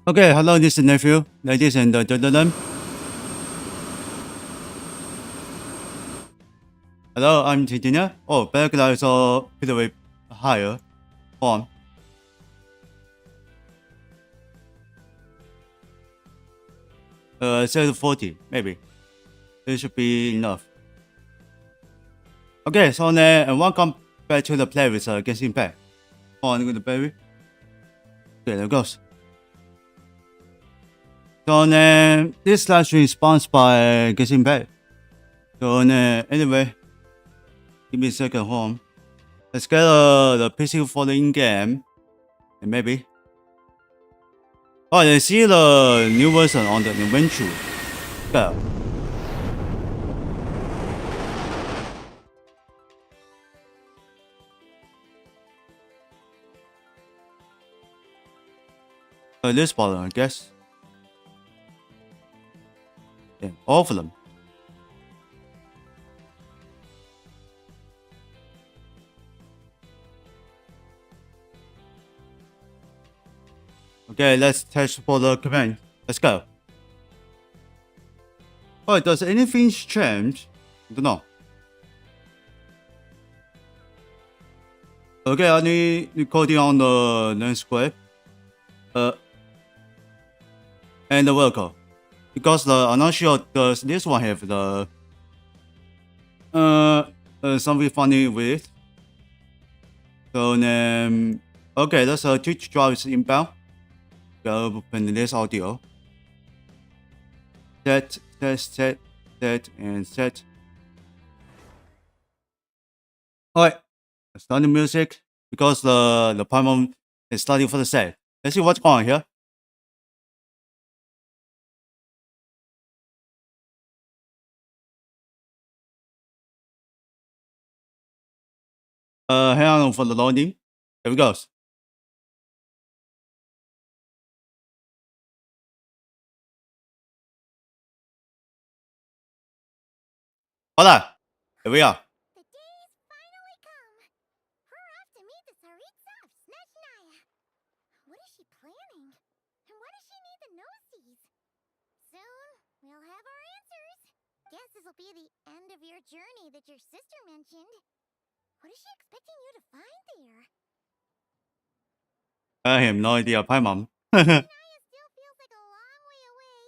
Okay, hello, this is nephew, ladies and gentlemen. Hello, I'm Terengineer. Oh, background is a bit higher. Hold on. Set to 40, maybe. It should be enough. Okay, so then welcome back to the play with Genshin Pack. Hold on, the baby. Okay, there it goes. So then this live stream is sponsored by Genshin Pack. So then anyway, give me a second, hold on. Let's get the PC for the in-game. And maybe. Oh, you see the new version on the inventory. Go. This button, I guess. Yeah, all of them. Okay, let's test for the command. Let's go. Oh, does anything change? I don't know. Okay, I need coding on the landscape. And the vehicle. Because I'm not sure does this one have the something funny with. So then okay, that's a Twitch drive inbound. Go open this audio. Set, and set. Alright, start the music because the Paimon is starting for the set. Let's see what's going on here. Hang on for the loading. Here we goes. Hola, here we are. The day's finally come. We're off to meet the Tsaritsa of Snezhnaya. What is she planning? And why does she need the gnoses? Soon, we'll have our answers. Guess this'll be the end of your journey that your sister mentioned. What is she expecting you to find there? I have no idea, Paimon. Snezhnaya still feels like a long way away.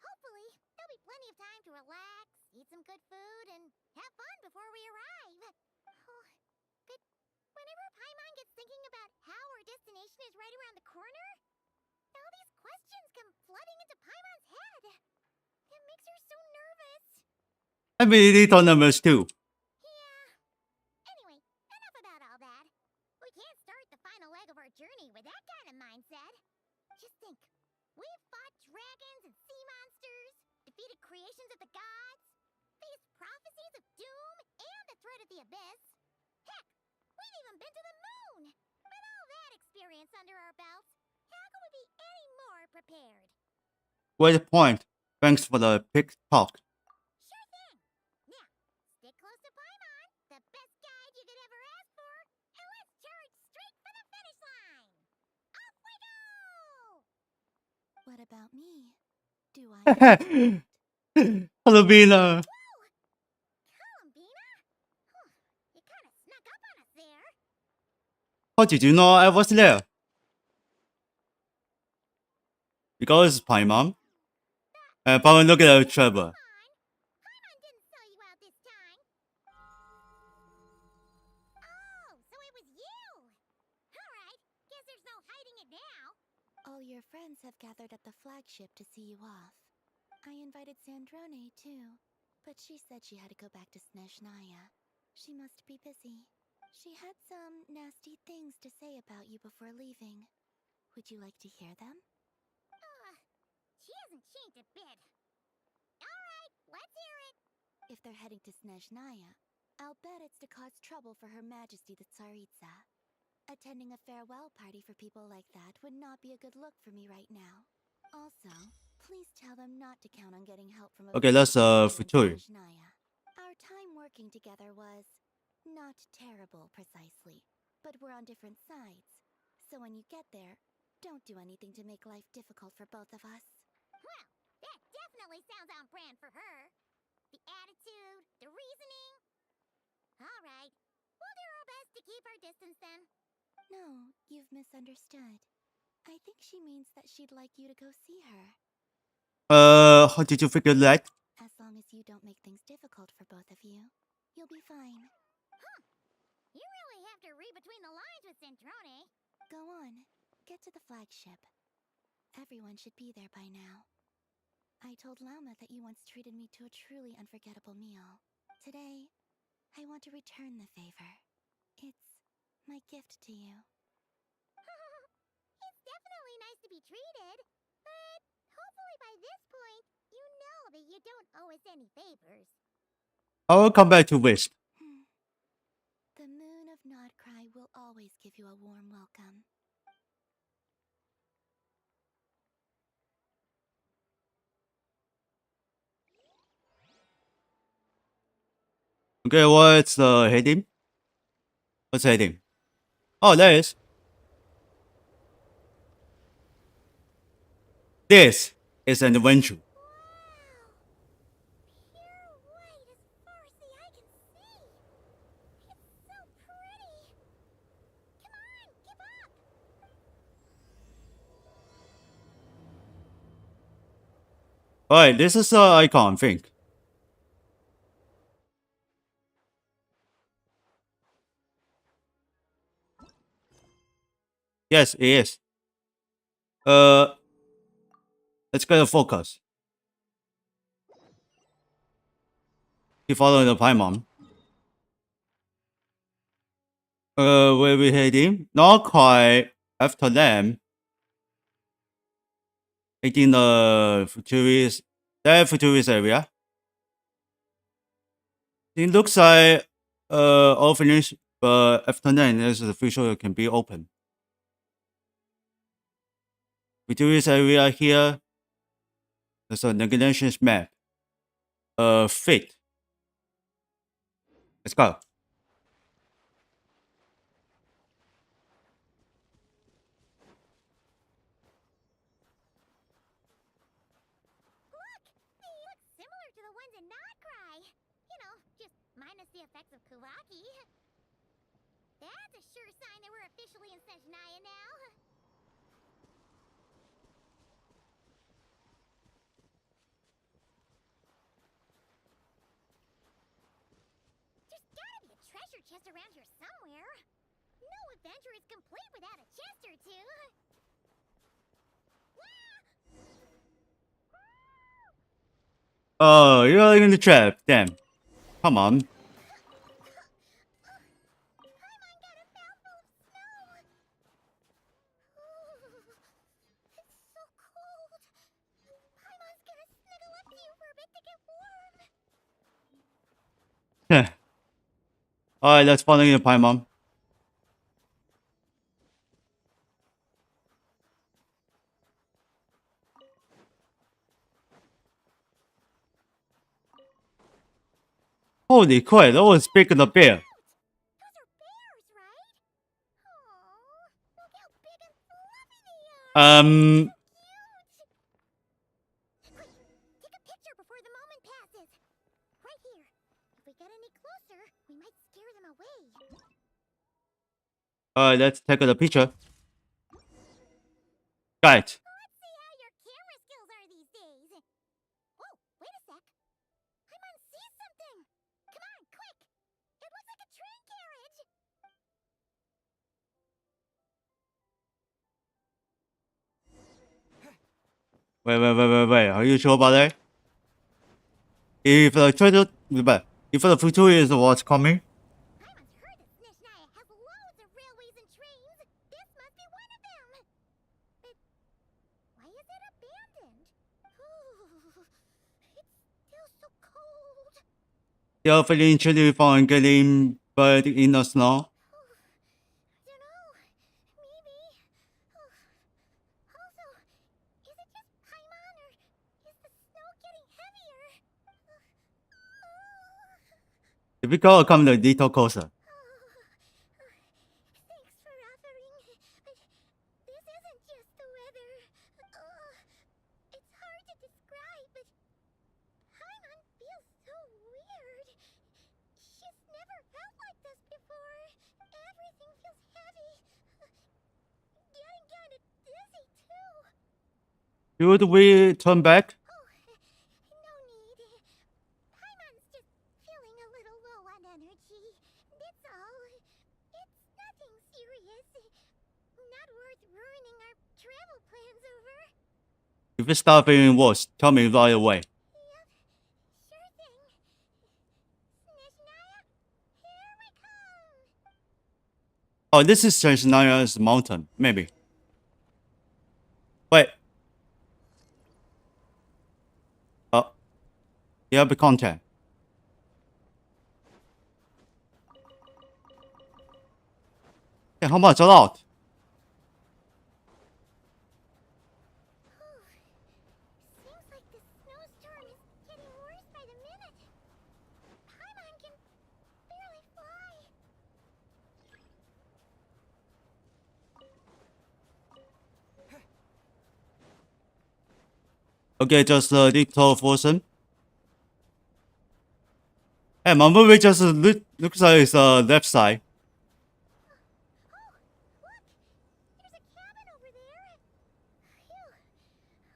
Hopefully, there'll be plenty of time to relax, eat some good food, and have fun before we arrive. Oh, but whenever Paimon gets thinking about how our destination is right around the corner, all these questions come flooding into Paimon's head. It makes her so nervous. I mean, little numbers too. Yeah. Anyway, enough about all that. We can't start the final leg of our journey with that kind of mindset. Just think. We've fought dragons and sea monsters, defeated creations of the gods, faced prophecies of doom and the threat of the abyss. Heck, we've even been to the moon! With all that experience under our belts, how can we be any more prepared? Great point. Thanks for the quick talk. Sure thing! Now, stick close to Paimon, the best guide you could ever ask for, and let's charge straight for the finish line! Off we go! What about me? Do I Columbina. Columbina? You kind of snuck up on us there. How did you know I was there? Because Paimon. Paimon, look at Trevor. Paimon didn't sell you out this time. Oh, so it was you. Alright, guess there's no hiding it now. All your friends have gathered at the flagship to see you off. I invited Sandrone, too, but she said she had to go back to Snezhnaya. She must be busy. She had some nasty things to say about you before leaving. Would you like to hear them? She hasn't changed a bit. Alright, let's hear it. If they're heading to Snezhnaya, I'll bet it's to cause trouble for Her Majesty the Tsaritsa. Attending a farewell party for people like that would not be a good look for me right now. Also, please tell them not to count on getting help from a Okay, that's Futuri. Our time working together was not terrible precisely, but we're on different sides. So when you get there, Don't do anything to make life difficult for both of us. Well, that definitely sounds on brand for her. The attitude, the reasoning. All right, we'll do our best to keep our distance then. No, you've misunderstood. I think she means that she'd like you to go see her. How did you figure that? As long as you don't make things difficult for both of you, you'll be fine. You really have to read between the lines with Centrone. Go on, get to the flagship. Everyone should be there by now. I told Lama that you once treated me to a truly unforgettable meal. Today, I want to return the favor. It's my gift to you. It's definitely nice to be treated, but hopefully by this point, you know that you don't owe us any favors. I will come back to Wisp. The moon of Nodcry will always give you a warm welcome. Okay, what's the heading? What's the heading? Oh, there is. This is an adventure. Pure white as far as the eye can see. It's so pretty. Come on, keep up. Alright, this is the icon, I think. Yes, it is. Let's get a focus. Keep following the Paimon. Where we heading? Not quite after them. Hitting the futurist area. It looks like all finished, but after that, there's the future can be open. Futurist area here. There's a Genshin map. Fit. Let's go. Look, they look similar to the ones in Nodcry. You know, just minus the effects of Kawaki. That's a sure sign that we're officially in Snezhnaya now. There's gotta be a treasure chest around here somewhere. No adventure is complete without a chest or two. Oh, you're in the trap. Damn. Come on. Paimon got a mouthful of snow. It's so cold. Paimon's gonna snuggle up to you for a bit to get warm. Alright, let's follow the Paimon. Holy crap, that was big in the bear. Those are bears, right? Aww, look how big and fluffy they are. Um, Cute. Quick, take a picture before the moment passes. Right here. If we get any closer, we might scare them away. alright, let's take a picture. Right. Let's see how your camera skills are these days. Whoa, wait a sec. Paimon sees something. Come on, quick. It looks like a train carriage. Wait. Are you sure about that? If the treasure, if the future is what's coming, Paimon's heard that Snezhnaya has loads of railways and trains. This must be one of them. But why is it abandoned? Ooh, it's still so cold. you're feeling chilly from getting buried in the snow. I don't know. Maybe. Also, is it just Paimon or is the snow getting heavier? If we go come a little closer. Thanks for offering. But this isn't just Should we turn back? Oh, no need. Paimon's just feeling a little low on energy. That's all. It's nothing serious. Not worth ruining our travel plans over. If it starts feeling worse, tell me right away. Yep, sure thing. Snezhnaya, here we come. Oh, this is Terengineer's mountain, maybe. Wait. Oh, you have the content. Hey, how much? A lot. Seems like this snowstorm is getting worse by the minute. Paimon can barely fly. Okay, just a little frozen. Hey, my movie just looks like it's left side. Oh, look! There's a cabin over there. Phew.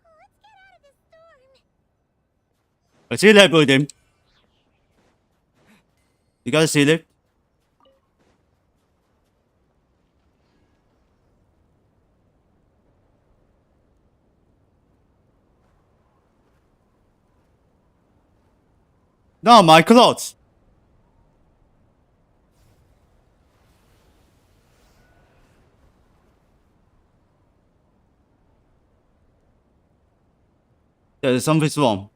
Let's get out of this storm. I see that building. You guys see it? No, my clothes. There's something's wrong.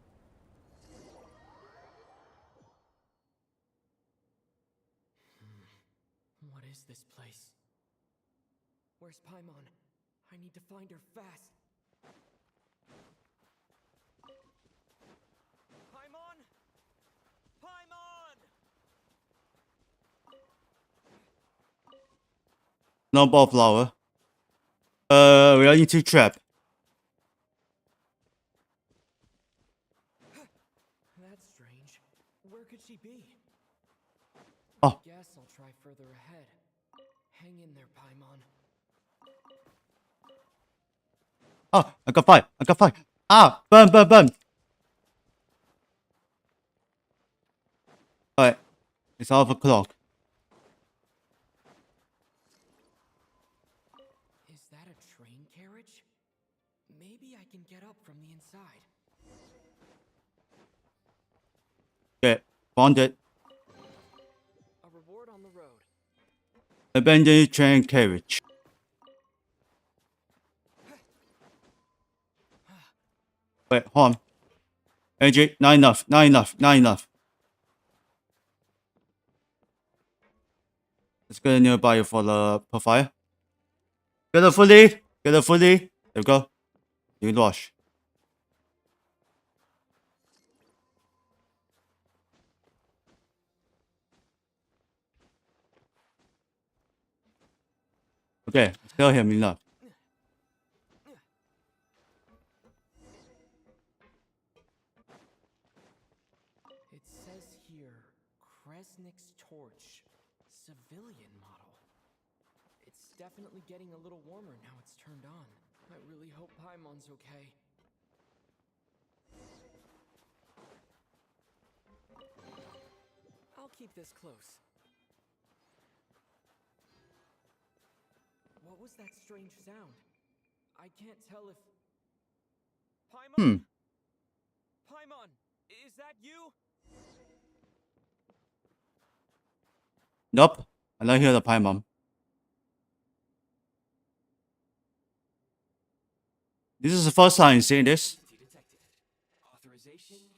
What is this place? Where's Paimon? I need to find her fast. Paimon! Paimon! No ball flower. We are into trap. That's strange. Where could she be? Oh. Guess I'll try further ahead. Hang in there, Paimon. Oh, I got five. I got five. Ah, burn, burn, burn. Alright, it's off o'clock. Is that a train carriage? Maybe I can get up from the inside. Okay, found it. A reward on the road. Abandoned train carriage. Wait, hold on. AJ, not enough, not enough, not enough. Let's get nearby for the profile. Get a fully, get a fully. There we go. You rush. Okay, tell him enough. It says here, Kresnik's torch, civilian model. It's definitely getting a little warmer now it's turned on. I really hope Paimon's okay. I'll keep this close. What was that strange sound? I can't tell if... Paimon? Paimon, is that you? Nope, I don't hear the Paimon. This is the first time seeing this. Detected. Authorization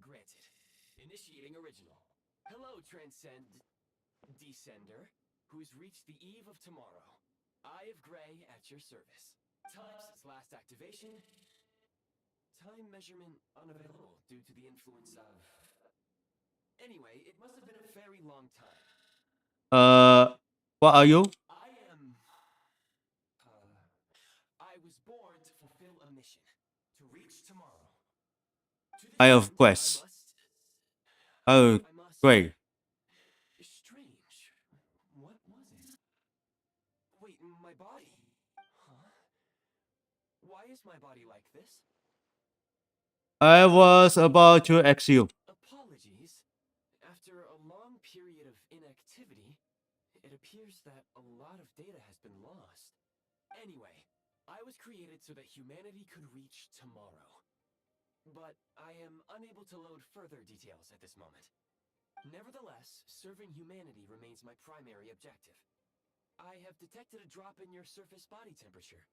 granted. Initiating original. Hello, Descender, who's reached the eve of tomorrow. Eye of Gray at your service. Time since last activation. Time measurement unavailable due to the influence of... Anyway, it must have been a very long time. What are you? I am... I was born to fulfill a mission. To reach tomorrow. To this I have end, quests. I Oh, great. Strange. What was it? Wait, my body? Huh? Why is my body like this? I was about to ask you. Apologies. After a long period of inactivity, it appears that a lot of data has been lost. Anyway, I was created so that humanity could reach tomorrow. But I am unable to load further details at this moment. Nevertheless, serving humanity remains my primary objective. I have detected a drop in your surface body temperature.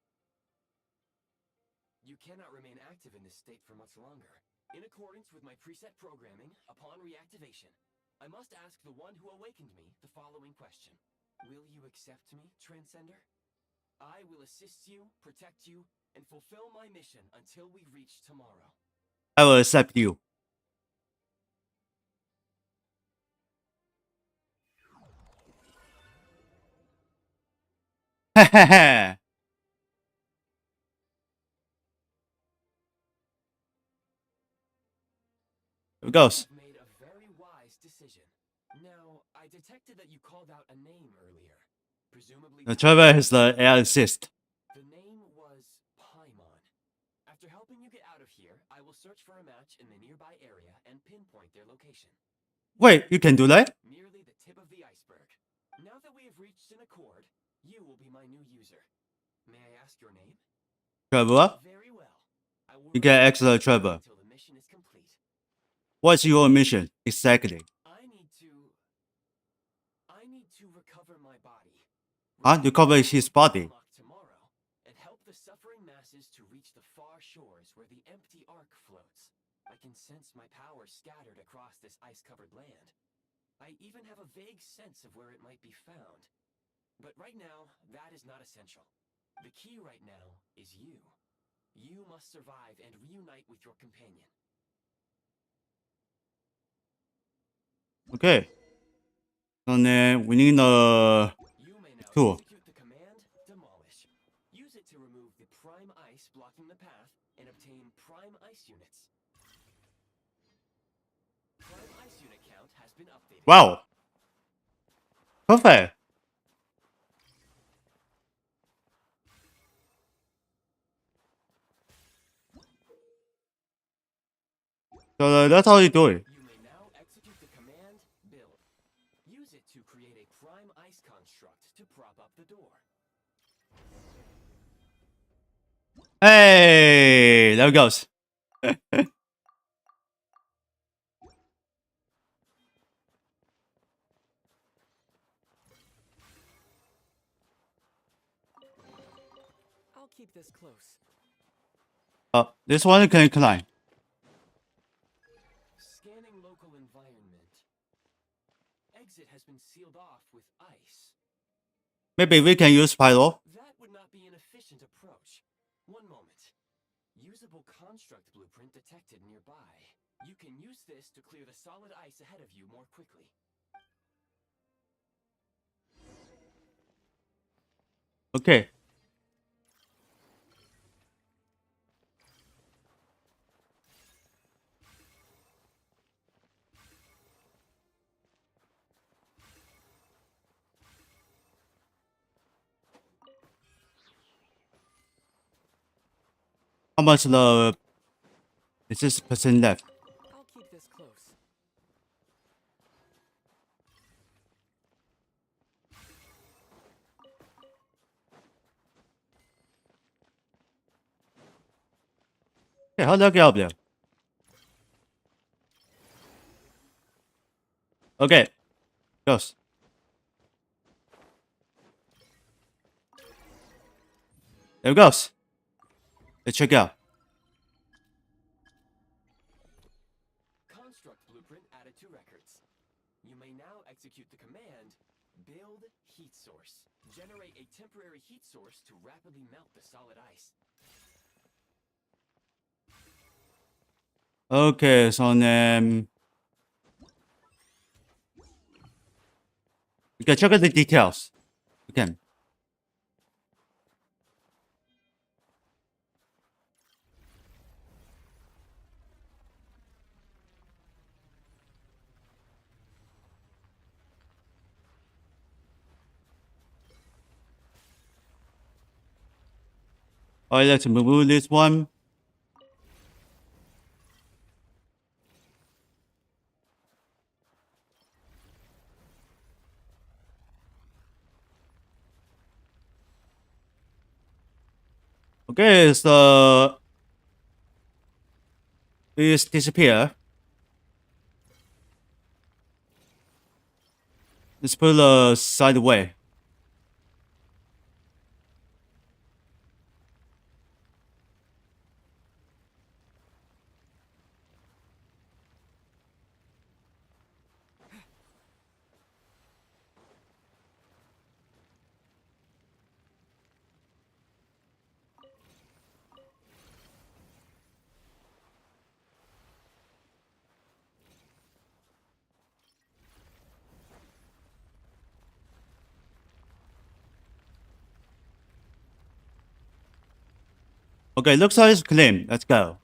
You cannot remain active in this state for much longer. In accordance with my preset programming, upon reactivation, I must ask the one who awakened me the following question. Will you accept me, Transcender? I will assist you, protect you, and fulfill my mission until we reach tomorrow. I will accept you. Here it goes. You've made a very wise decision. Now, I detected that you called out a name earlier. Presumably, The Trevor is the AI assist. the name was Paimon. After helping you get out of here, I will search for a match in the nearby area and pinpoint their location. Wait, you can do that? Merely the tip of the iceberg. Now that we have reached an accord, you will be my new user. May I ask your name? Trevor? Very well. I will You get remain extra with you Trevor. until the mission is complete. What's your mission exactly? I need to recover my body. Huh? Recover his body? Unlock tomorrow and help the suffering masses to reach the far shores where the empty ark floats. I can sense my power scattered across this ice-covered land. I even have a vague sense of where it might be found. But right now, that is not essential. The key right now is you. You must survive and reunite with your companion. Okay. So then we need a You may now tool. execute the command Demolish. Use it to remove the prime ice blocking the path and obtain prime ice units. Prime ice unit count has been updated. Wow. Perfect. So that's how you do it. You may now execute the command Build. Use it to create a prime ice construct to prop up the door. Hey, there it goes. I'll keep this close. This one can climb. Scanning local environment. Exit has been sealed off with ice. Maybe we can use Pyro. That would not be an efficient approach. One moment. Usable construct blueprint detected nearby. You can use this to clear the solid ice ahead of you more quickly. Okay. How much is this percent left? I'll keep this close. Okay, how do I get up there? Okay. Goes. There it goes. Let's check it out. Construct blueprint added to records. You may now execute the command Build Heat Source. Generate a temporary heat source to rapidly melt the solid ice. Okay, so then you can check out the details. Again. Alright, let's remove this one. Okay, so please disappear. Let's put the side away. Okay, looks like it's clean. Let's go.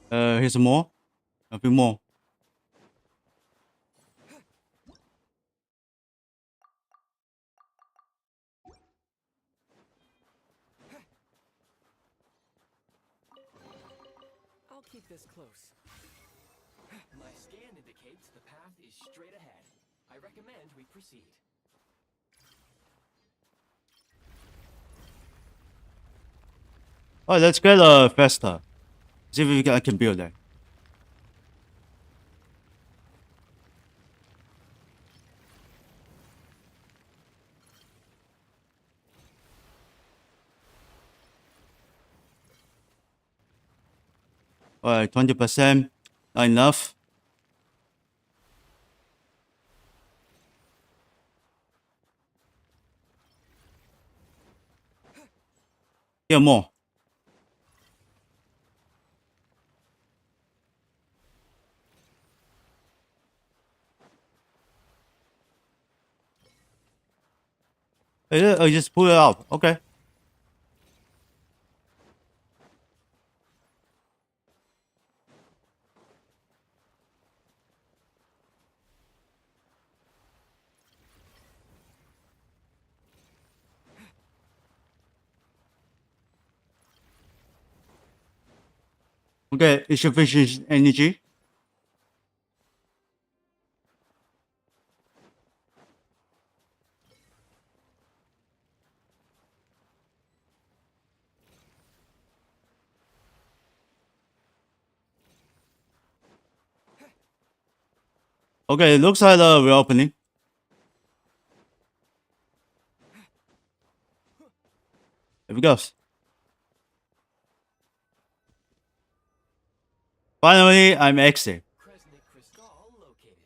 Here's more. A few more. I'll keep this close. My scan indicates the path is straight ahead. I recommend we proceed. Alright, let's get faster. See if I can build that. Alright, 20%. Not enough. Here, more. I just pull it out. Okay. Okay, it's sufficient energy. Okay, it looks like we're opening. Here we go. Finally, I'm exit. Kresnik Crystal located.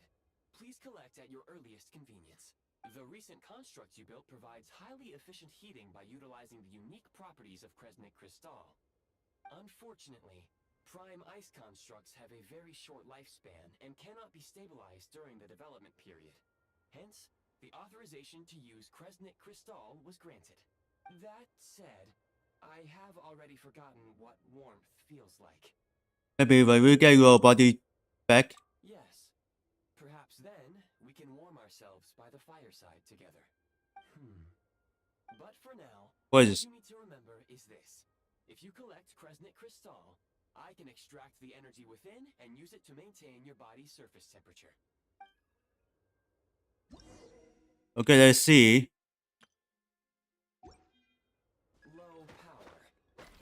Please collect at your earliest convenience. The recent construct you built provides highly efficient heating by utilizing the unique properties of Kresnik Crystal. Unfortunately, prime ice constructs have a very short lifespan and cannot be stabilized during the development period. Hence, the authorization to use Kresnik Crystal was granted. That said, I have already forgotten what warmth feels like. Maybe when we get your body back. Yes. Perhaps then we can warm ourselves by the fireside together. But for now, What is this? you need to remember is this. If you collect Kresnik Crystal, I can extract the energy within and use it to maintain your body's surface temperature. Okay, let's see. Low power.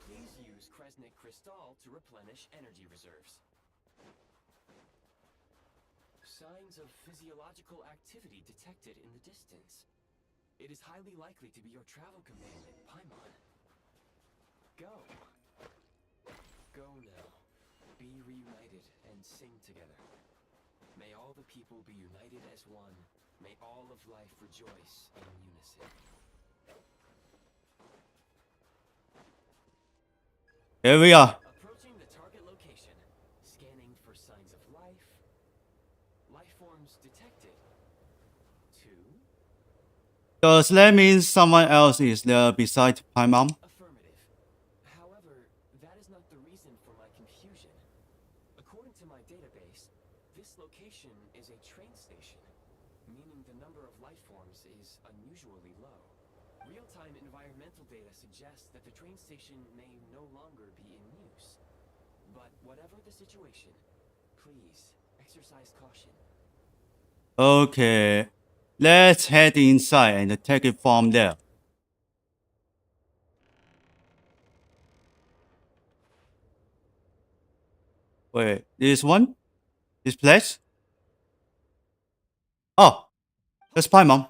Please use Kresnik Crystal to replenish energy reserves. Signs of physiological activity detected in the distance. It is highly likely to be your travel companion, Paimon. Go. Go now. Be reunited and sing together. May all the people be united as one. May all of life rejoice in unison. Here we are. Approaching the target location. Scanning for signs of life. Life forms detected. 2. Does that mean someone else is there beside Paimon? Affirmative. However, that is not the reason for my confusion. train station, meaning the number of life forms is unusually low. Real-time environmental data suggests that the train station may no longer be in use. But whatever the situation, please exercise caution. Okay, let's head inside and take it from there. Wait, this one? This place? Oh, that's Paimon.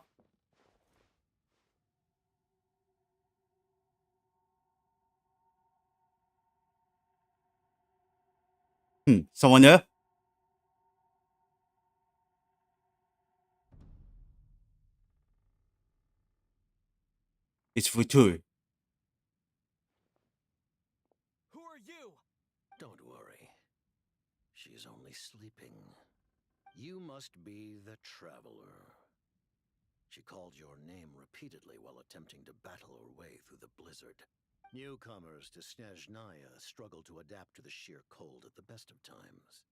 Someone there? It's Futuri. Who are you? Don't worry. She's only sleeping. You must be the Traveler. She called your name repeatedly while attempting to battle her way through the blizzard. Newcomers to Snezhnaya struggle to adapt to the sheer cold at the best of times.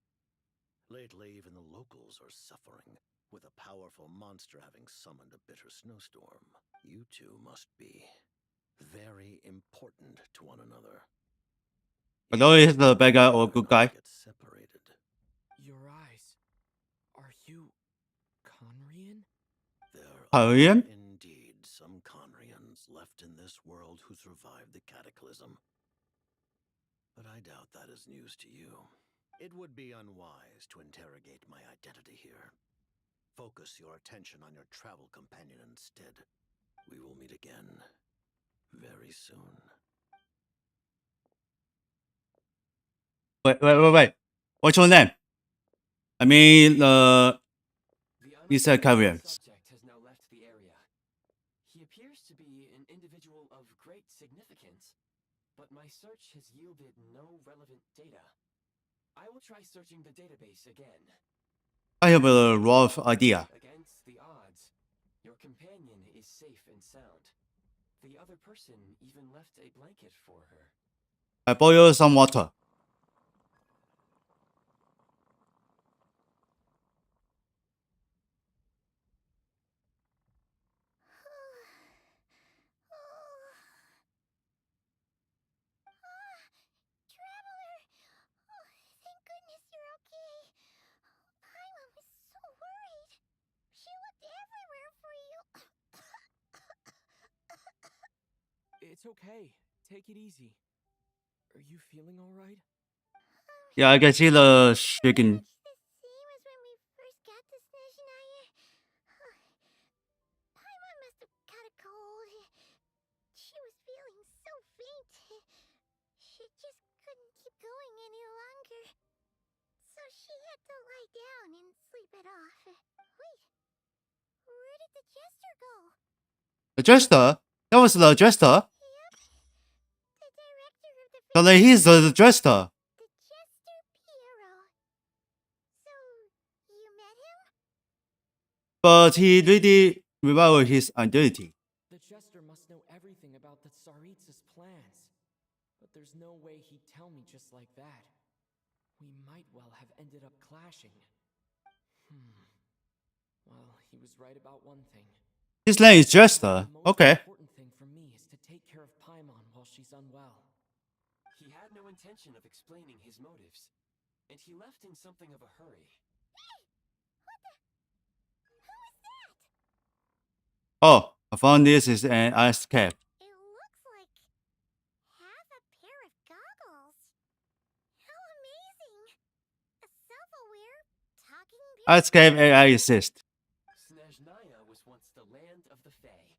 Lately, even the locals are suffering, with a powerful monster having summoned a bitter snowstorm. You two must be very important to one another. I know he's the bad guy or good guy. Get separated. Your eyes. Are you Conrian? There Korean? are indeed some Conrians left in this world who survived the cataclysm. But I doubt that is news to you. It would be unwise to interrogate my identity here. Focus your attention on your travel companion instead. We will meet again very soon. Wait. What's your name? I mean, The you said unidentified Korean. subject has now left the area. He appears to be an individual of great significance, but my search has yielded no relevant data. I will try searching the database again. I have a rough idea. Against the odds, your companion is safe and sound. The other person even left a blanket for her. I boil some water. Traveler! Oh, thank goodness you're okay. Paimon was so worried. She looked everywhere for you. It's okay. Take it easy. Are you feeling alright? Yeah, I can see the shaking. Much the same as when we first got to Snezhnaya. Paimon must have caught a cold. She was feeling so faint. She just couldn't keep going any longer. So she had to lie down and sleep it off. Wait, where did the jester go? The jester? That was the jester? Yep, the director of the So then he's the jester. The Jester Piero. So, you met him? But he really revealed his identity. The Jester must know everything about the Tsaritsa's plans. But there's no way he'd tell me just like that. We might well have ended up clashing. Well, he was right about one thing. His name is Jester. The most Okay. important thing for me is to take care of Paimon while she's unwell. He had no intention of explaining his motives, and he left in something of a hurry. Hey! What the? Who is that? Oh, I found this is an ice cap. It looks like half a pair of goggles. How amazing! A self-aware, talking Ice cap AI assist. Snezhnaya was once the land of the Fae.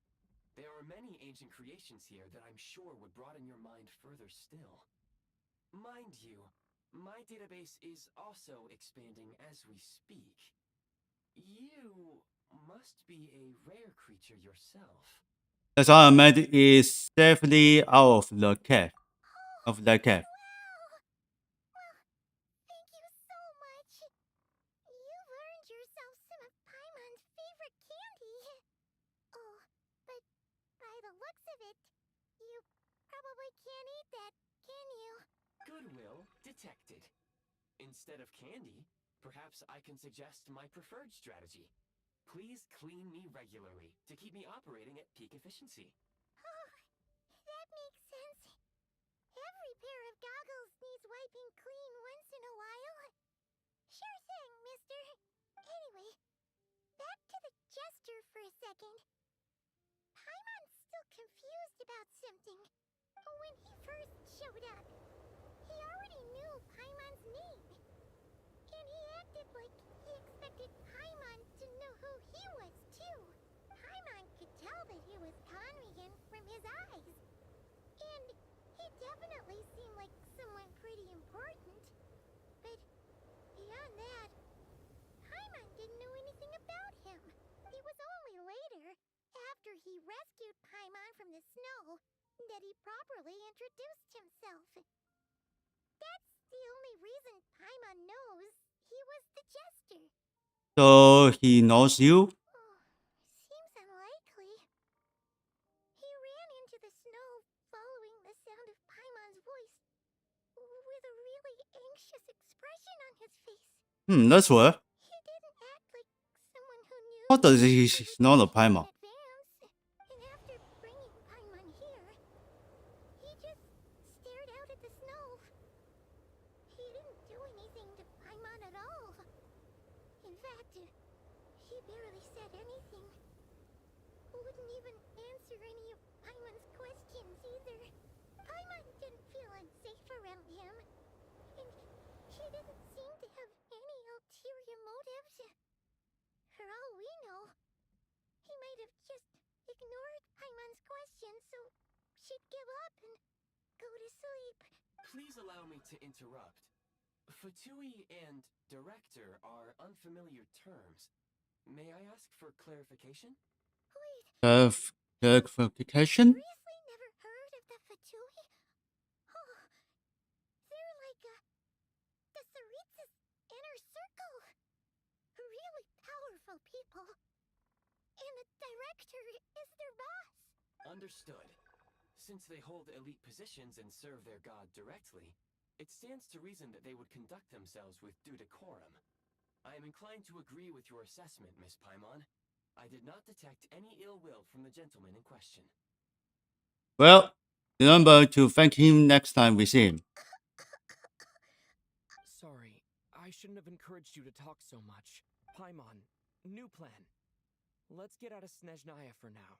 There are many ancient creations here that I'm sure would broaden your mind further still. Mind you, my database is also expanding as we speak. You must be a rare creature yourself. That's all I meant is definitely out of the cap. Of that cap. Wow! Well, thank you so much. You've earned yourself some of Paimon's favorite candy. Oh, but by the looks of it, you probably can't eat that, can you? Goodwill detected. Instead of candy, Perhaps I can suggest my preferred strategy. Please clean me regularly to keep me operating at peak efficiency. Oh, that makes sense. Every pair of goggles needs wiping clean once in a while. Sure thing, mister. Anyway, back to the jester for a second. Paimon's still confused about something. When he first showed up, he already knew Paimon's name. And he acted like he expected Paimon to know who he was, too. Paimon could tell that he was Conrigan from his eyes. And he definitely seemed like someone pretty important. But beyond that, Paimon didn't know anything about him. It was only later, after he rescued Paimon from the snow, that he properly introduced himself. That's the only reason Paimon knows he was the jester. So he knows you? Oh, seems unlikely. He ran into the snow following the sound of Paimon's voice with a really anxious expression on his face. That's weird. He didn't act like someone who knew What does he everything know of in Paimon? advance. And after bringing Paimon here, he just stared out at the snow. He didn't do anything to Paimon at all. In fact, he barely said anything. Wouldn't even answer any of Paimon's questions either. Paimon didn't feel unsafe around him. And he didn't seem to have any ulterior motives. For all we know, he might have just ignored Paimon's questions so she'd give up and go to sleep. Please allow me to interrupt. Fatui and director are unfamiliar terms. May I ask for clarification? Wait, Clarification? seriously never heard of the Fatui? Oh, they're like the Saritsa's inner circle. Really powerful people. And the director is their boss. Understood. Since they hold elite positions and serve their god directly, it stands to reason that they would conduct themselves with due decorum. I am inclined to agree with your assessment, Miss Paimon. I did not detect any ill will from the gentleman in question. Well, remember to thank him next time we see him. Sorry, I shouldn't have encouraged you to talk so much. Paimon, new plan. Let's get out of Snezhnaya for now.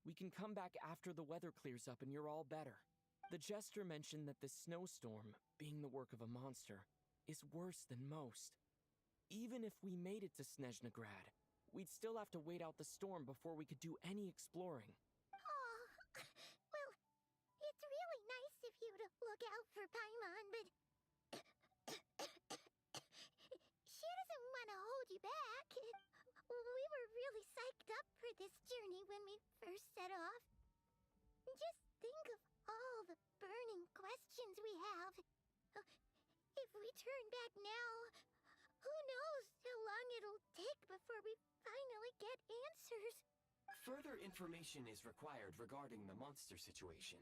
We can come back after the weather clears up and you're all better. The jester mentioned that this snowstorm, being the work of a monster, is worse than most. Even if we made it to Snezhnegrad, we'd still have to wait out the storm before we could do any exploring. Oh, well, it's really nice of you to look out for Paimon, but she doesn't want to hold you back. We were really psyched up for this journey when we first set off. Just think of all the burning questions we have. If we turn back now, who knows how long it'll take before we finally get answers. Further information is required regarding the monster situation.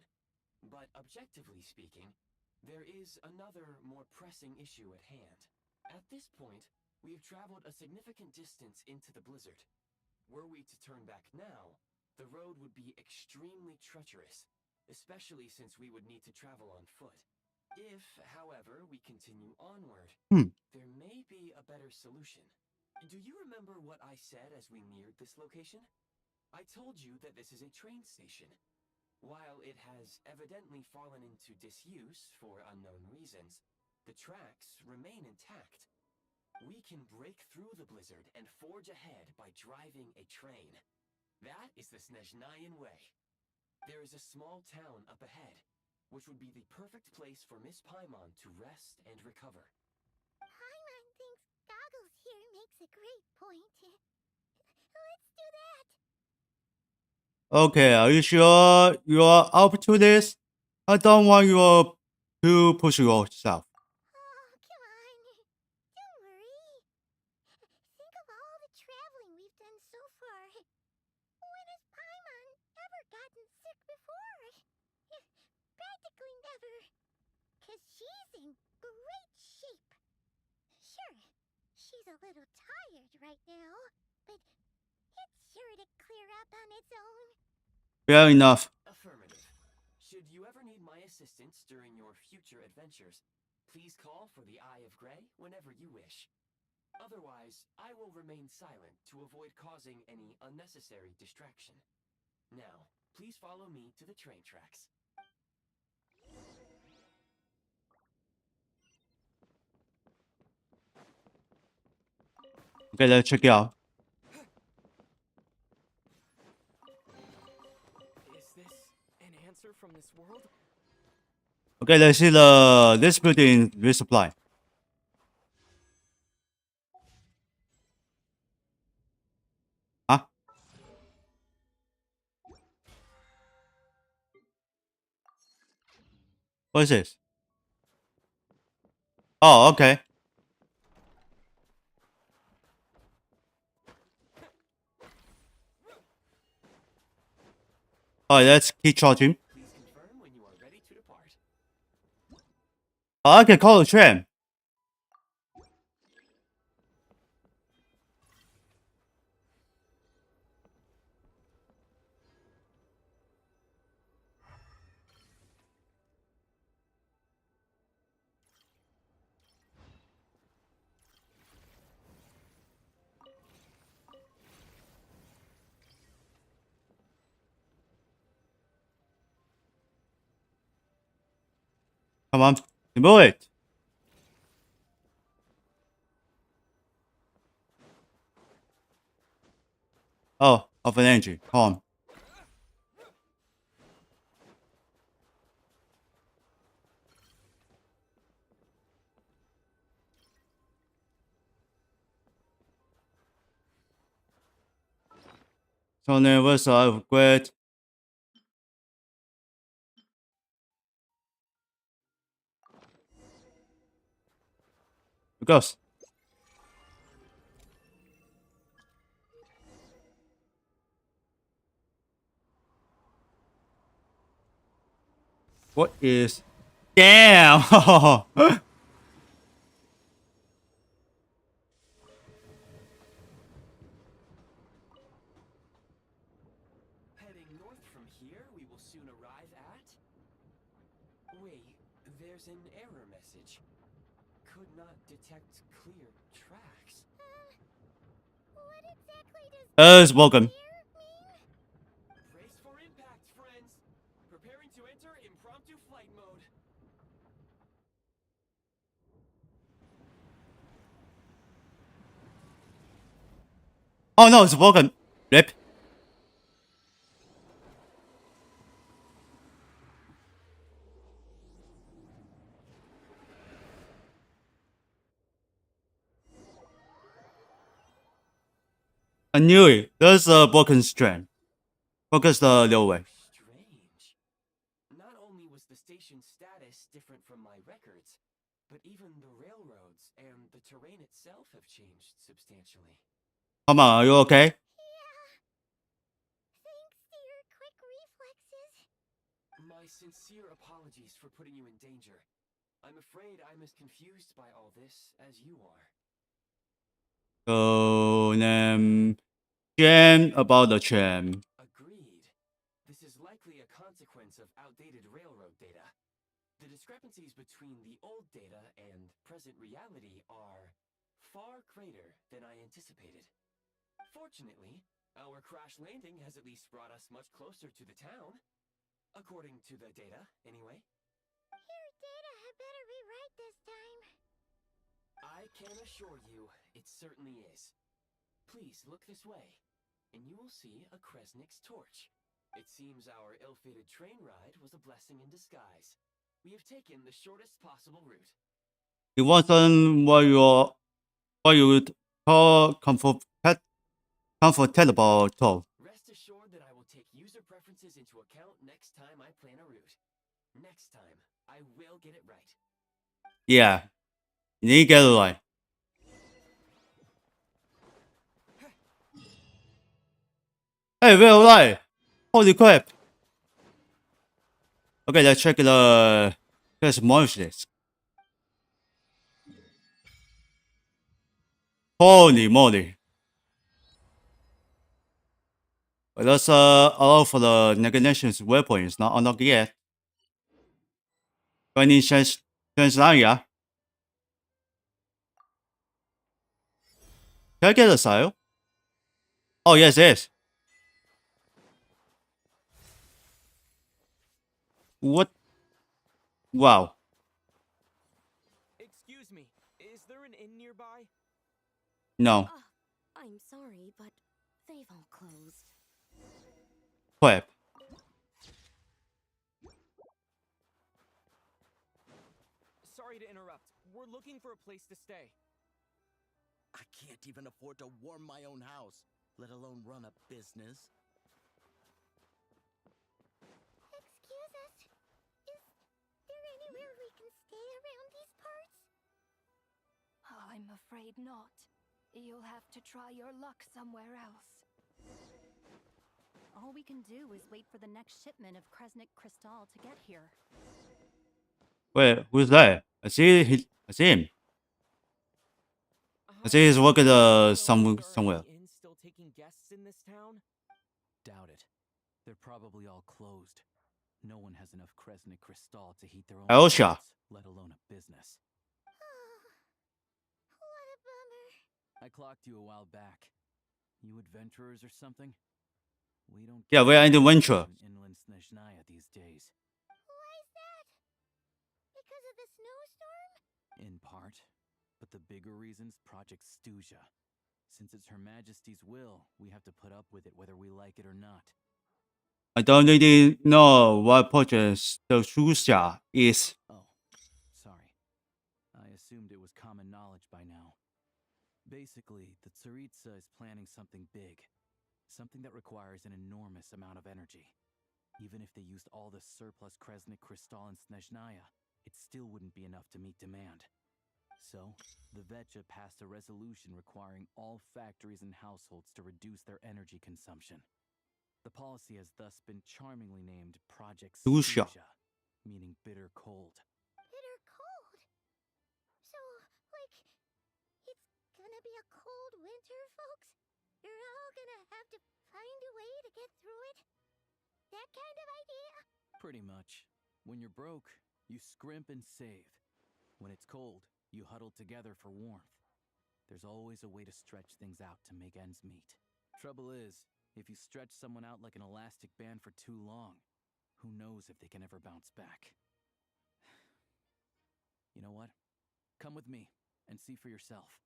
But objectively speaking, there is another, more pressing issue at hand. At this point, we have traveled a significant distance into the blizzard. Were we to turn back now, the road would be extremely treacherous, especially since we would need to travel on foot. If, however, we continue onward, there may be a better solution. Do you remember what I said as we neared this location? I told you that this is a train station. While it has evidently fallen into disuse for unknown reasons, the tracks remain intact. We can break through the blizzard and forge ahead by driving a train. That is the Snezhnayan way. There is a small town up ahead, which would be the perfect place for Miss Paimon to rest and recover. Paimon thinks Goggles here makes a great point. Let's do that. Okay, are you sure you're up to this? I don't want you to push yourself. Oh, come on. Don't worry. Think of all the traveling we've done so far. When has Paimon ever gotten sick before? Practically never. 'Cause she's in great shape. Sure, she's a little tired right now, but it's sure to clear up on its own. Fair enough. Affirmative. Should you ever need my assistance during your future adventures, please call for the Eye of Grey whenever you wish. Otherwise, I will remain silent to avoid causing any unnecessary distraction. Now, please follow me to the train tracks. Okay, let's check it out. Is this an answer from this world? Okay, let's see this building resupply. Huh? What is this? Oh, okay. Alright, let's keep charging. Please confirm when you are ready to depart. Oh, I can call the train. Come on, move it. Oh, of an engine. Come on. So then what's the upgrade? It goes. What is? Damn! Heading north from here, we will soon arrive at... Wait, there's an error message. Could not detect clear tracks. What exactly does Welcome. here mean? Brace for impact, friends! Preparing to enter impromptu flight mode. Oh no, it's broken. Rip. I knew it. There's a broken strand. Focus the railway. Strange. Not only was the station's status different from my records, but even the railroads and the terrain itself have changed substantially. Come on, are you okay? Thanks to your quick reflexes. My sincere apologies for putting you in danger. I'm afraid I'm as confused by all this as you are. So jam about the tram. Agreed. This is likely a consequence of outdated railroad data. The discrepancies between the old data and present reality are far greater than I anticipated. Fortunately, our crash landing has at least brought us much closer to the town. According to the data, anyway. Your data had better be right this time. I can assure you, it certainly is. Please look this way, and you will see a Kresnik's torch. It seems our ill-fated train ride was a blessing in disguise. We have taken the shortest possible route. It wasn't what you would call comfortable toll. Rest assured that I will take user preferences into account next time I plan a route. Next time, I will get it right. Yeah. You need to get it right. Hey, we're alive! Holy crap! Okay, let's check the Malicious. Holy moly. But let's allow for the Neganation's weapon is not unlocked yet. Do I need Transnaria? Can I get a sail? Oh yes, yes. What? Wow. Excuse me, is there an inn nearby? No. I'm sorry, but they've all closed. Crap. Sorry to interrupt. We're looking for a place to stay. I can't even afford to warm my own house, let alone run a business. Excuse us. Is there anywhere we can stay around these parts? I'm afraid not. You'll have to try your luck somewhere else. All we can do is wait for the next shipment of Kresnik Crystal to get here. Wait, who's that? I see him. I see he's working somewhere. Inns still taking guests in this town? Doubt it. They're probably all closed. No one has enough Kresnik Crystal to heat their own Aosha. homes, let alone a business. What a bummer. I clocked you a while back. You adventurers or something? We don't. Yeah, we're in the venture. In inland Snezhnaya these days. Why is that? Because of the snowstorm? In part, but the bigger reason's Project Stuja. Since it's Her Majesty's will, we have to put up with it whether we like it or not. I don't really know what Project Stuja is. Oh, sorry. I assumed it was common knowledge by now. Basically, the Tsaritsa is planning something big. Something that requires an enormous amount of energy. Even if they used all the surplus Kresnik Crystal in Snezhnaya, it still wouldn't be enough to meet demand. So, the Vetja passed a resolution requiring all factories and households to reduce their energy consumption. The policy has thus been charmingly named Project Stuja. Stuja, meaning bitter cold. Bitter cold. So, like, it's gonna be a cold winter, folks? You're all gonna have to find a way to get through it? That kind of idea? Pretty much. When you're broke, you scrimp and save. When it's cold, you huddle together for warmth. There's always a way to stretch things out to make ends meet. Trouble is, if you stretch someone out like an elastic band for too long, who knows if they can ever bounce back. You know what? Come with me and see for yourself.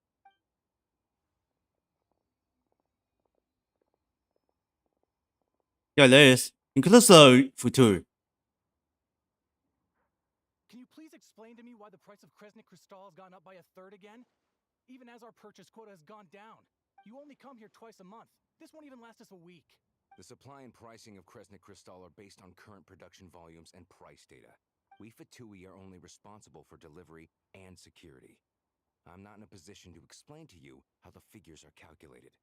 Yeah, there is. Inclusive Futur. Can you please explain to me why the price of Kresnik Crystal has gone up by a third again? Even as our purchase quota has gone down. You only come here twice a month. This won't even last us a week. The supply and pricing of Kresnik Crystal are based on current production volumes and price data. We Fatui are only responsible for delivery and security. I'm not in a position to explain to you how the figures are calculated,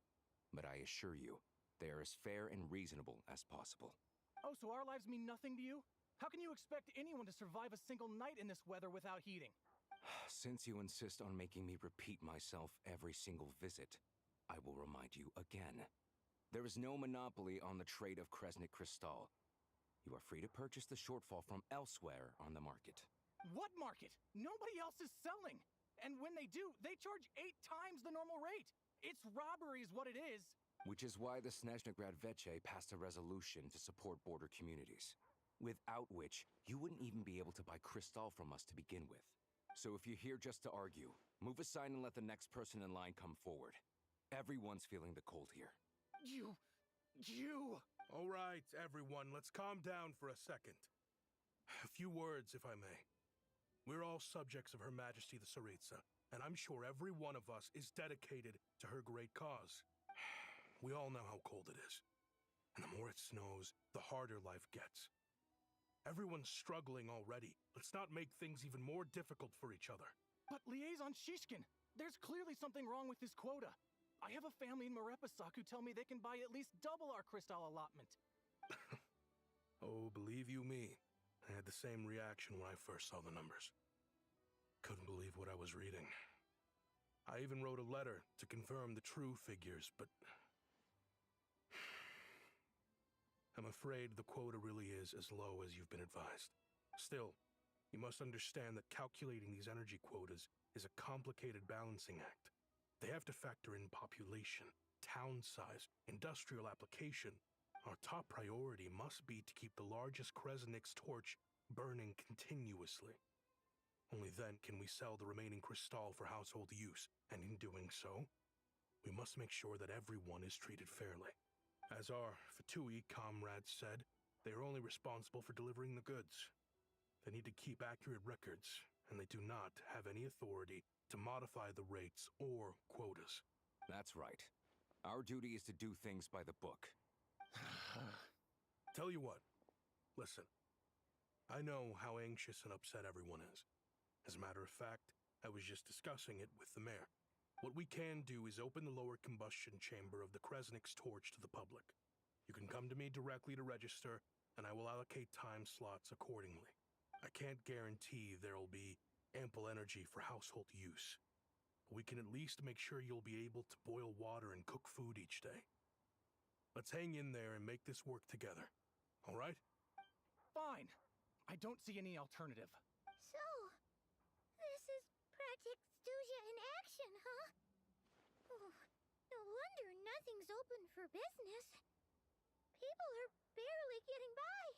but I assure you, they are as fair and reasonable as possible. Oh, so our lives mean nothing to you? How can you expect anyone to survive a single night in this weather without heating? Since you insist on making me repeat myself every single visit, I will remind you again. There is no monopoly on the trade of Kresnik Crystal. You are free to purchase the shortfall from elsewhere on the market. What market? Nobody else is selling. And when they do, they charge 8 times the normal rate. It's robbery is what it is. Which is why the Snezhnegrad Veche passed a resolution to support border communities, without which you wouldn't even be able to buy crystal from us to begin with. So if you're here just to argue, move aside and let the next person in line come forward. Everyone's feeling the cold here. You... All right, everyone, let's calm down for a second. A few words, if I may. We're all subjects of Her Majesty the Tsaritsa, and I'm sure every one of us is dedicated to her great cause. We all know how cold it is. And the more it snows, the harder life gets. Everyone's struggling already. Let's not make things even more difficult for each other. But Liaison Shishkin, there's clearly something wrong with this quota. I have a family in Marepasak who tell me they can buy at least double our crystal allotment. Oh, believe you me, I had the same reaction when I first saw the numbers. Couldn't believe what I was reading. I even wrote a letter to confirm the true figures, but I'm afraid the quota really is as low as you've been advised. Still, you must understand that calculating these energy quotas is a complicated balancing act. They have to factor in population, town size, industrial application. Our top priority must be to keep the largest Kresnik's torch burning continuously. Only then can we sell the remaining crystal for household use, and in doing so, we must make sure that everyone is treated fairly. As our Fatui comrades said, they are only responsible for delivering the goods. They need to keep accurate records, and they do not have any authority to modify the rates or quotas. That's right. Our duty is to do things by the book. Tell you what, listen. I know how anxious and upset everyone is. As a matter of fact, I was just discussing it with the mayor. What we can do is open the lower combustion chamber of the Kresnik's torch to the public. You can come to me directly to register, and I will allocate time slots accordingly. I can't guarantee there'll be ample energy for household use, but we can at least make sure you'll be able to boil water and cook food each day. Let's hang in there and make this work together, all right? Fine. I don't see any alternative. So, this is Project Stuja in action, huh? Oh, no wonder nothing's open for business. People are barely getting by.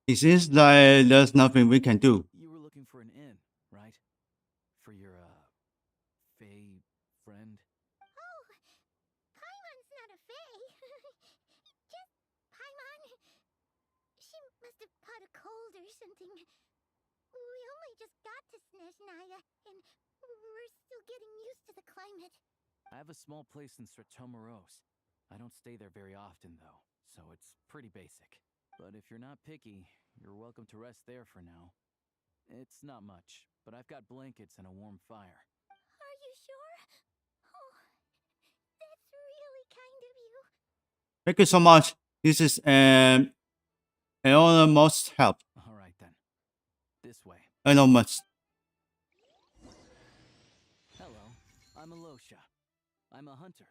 It seems like there's nothing we can do. You were looking for an inn, right? For your, Fae friend? Oh, Paimon's not a fae. Just Paimon. She must have caught a cold or something. We only just got to Snezhnaya, and we're still getting used to the climate. I have a small place in Stratomoros. I don't stay there very often, though, so it's pretty basic. But if you're not picky, you're welcome to rest there for now. It's not much, but I've got blankets and a warm fire. Are you sure? Oh, that's really kind of you. Thank you so much. This is an enormous help. All right, then. This way. Enormous. Hello, I'm Malicious. I'm a hunter.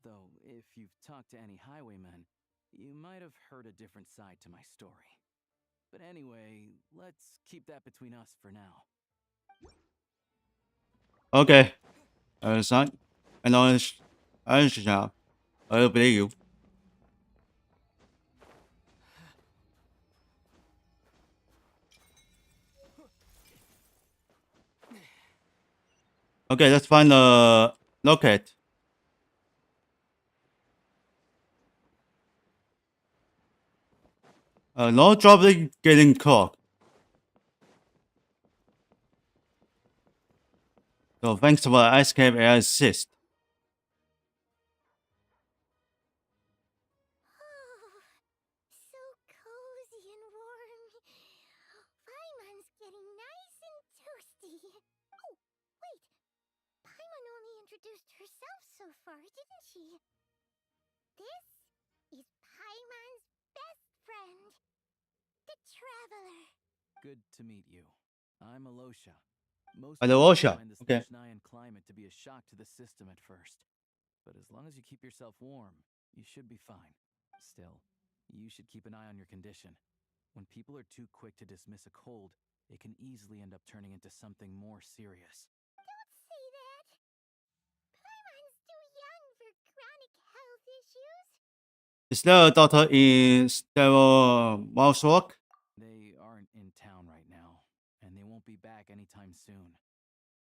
Though, if you've talked to any highwaymen, you might have heard a different side to my story. But anyway, let's keep that between us for now. Okay. Son. I know. I believe you. Okay, let's find the locket. No trouble getting caught. So thanks for the escape and assist. So cozy and warm. Paimon's getting nice and toasty. Oh, wait. Paimon only introduced herself so far, didn't she? This is Paimon's best friend, the Traveler. Good to meet you. I'm Malicious. Most Malicious, people find the okay. Snezhnayan climate to be a shock to the system at first. But as long as you keep yourself warm, you should be fine. Still, you should keep an eye on your condition. When people are too quick to dismiss a cold, it can easily end up turning into something more serious. Don't say that. Paimon's too young for chronic health issues. Is there a doctor in Stereomousewalk? They aren't in town right now, and they won't be back anytime soon.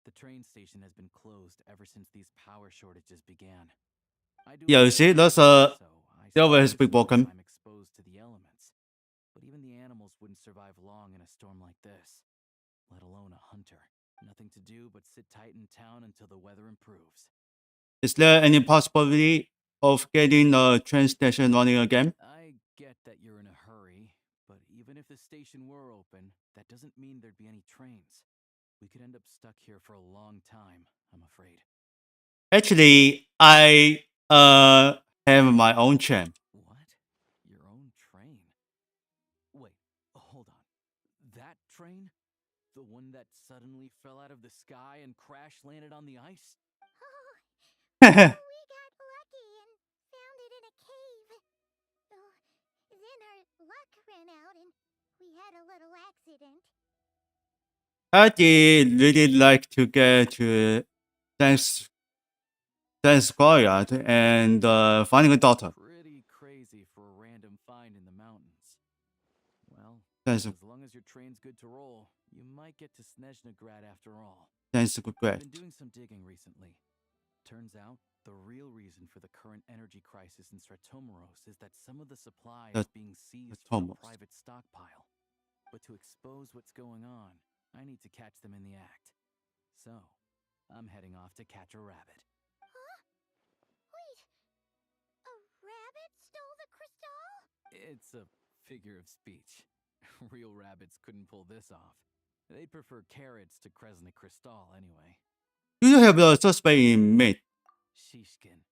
The train station has been closed ever since these power shortages began. I do Yeah, you see, that's a silver has been broken. I'm exposed to the elements. But even the animals wouldn't survive long in a storm like this, let alone a hunter. Nothing to do but sit tight in town until the weather improves. Is there any possibility of getting the train station running again? I get that you're in a hurry, but even if the station were open, that doesn't mean there'd be any trains. We could end up stuck here for a long time, I'm afraid. Actually, I have my own train. What? Your own train? Wait, hold on. That train? The one that suddenly fell out of the sky and crash landed on the ice? We got lucky and found it in a cave. Oh, then our luck ran out and we had a little accident. I did really like to get to thanks Goliath and finding a daughter. Pretty crazy for a random find in the mountains. Well, Thanks, as long as your train's good to roll, you might get to Snezhnegrad after all. thanks, I've great. been doing some digging recently. Turns out, the real reason for the current energy crisis in Stratomeros is that some of the supply is being seized from a Stratomos. private stockpile. But to expose what's going on, I need to catch them in the act. So, I'm heading off to catch a rabbit. Huh? Wait, a rabbit stole the crystal? It's a figure of speech. Real rabbits couldn't pull this off. They prefer carrots to Kresnik Crystal anyway. You have a suspect in me. Shishkin,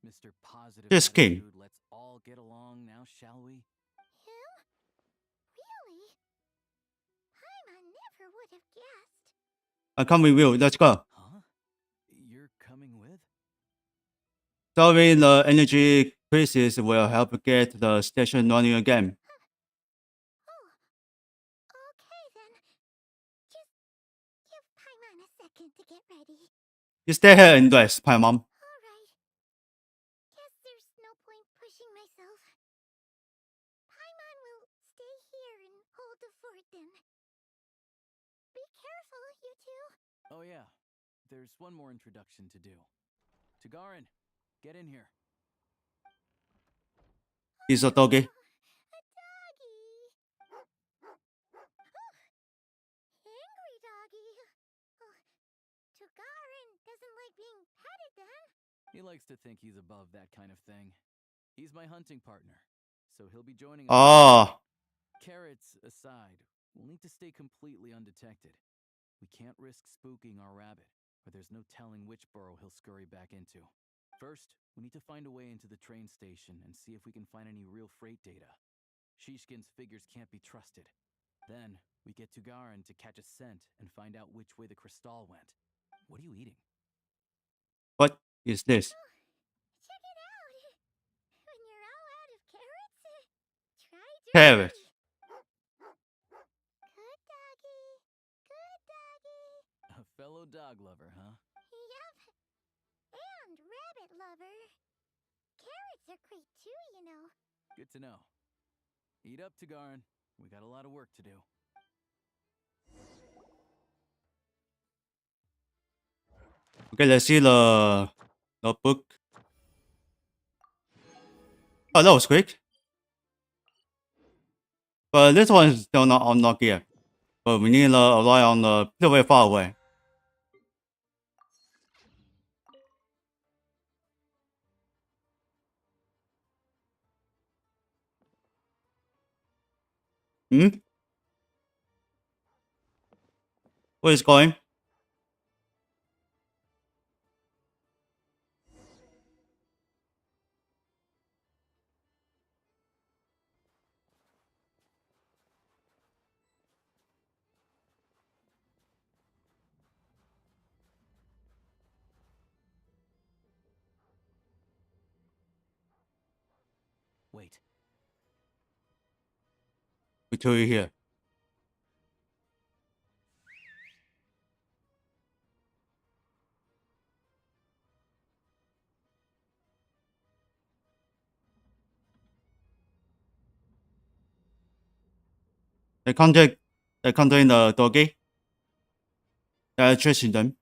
Mr. Positive Shishkin. Attitude, let's all get along now, shall we? Him? Really? Paimon never would have guessed. I come with you. Let's go. Huh? You're coming with? Solving the energy crisis will help get the station running again. Oh, okay then. Just give Paimon a second to get ready. You stay here and rest, Paimon. Alright. Guess there's no point pushing myself. Paimon will stay here and hold the fort then. Be careful, you two. Oh yeah, there's one more introduction to do. Tagarin, get in here. He's a doggy. A doggy. Angry doggy. Oh, Tugarin doesn't like being petted then. He likes to think he's above that kind of thing. He's my hunting partner, so he'll be joining us. Ah, Carrots aside, we'll need to stay completely undetected. We can't risk spooking our rabbit, or there's no telling which burrow he'll scurry back into. First, we need to find a way into the train station and see if we can find any real freight data. Shishkin's figures can't be trusted. Then, we get Tugarin to catch a scent and find out which way the crystal went. What are you eating? what is this? Check it out. When you're all out of carrots, try Carrot. Good doggy. Good doggy. A fellow dog lover, huh? Yep. And rabbit lover. Carrots are great too, you know. Good to know. Eat up, Tugarin. We got a lot of work to do. Okay, let's see the notebook. Oh, that was quick. But this one is still not unlocked yet. But we need to rely on the pretty way far away. Hmm? Where is going? Wait. We told you here. They contact the doggy. They're chasing them.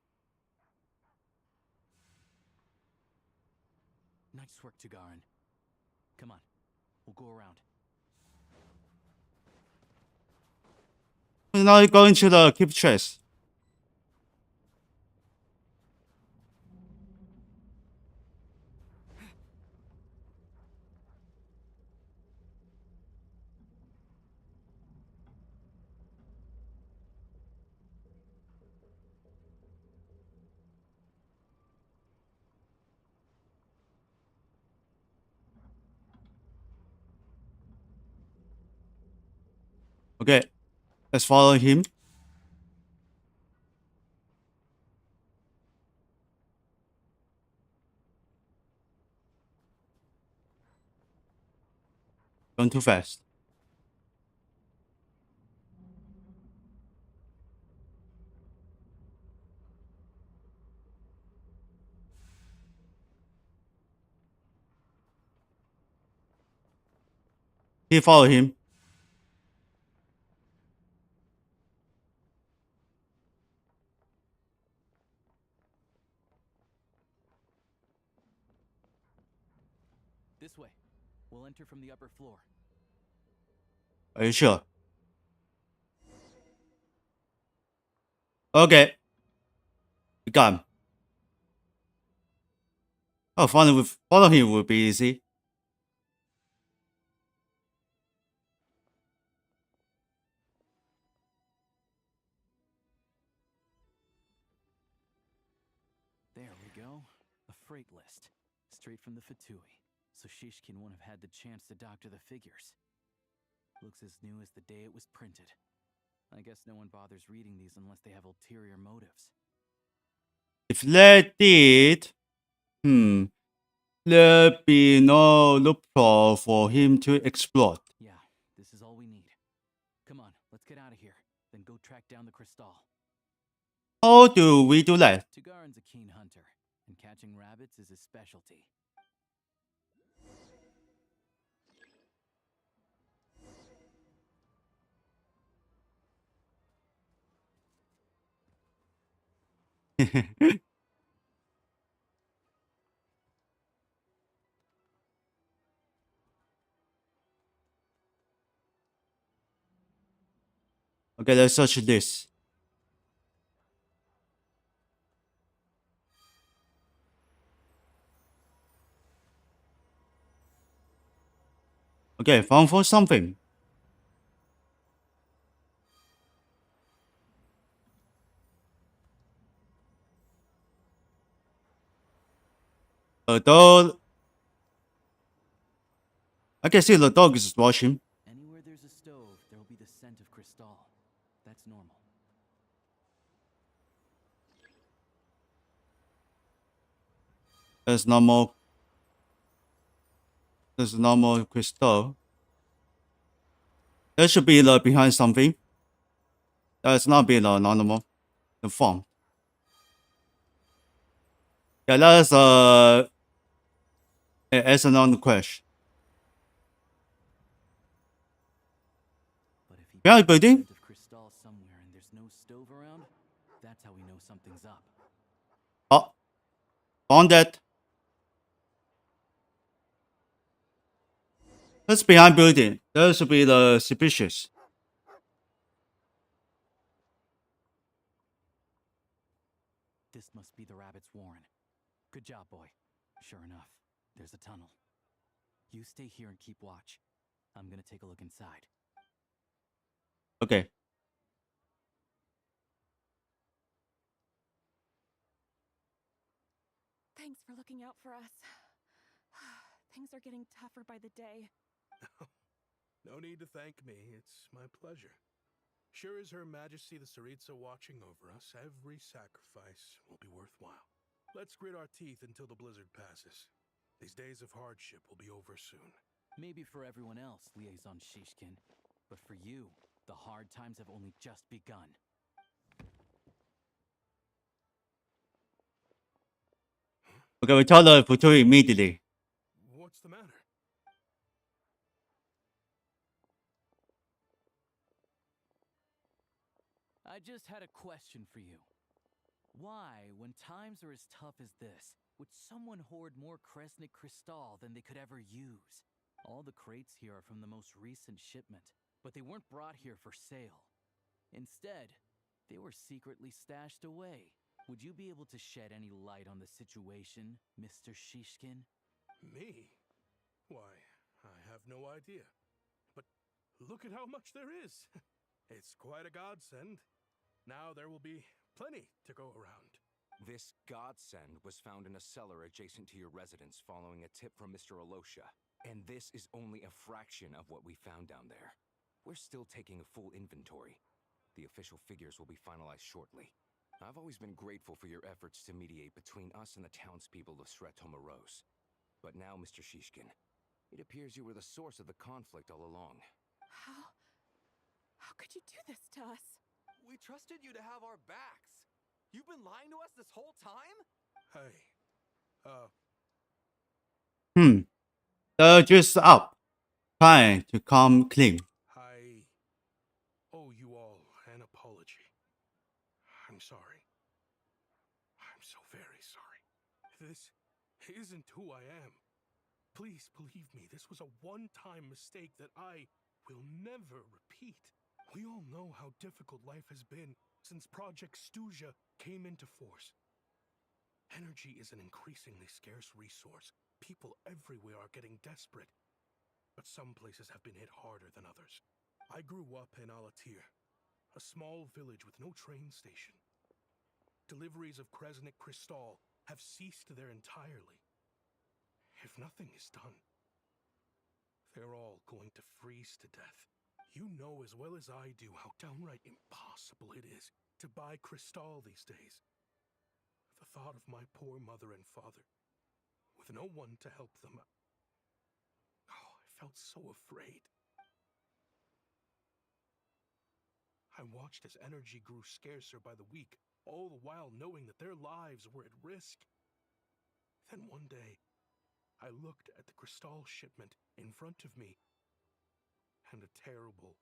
Nice work, Tugarin. Come on. We'll go around. Now you're going to the keep trace. Okay, let's follow him. Going too fast. He followed him. This way. We'll enter from the upper floor. Are you sure? Okay. We got him. Oh, follow him would be easy. There we go. A freight list. Straight from the Fatui. So Shishkin won't have had the chance to doctor the figures. Looks as new as the day it was printed. I guess no one bothers reading these unless they have ulterior motives. If they did, there'd be no loophole for him to exploit. Yeah, this is all we need. Come on, let's get out of here. Then go track down the crystal. How do we do that? Tugarin's a keen hunter, and catching rabbits is his specialty. Okay, let's search this. Okay, found for something. A dog. I can see the dog is watching. Anywhere there's a stove, there will be the scent of crystal. That's normal. There's normal. There's normal crystal. There should be the behind something. That's not be the normal. The font. Yeah, that's it's another question. But if he Behind gets the building? scent of crystal somewhere and there's no stove around, that's how we know something's up. Oh, found that. That's behind building. That should be the suspicious. This must be the rabbit's warren. Good job, boy. Sure enough, there's a tunnel. You stay here and keep watch. I'm gonna take a look inside. Okay. Thanks for looking out for us. Things are getting tougher by the day. No need to thank me. It's my pleasure. Sure is Her Majesty the Tsaritsa watching over us, every sacrifice will be worthwhile. Let's grit our teeth until the blizzard passes. These days of hardship will be over soon. Maybe for everyone else, Liaison Shishkin. But for you, the hard times have only just begun. Okay, we tell the Futuri immediately. What's the matter? I just had a question for you. Why, when times are as tough as this, would someone hoard more Kresnik crystal than they could ever use? All the crates here are from the most recent shipment, but they weren't brought here for sale. Instead, they were secretly stashed away. Would you be able to shed any light on the situation, Mr. Shishkin? Me? Why, I have no idea. But look at how much there is. It's quite a godsend. Now there will be plenty to go around. This godsend was found in a cellar adjacent to your residence following a tip from Mr. Alosha. And this is only a fraction of what we found down there. We're still taking a full inventory. The official figures will be finalized shortly. I've always been grateful for your efforts to mediate between us and the townspeople of Sretomaros. But now, Mr. Shishkin, It appears you were the source of the conflict all along. How could you do this to us? We trusted you to have our backs. You've been lying to us this whole time? Hey, They're just up, trying to come clean. I owe you all an apology. I'm sorry. I'm so very sorry. This isn't who I am. Please believe me, this was a one-time mistake that I will never repeat. We all know how difficult life has been since Project Stuja came into force. Energy is an increasingly scarce resource. People everywhere are getting desperate, but some places have been hit harder than others. I grew up in Alatir, a small village with no train station. Deliveries of Kresnik Crystal have ceased there entirely. If nothing is done, they're all going to freeze to death. You know as well as I do how downright impossible it is to buy Crystal these days. The thought of my poor mother and father, with no one to help them, I felt so afraid. I watched as energy grew scarcer by the week, all the while knowing that their lives were at risk. Then one day, I looked at the Crystal shipment in front of me, and a terrible,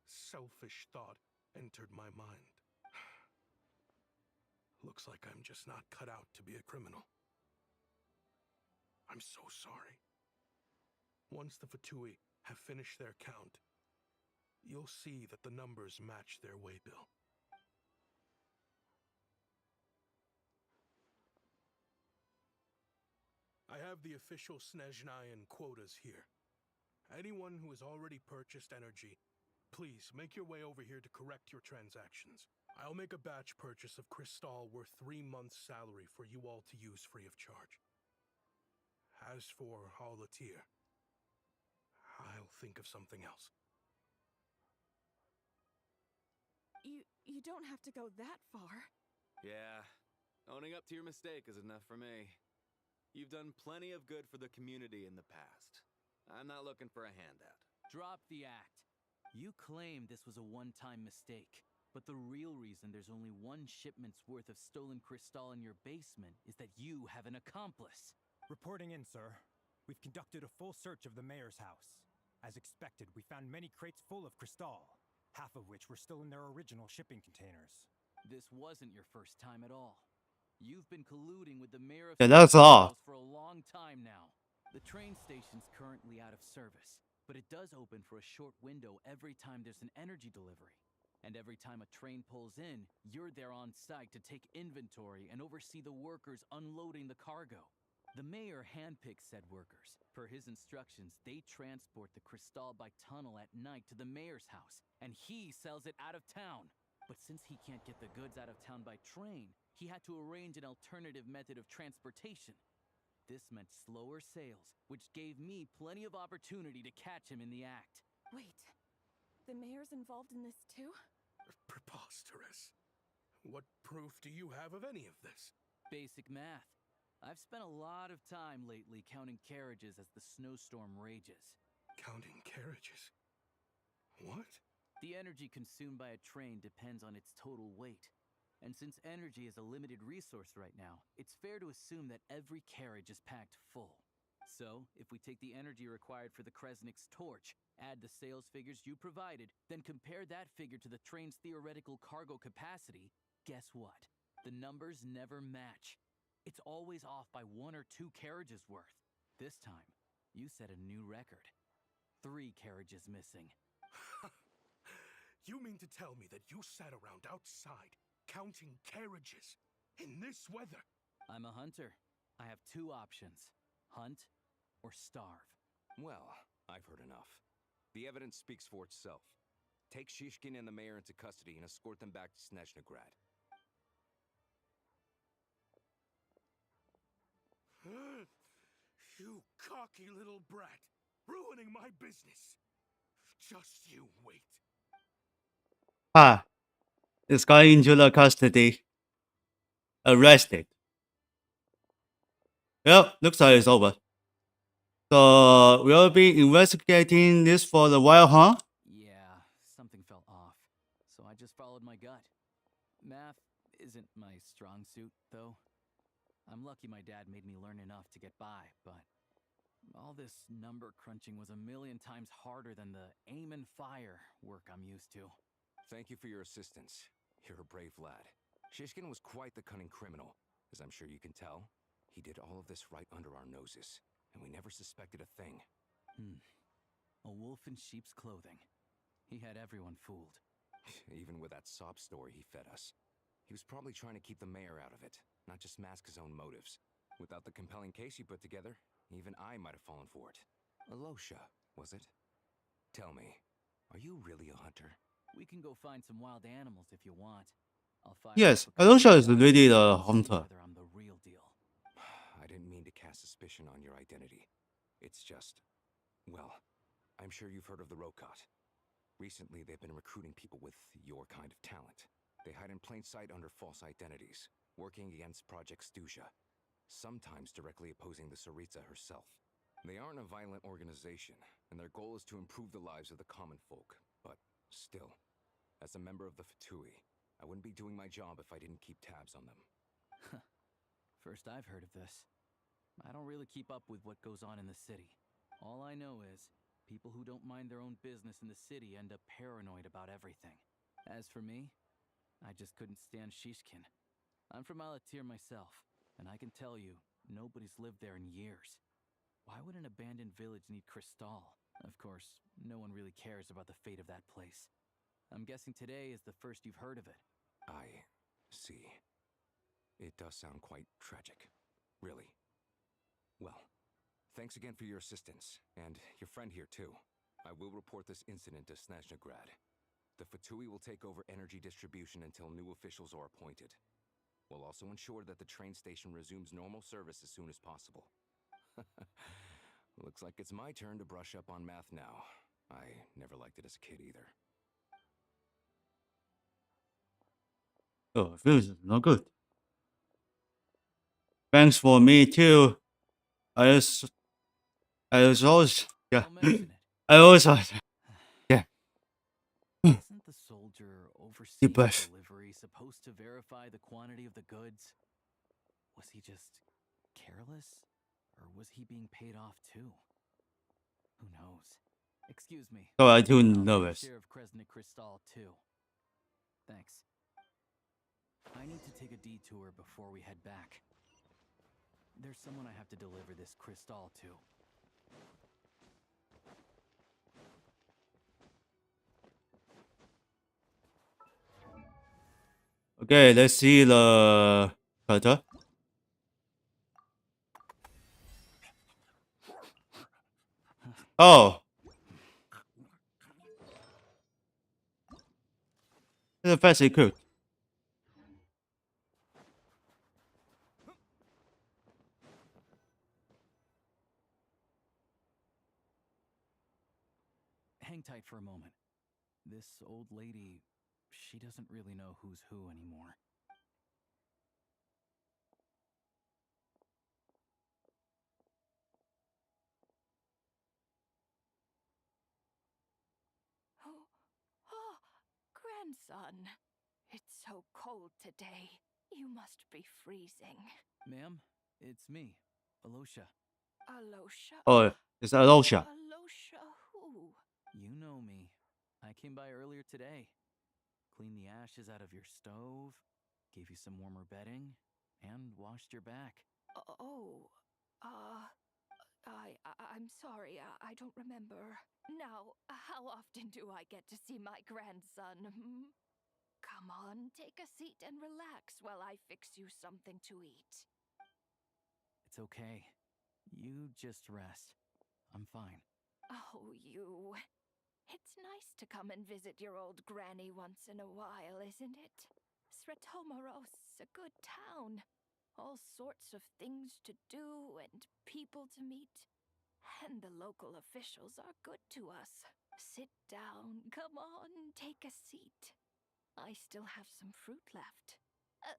selfish thought entered my mind. Looks like I'm just not cut out to be a criminal. I'm so sorry. Once the Fatui have finished their count, you'll see that the numbers match their waybill. I have the official Snezhnayan quotas here. Anyone who has already purchased energy, please make your way over here to correct your transactions. I'll make a batch purchase of Crystal worth 3 months' salary for you all to use free of charge. As for Alatir, I'll think of something else. You don't have to go that far. Yeah, owning up to your mistake is enough for me. You've done plenty of good for the community in the past. I'm not looking for a handout. Drop the act. You claim this was a one-time mistake, but the real reason there's only one shipment's worth of stolen crystal in your basement is that you have an accomplice. Reporting in, sir. We've conducted a full search of the mayor's house. As expected, we found many crates full of crystal, half of which were still in their original shipping containers. This wasn't your first time at all. You've been colluding with the mayor of Yeah, that's all. for a long time now. The train station's currently out of service, but it does open for a short window every time there's an energy delivery. And every time a train pulls in, you're there on site to take inventory and oversee the workers unloading the cargo. The mayor handpicks said workers. Per his instructions, they transport the crystal by tunnel at night to the mayor's house, and he sells it out of town. But since he can't get the goods out of town by train, he had to arrange an alternative method of transportation. This meant slower sales, which gave me plenty of opportunity to catch him in the act. Wait, the mayor's involved in this too? Preposterous. What proof do you have of any of this? Basic math. I've spent a lot of time lately counting carriages as the snowstorm rages. Counting carriages? What? The energy consumed by a train depends on its total weight. And since energy is a limited resource right now, it's fair to assume that every carriage is packed full. So, if we take the energy required for the Kresnik's torch, add the sales figures you provided, then compare that figure to the train's theoretical cargo capacity, guess what? The numbers never match. It's always off by 1 or 2 carriages worth. This time, you set a new record. 3 carriages missing. You mean to tell me that you sat around outside counting carriages in this weather? I'm a hunter. I have 2 options. Hunt or starve. Well, I've heard enough. The evidence speaks for itself. Take Shishkin and the mayor into custody and escort them back to Snezhnograd. You cocky little brat, ruining my business. Just you wait. This guy into the custody. Arrested. Well, looks like it's over. So we'll be investigating this for a while, huh? Yeah, something felt off. So I just followed my gut. Math isn't my strong suit, though. I'm lucky my dad made me learn enough to get by, but all this number crunching was a million times harder than the aim and fire work I'm used to. Thank you for your assistance. You're a brave lad. Shishkin was quite the cunning criminal, as I'm sure you can tell. He did all of this right under our noses, and we never suspected a thing. A wolf in sheep's clothing. He had everyone fooled. Even with that sob story he fed us. He was probably trying to keep the mayor out of it, not just mask his own motives. Without the compelling case you put together, even I might have fallen for it. Alosha, was it? Tell me, are you really a hunter? We can go find some wild animals if you want. I'll fire Yes, up a Alosha is couple of really the guys to see hunter. whether I'm the real deal. I didn't mean to cast suspicion on your identity. It's just, well, I'm sure you've heard of the Rokot. Recently, they've been recruiting people with your kind of talent. They hide in plain sight under false identities, working against Project Stusha, sometimes directly opposing the Tsaritsa herself. They aren't a violent organization, and their goal is to improve the lives of the common folk. But still, as a member of the Fatui, I wouldn't be doing my job if I didn't keep tabs on them. First I've heard of this. I don't really keep up with what goes on in the city. All I know is, people who don't mind their own business in the city end up paranoid about everything. As for me, I just couldn't stand Shishkin. I'm from Alatir myself, and I can tell you, nobody's lived there in years. Why would an abandoned village need Crystal? Of course, no one really cares about the fate of that place. I'm guessing today is the first you've heard of it. I see. It does sound quite tragic. Really. Well, thanks again for your assistance, and your friend here too. I will report this incident to Snezhnegrad. The Fatui will take over energy distribution until new officials are appointed. We'll also ensure that the train station resumes normal service as soon as possible. Looks like it's my turn to brush up on math now. I never liked it as a kid either. Oh, this is not good. Thanks for me too. I was always, yeah. Don't mention it. I always, yeah. Isn't the soldier overseeing the breath. delivery supposed to verify the quantity of the goods? Was he just careless? Or was he being paid off too? Who knows? Excuse me. So I too I'll take a nervous. share of Kresnik Crystal too. Thanks. I need to take a detour before we head back. There's someone I have to deliver this crystal to. Okay, let's see the cutter. Oh. It's a fancy cook. Hang tight for a moment. This old lady, she doesn't really know who's who anymore. Oh, grandson. It's so cold today. You must be freezing. Ma'am, it's me, Alosha. Alosha? Oh, it's Alosha. Alosha who? You know me. I came by earlier today. Cleaned the ashes out of your stove, gave you some warmer bedding, and washed your back. I'm sorry, I don't remember. Now, how often do I get to see my grandson? Come on, take a seat and relax while I fix you something to eat. It's okay. You just rest. I'm fine. Oh, you. It's nice to come and visit your old granny once in a while, isn't it? Sretomaros's a good town. All sorts of things to do and people to meet. And the local officials are good to us. Sit down, come on, take a seat. I still have some fruit left.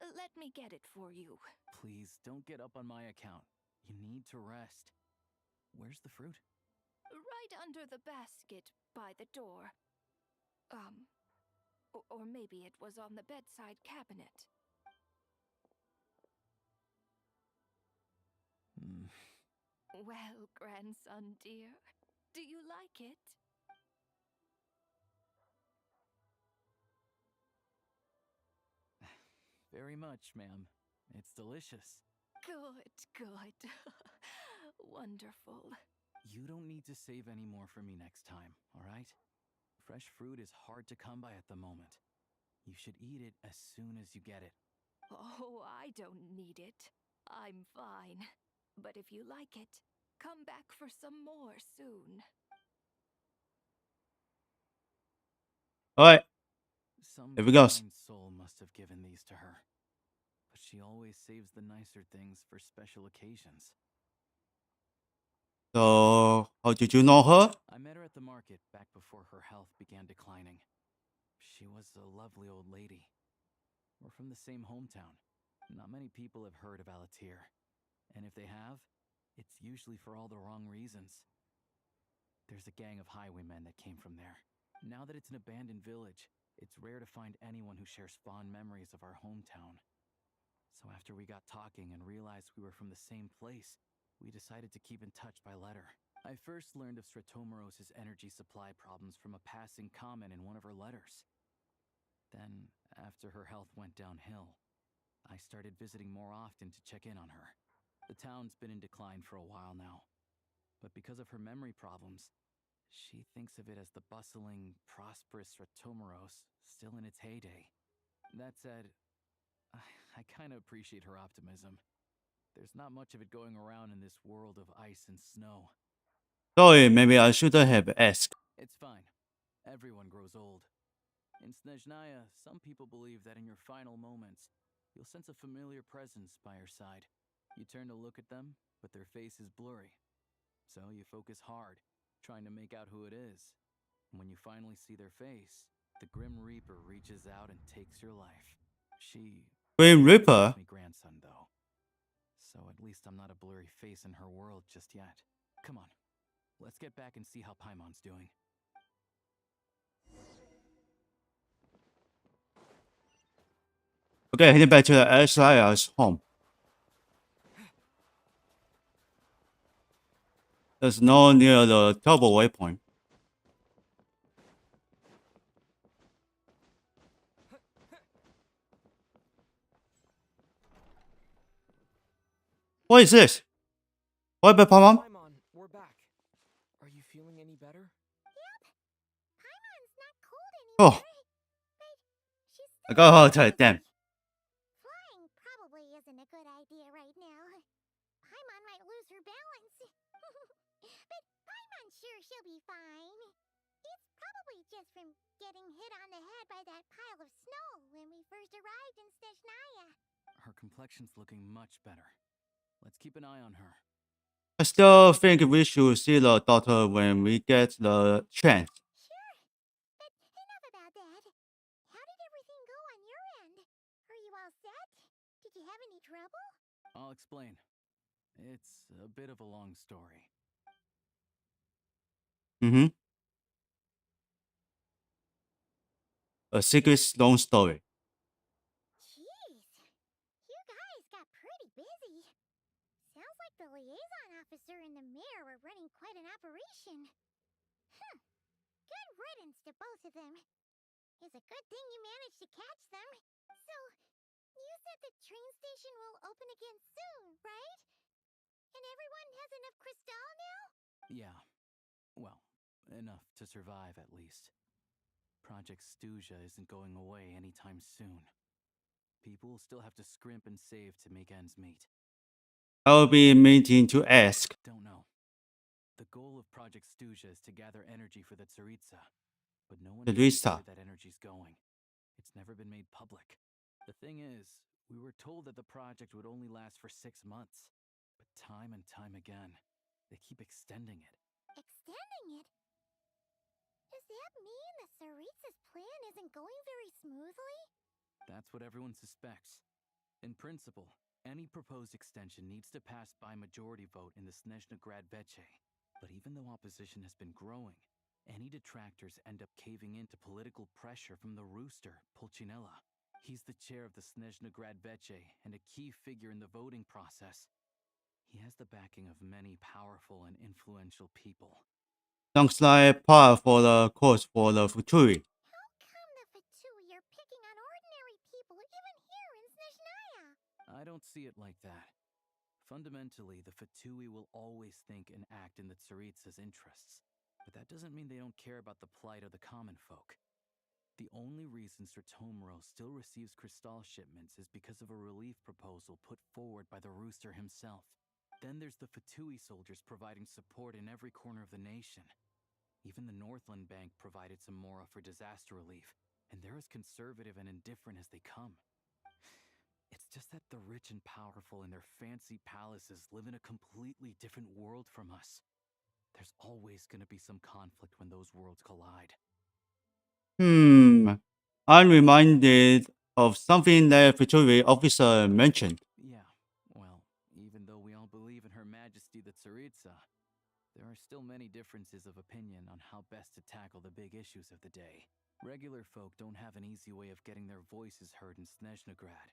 Let me get it for you. Please, don't get up on my account. You need to rest. Where's the fruit? Right under the basket by the door. Or maybe it was on the bedside cabinet. Well, grandson dear, do you like it? Very much, ma'am. It's delicious. Good. Wonderful. You don't need to save any more for me next time, all right? Fresh fruit is hard to come by at the moment. You should eat it as soon as you get it. Oh, I don't need it. I'm fine. But if you like it, come back for some more soon. Alright, Some here we go. kind soul must have given these to her. But she always saves the nicer things for special occasions. So, how did you know her? I met her at the market back before her health began declining. She was a lovely old lady. We're from the same hometown. Not many people have heard of Alatir. And if they have, it's usually for all the wrong reasons. There's a gang of highwaymen that came from there. Now that it's an abandoned village, it's rare to find anyone who shares fond memories of our hometown. So after we got talking and realized we were from the same place, we decided to keep in touch by letter. I first learned of Stratomoros's energy supply problems from a passing comment in one of her letters. Then, after her health went downhill, I started visiting more often to check in on her. The town's been in decline for a while now, but because of her memory problems, she thinks of it as the bustling, prosperous Stratomoros still in its heyday. That said, I kind of appreciate her optimism. There's not much of it going around in this world of ice and snow. Sorry, maybe I shouldn't have asked. It's fine. Everyone grows old. In Snezhnaya, some people believe that in your final moments, you'll sense a familiar presence by your side. You turn to look at them, but their face is blurry. So you focus hard, trying to make out who it is. And when you finally see their face, the Grim Reaper reaches out and takes your life. She... Grim Reaper? calls me grandson, though. So at least I'm not a blurry face in her world just yet. Come on, let's get back and see how Paimon's doing. Okay, heading back to the Ashlaya's home. There's no near the double waypoint. What is this? What about Paimon? Paimon, we're back. Are you feeling any better? Yep. Paimon's not cold anymore. Oh, I got a heart attack, damn. Flying probably isn't a good idea right now. Paimon might lose her balance. But Paimon's sure she'll be fine. It's probably just from getting hit on the head by that pile of snow when we first arrived in Snezhnaya. Her complexion's looking much better. Let's keep an eye on her. I still think we should see the doctor when we get the chance. Sure. But enough about that. How did everything go on your end? Are you all set? Did you have any trouble? I'll explain. It's a bit of a long story. A secret long story. Jeez. You guys got pretty busy. Sounds like the liaison officer and the mayor were running quite an operation. Good riddance to both of them. It's a good thing you managed to catch them. So, you said the train station will open again soon, right? And everyone has enough crystal now? Yeah. Well, enough to survive at least. Project Stuja isn't going away anytime soon. People still have to scrimp and save to make ends meet. I'll be meaning to ask. Don't know. The goal of Project Stuja is to gather energy for the Tsaritsa, but no one knows where that energy's going. It's never been made public. The thing is, we were told that the project would only last for 6 months, but time and time again, they keep extending it. Extending it? Does that mean the Tsaritsa's plan isn't going very smoothly? That's what everyone suspects. In principle, any proposed extension needs to pass by majority vote in the Snezhna Grad Veche. But even though opposition has been growing, any detractors end up caving in to political pressure from the rooster, Pulcinella. He's the chair of the Snezhnograd Veche and a key figure in the voting process. He has the backing of many powerful and influential people. Sounds like par for the course for the Futuri. How come the Fatui are picking on ordinary people even here in Snezhnaya? I don't see it like that. Fundamentally, the Fatui will always think and act in the Tsaritsa's interests. But that doesn't mean they don't care about the plight of the common folk. The only reason Sir Tomoro still receives crystal shipments is because of a relief proposal put forward by the rooster himself. Then there's the Fatui soldiers providing support in every corner of the nation. Even the Northland Bank provided some mora for disaster relief, and they're as conservative and indifferent as they come. It's just that the rich and powerful in their fancy palaces live in a completely different world from us. There's always going to be some conflict when those worlds collide. I'm reminded of something the Futuri officer mentioned. Yeah, well, even though we all believe in Her Majesty the Tsaritsa, there are still many differences of opinion on how best to tackle the big issues of the day. Regular folk don't have an easy way of getting their voices heard in Snezhnograd,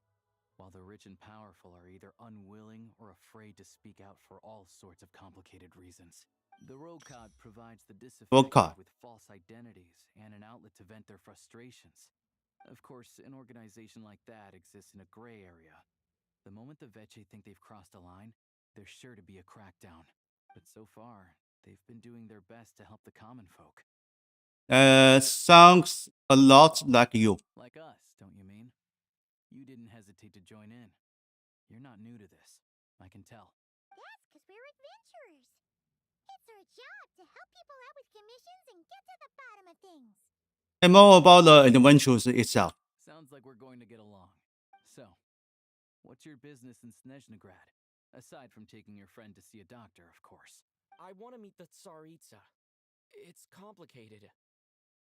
while the rich and powerful are either unwilling or afraid to speak out for all sorts of complicated reasons. The Rokad provides the disaffected with false identities and an outlet to vent their frustrations. Of course, an organization like that exists in a gray area. The moment the Veche think they've crossed a line, there's sure to be a crackdown. But so far, they've been doing their best to help the common folk. Sounds a lot like you. Like us, don't you mean? You didn't hesitate to join in. You're not new to this. I can tell. That's because we're adventurers. It's our job to help people out with commissions and get to the bottom of things. And more about the adventures itself. Sounds like we're going to get along. So, what's your business in Snezhnograd? Aside from taking your friend to see a doctor, of course. I want to meet the Tsaritsa. It's complicated.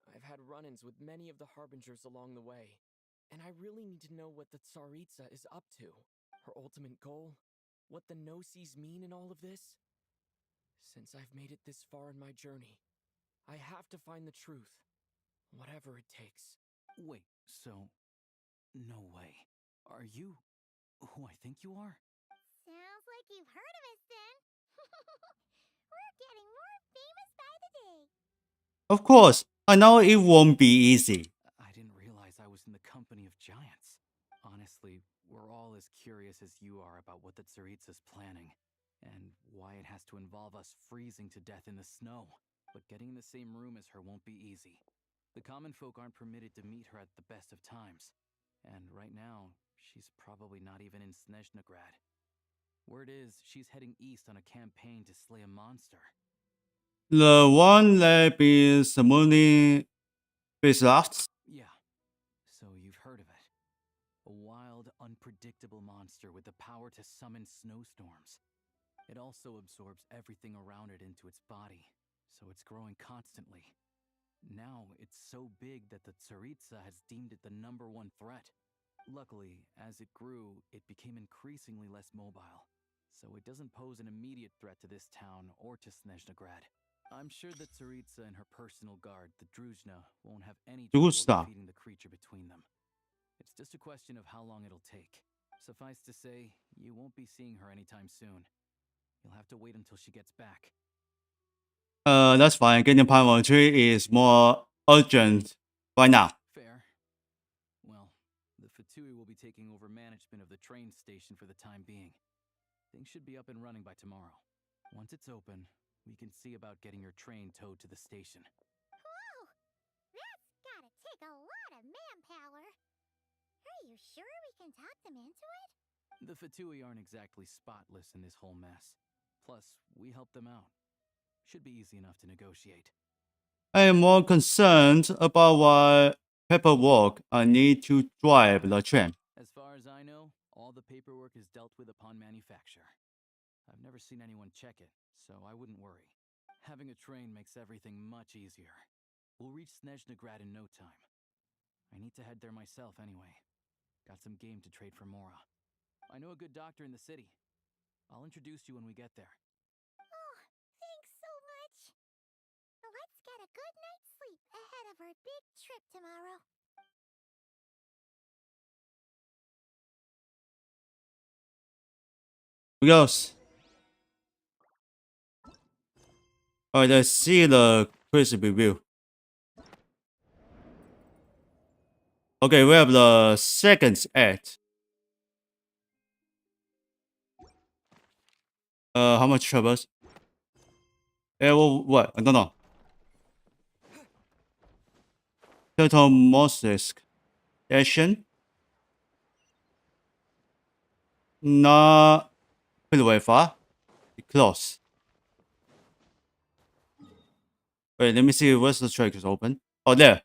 I've had run-ins with many of the Harbingers along the way, and I really need to know what the Tsaritsa is up to. Her ultimate goal? What the no-sees mean in all of this? Since I've made it this far in my journey, I have to find the truth. Whatever it takes. Wait, so... No way. Are you who I think you are? Sounds like you've heard of us then. We're getting more famous by the day. Of course, I know it won't be easy. I didn't realize I was in the company of giants. Honestly, we're all as curious as you are about what the Tsaritsa's planning, and why it has to involve us freezing to death in the snow. But getting in the same room as her won't be easy. The common folk aren't permitted to meet her at the best of times. And right now, she's probably not even in Snezhnograd. Word is, she's heading east on a campaign to slay a monster. The one that is summoning Beasts? Yeah, so you've heard of it. A wild, unpredictable monster with the power to summon snowstorms. It also absorbs everything around it into its body, so it's growing constantly. Now, it's so big that the Tsaritsa has deemed it the #1 threat. Luckily, as it grew, it became increasingly less mobile, so it doesn't pose an immediate threat to this town or to Snezhnograd. I'm sure that Tsaritsa and her personal guard, the Druzhna, won't have any trouble defeating the creature between them. It's just a question of how long it'll take. Suffice to say, you won't be seeing her anytime soon. You'll have to wait until she gets back. That's fine. Getting Power 3 is more urgent right now. Fair. Well, the Fatui will be taking over management of the train station for the time being. Things should be up and running by tomorrow. Once it's open, we can see about getting your train towed to the station. Whoa! That's gotta take a lot of manpower. Are you sure we can talk them into it? The Fatui aren't exactly spotless in this whole mess. Plus, we help them out. Should be easy enough to negotiate. I am more concerned about what paperwork I need to drive the train. As far as I know, all the paperwork is dealt with upon manufacture. I've never seen anyone check it, so I wouldn't worry. Having a train makes everything much easier. We'll reach Snezhnograd in no time. I need to head there myself anyway. Got some game to trade for Mora. I know a good doctor in the city. I'll introduce you when we get there. Oh, thanks so much. a good night's sleep ahead of our big trip tomorrow. We goes. Alright, let's see the quiz review. Okay, we have the second act. How much troubles? Well, what? I don't know. Total Moses action. Not pretty very far. Close. Wait, let me see where's the track is open. Oh, there.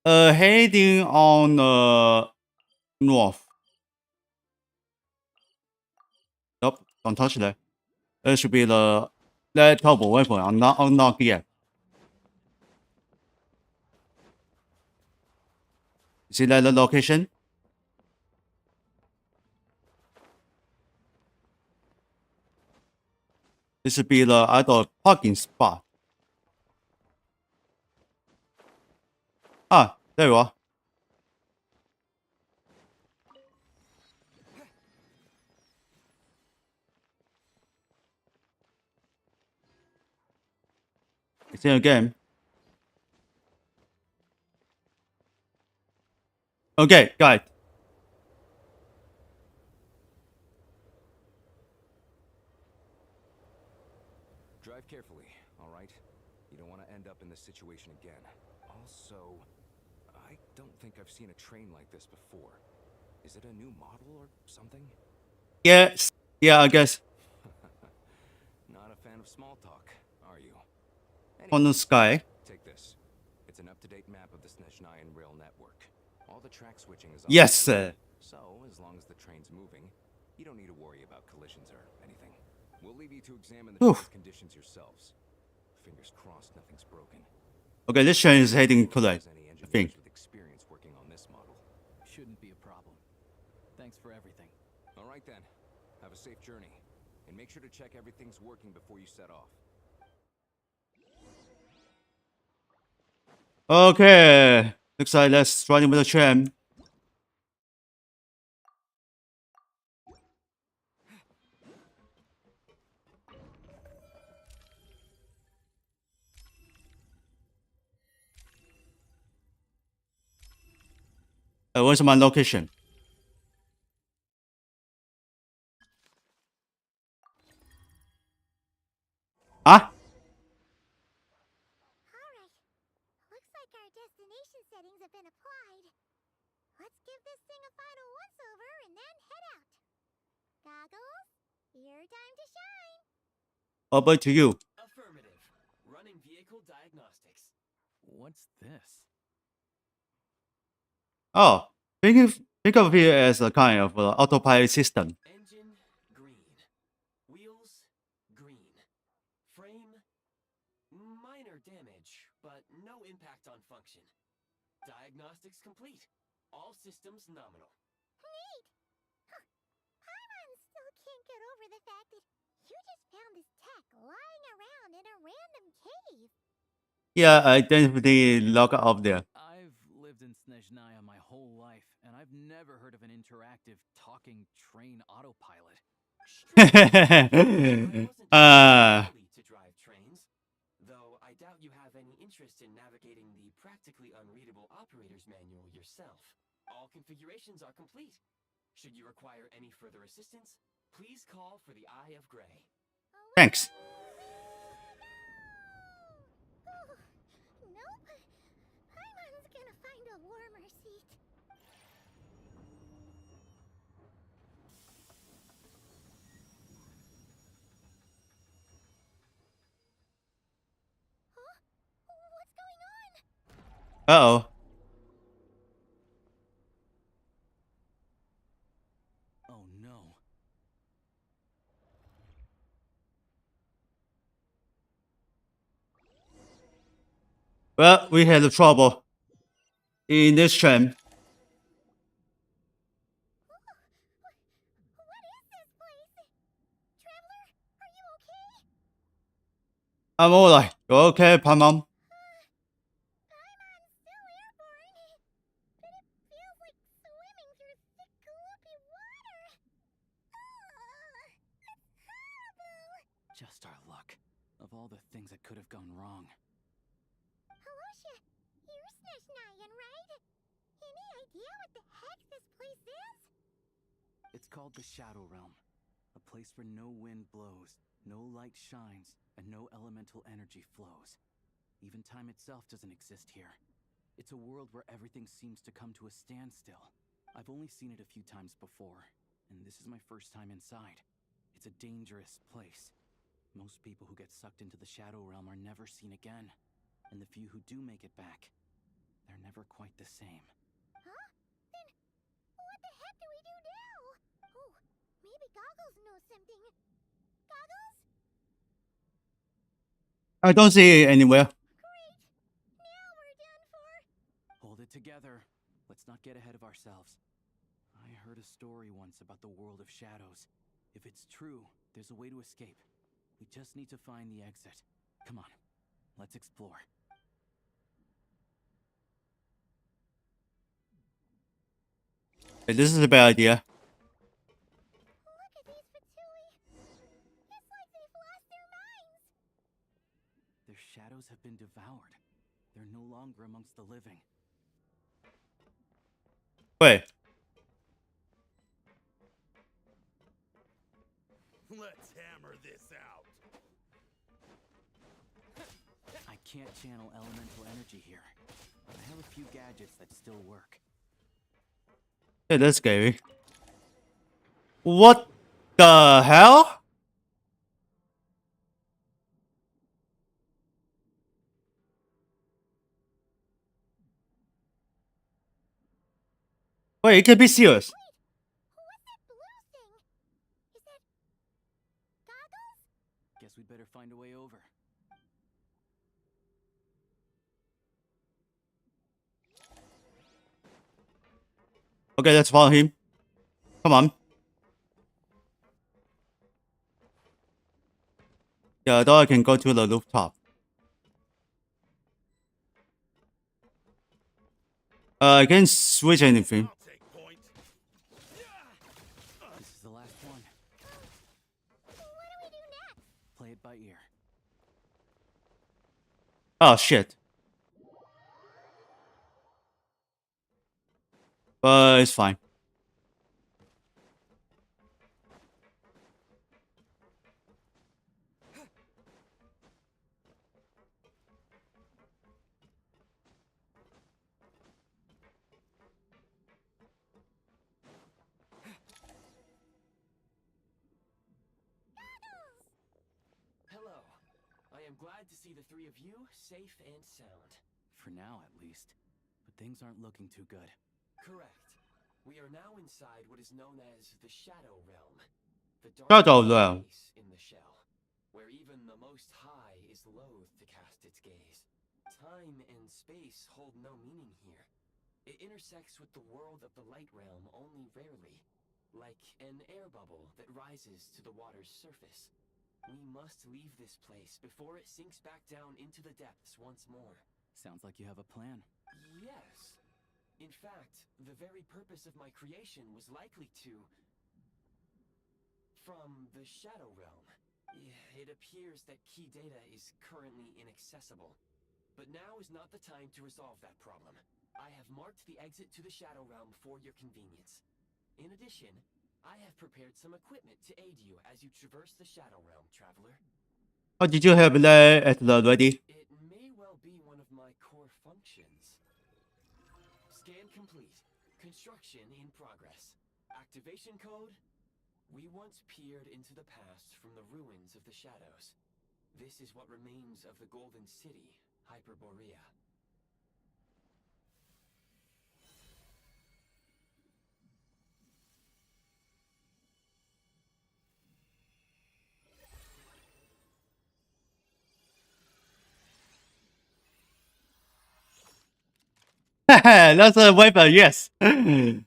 Heading on north. Nope, don't touch that. It should be the that turbo weapon. I'm not unlocked yet. See that the location? This should be the other parking spot. Ah, there you are. It's in a game. Okay, got it. Drive carefully, all right? You don't want to end up in this situation again. Also, I don't think I've seen a train like this before. Is it a new model or something? Yes. Yeah, I guess. Not a fan of small talk, are you? On the sky. Take this. It's an up-to-date map of the Snezhnayan rail network. All the track switching is Yes, so as long as the train's moving, you don't need to worry about collisions or anything. We'll leave you to examine the train's conditions yourselves. Fingers crossed nothing's broken. Okay, this train is heading correct, I think. With experience working on this model. Shouldn't be a problem. Thanks for everything. All right then. Have a safe journey. And make sure to check everything's working before you set off. Okay. Looks like let's run with the train. Where's my location? Ah? Alright. Looks like our destination settings have been applied. Let's give this thing a final once-over and then head out. Goggles, your time to shine. Over to you. Affirmative. Running vehicle diagnostics. What's this? Oh, think of it as a kind of autopilot system. Engine, green. Wheels, green. Frame, minor damage, but no impact on function. Diagnostics complete. All systems nominal. Neat! Huh. Paimon still can't get over the fact that you just found this tech lying around in a random cave. Yeah, I definitely log out there. I've lived in Snezhnaya my whole life, and I've never heard of an interactive talking train autopilot. To drive trains, though I doubt you have any interest in navigating the practically unreadable operator's manual yourself. All configurations are complete. Should you require any further assistance, please call for the Eye of Grey. Thanks. Nope. Paimon's gonna find a warmer seat. Huh? What's going on? Uh-oh. Oh no. Well, we had trouble in this train. What is this place? Traveler, are you okay? I'm alright. You okay, Paimon? idea what the heck this place is? It's called the Shadow Realm. A place where no wind blows, no light shines, and no elemental energy flows. Even time itself doesn't exist here. It's a world where everything seems to come to a standstill. I've only seen it a few times before, and this is my first time inside. It's a dangerous place. Most people who get sucked into the Shadow Realm are never seen again. And the few who do make it back, they're never quite the same. Huh? Then what the heck do we do now? Oh, maybe Goggles knows something. Goggles? I don't see it anywhere. Great! Now we're done for! Hold it together. Let's not get ahead of ourselves. I heard a story once about the world of shadows. If it's true, there's a way to escape. We just need to find the exit. Come on, let's explore. Hey, this is a bad idea. Look at these Fatui! It's like they've lost their minds! Their shadows have been devoured. They're no longer amongst the living. Wait. Let's hammer this out. I can't channel elemental energy here, but I have a few gadgets that still work. Hey, that's scary. What the hell? Wait, it could be serious. What's that blue thing? Is that... Goggles? Guess we'd better find a way over. Okay, let's follow him. Come on. Yeah, I thought I can go to the rooftop. I can't switch anything. This is the last one. What do we do next? Play it by ear. Oh, shit. But it's fine. Hello. I am glad to see the three of you safe and sound. For now, at least. But things aren't looking too good. Correct. We are now inside what is known as the Shadow Realm. The Shadow darkest Realm. place in the shell, where even the Most High is loath to cast its gaze. Time and space hold no meaning here. It intersects with the world of the Light Realm only rarely, like an air bubble that rises to the water's surface. We must leave this place before it sinks back down into the depths once more. Sounds like you have a plan. Yes. In fact, the very purpose of my creation was likely to... From the Shadow Realm. It appears that key data is currently inaccessible. But now is not the time to resolve that problem. I have marked the exit to the Shadow Realm for your convenience. In addition, I have prepared some equipment to aid you as you traverse the Shadow Realm, traveler. Oh, did you have that at the ready? It may well be one of my core functions. Scan complete. Construction in progress. Activation code? We once peered into the past from the ruins of the shadows. This is what remains of the Golden City, Hyperborea. That's a weapon, yes. I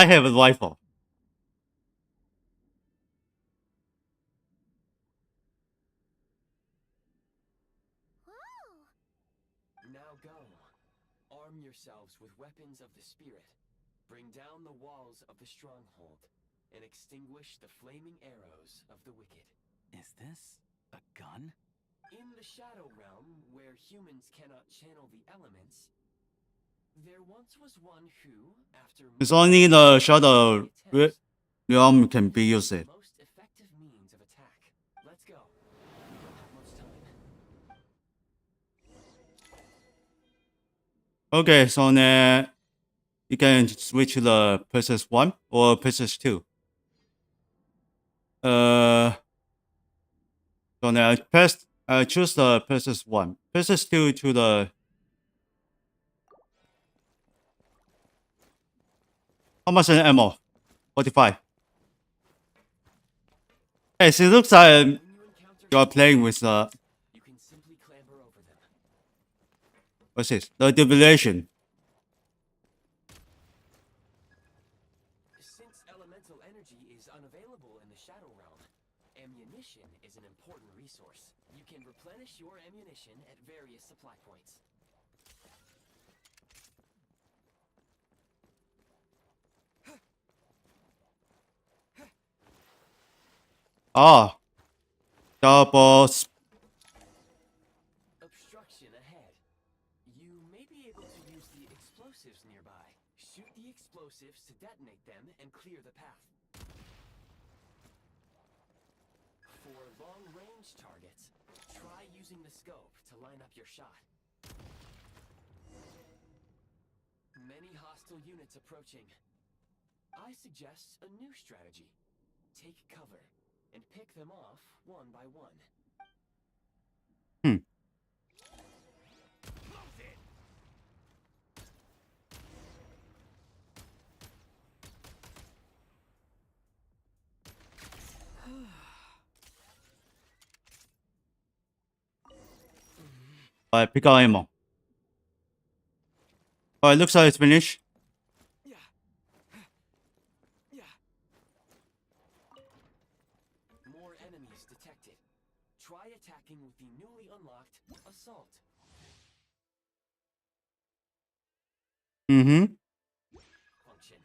have a rifle. Now go. Arm yourselves with weapons of the spirit. Bring down the walls of the stronghold and extinguish the flaming arrows of the wicked. Is this a gun? In the Shadow Realm, where humans cannot channel the elements, there once was one who, after It's only the Shadow Realm can be used. most effective means of attack. Let's go. We don't have much time. Okay, so now you can switch to the Princess 1 or Princess 2. So now choose the Princess 1. Princess 2 to the... How much ammo? 45. Hey, so it looks like you are playing with You can simply clamber over them. what's this? The debilation. Since elemental energy is unavailable in the Shadow Realm, ammunition is an important resource. You can replenish your ammunition at various supply points. Ah. Double... Obstruction ahead. You may be able to use the explosives nearby. Shoot the explosives to detonate them and clear the path. For long-range targets, try using the scope to line up your shot. Many hostile units approaching. I suggest a new strategy. Take cover and pick them off one by one. Alright, pick out ammo. Alright, looks like it's finished. More enemies detected. Try attacking with the newly unlocked Assault. Mm-hmm. Function.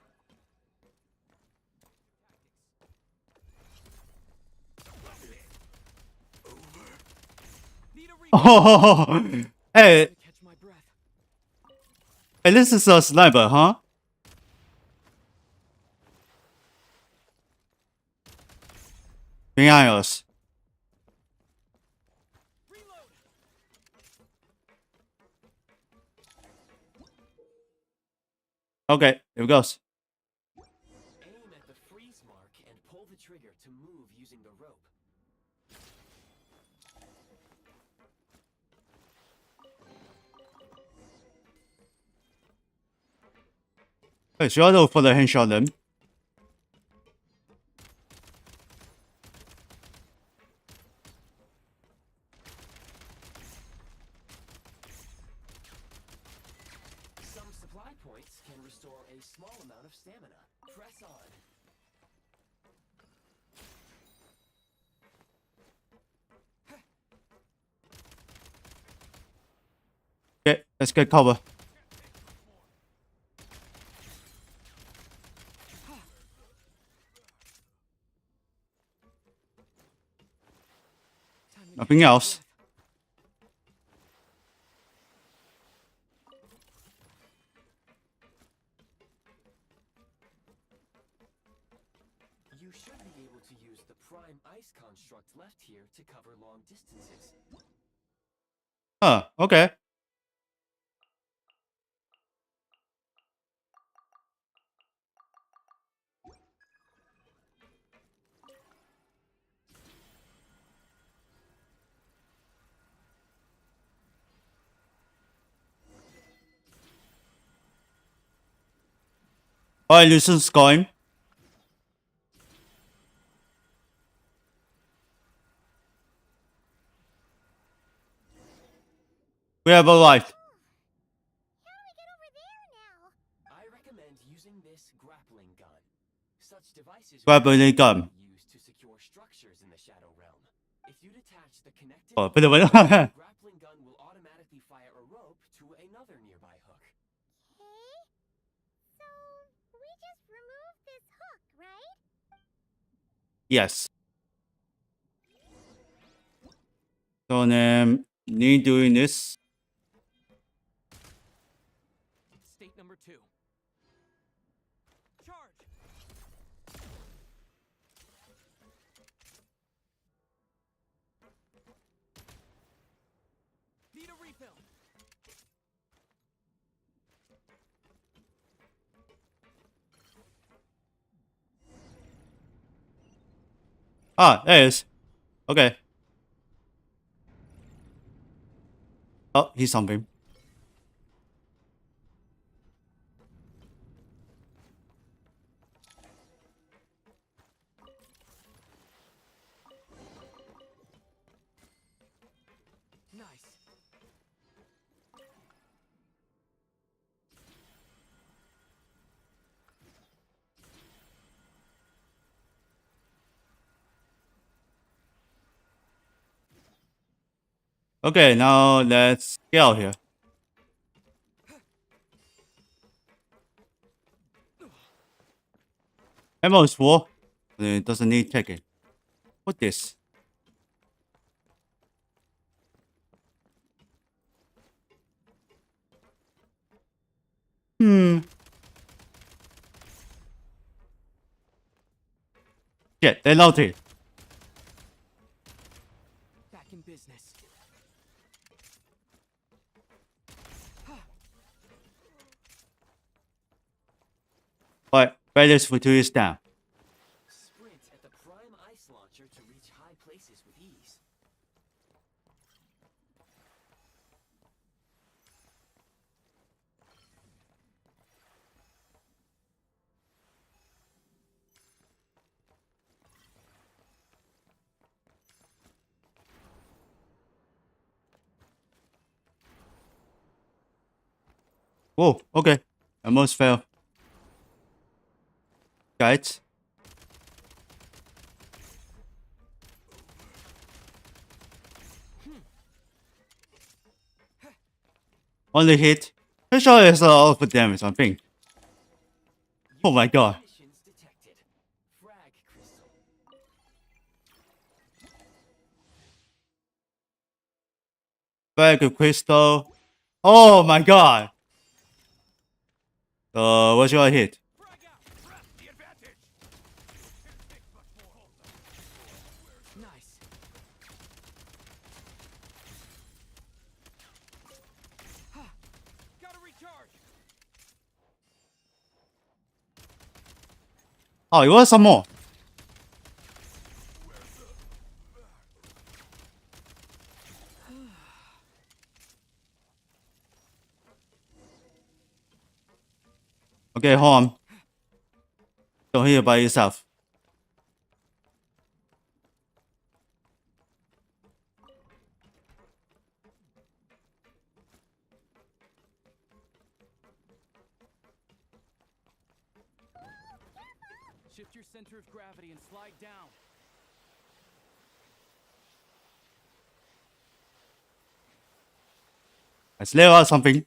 Oh, hey. Hey, this is a sniper, huh? Behind us. Okay, here it goes. Aim at the freeze mark and pull the trigger to move using the rope. Hey, Shadow for the headshot then. Some supply points can restore a small amount of stamina. Press on. Okay, let's get cover. Nothing else. You should be able to use the prime ice construct left here to cover long distances. Huh, okay. Alright, Lucian's going. We have arrived. I recommend using this grappling gun. Such devices Grappling gun. used to secure structures in the Shadow Realm. If you detach the connected Oh, the but grappling gun will automatically fire a rope to another nearby hook. Okay. So, we just removed this hook, right? yes. So me doing this. State number 2. Charge! Need a refill. Ah, there it is. Okay. Oh, he's something. Nice. Okay, now let's get out here. Ammo is full. It doesn't need taking. What this? Hmm. Shit, they're loaded. Back in business. Alright, Raiders for 2 is down. Sprint at the prime ice launcher to reach high places with ease. Whoa, okay. Almost fell. Guys. Only hit. Pretty sure it's a lot of damage, I think. Oh my god. Emissions detected. Frag crystal. Frag crystal. Oh my god. What should I hit? Nice. Gotta recharge. Oh, you want some more? Okay, hold on. Don't hit it by yourself. Shift your center of gravity and slide down. Let's let out something.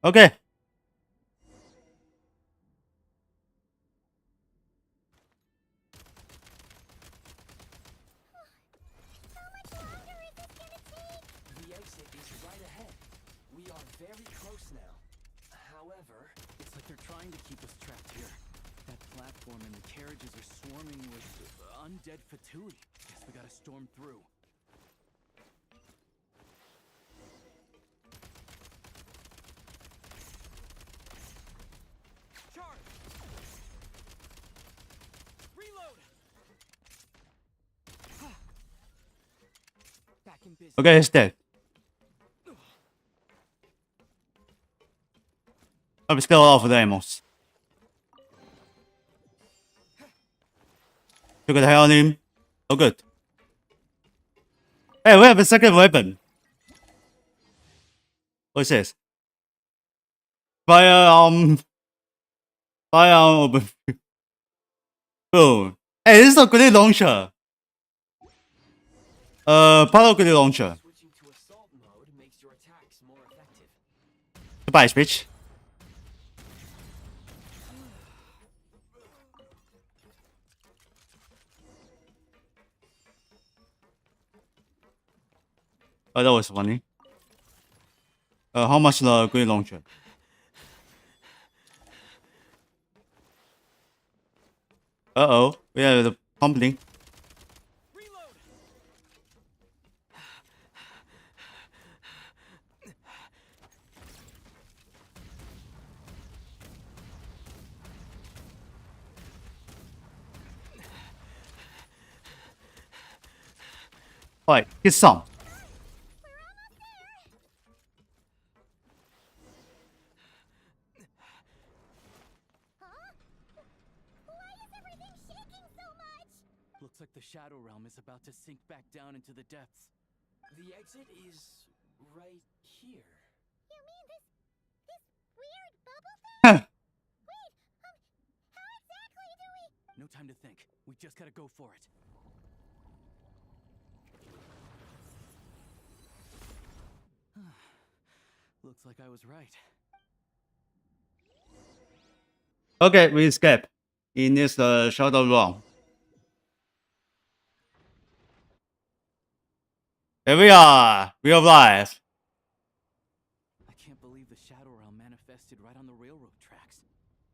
Okay. The exit is right ahead. We are very close now. However, It's like they're trying to keep us trapped here. That platform and the carriages are swarming with undead fatui. Guess we gotta storm through. Charge. Reload. Back in business. Okay, it's dead. I'm still off of the ammos. Took the hell on him. Oh, good. Hey, we have a second weapon. What's this? Firearm. Boom. Hey, this is a grenade launcher. Power grenade launcher. switching to assault mode makes your attacks more effective. Goodbye, bitch. Oh, that was funny. How much the green launcher? Uh-oh, we have the pumping. Alright, get some. Looks like the Shadow Realm is about to sink back down into the depths. The exit is right here. You mean this weird bubble thing? Wait, how exactly do we... No time to think. We just gotta go for it. Looks like I was right. Okay, we escape. In this Shadow Realm. Here we are! We arrived! I can't believe the Shadow Realm manifested right on the railroad tracks.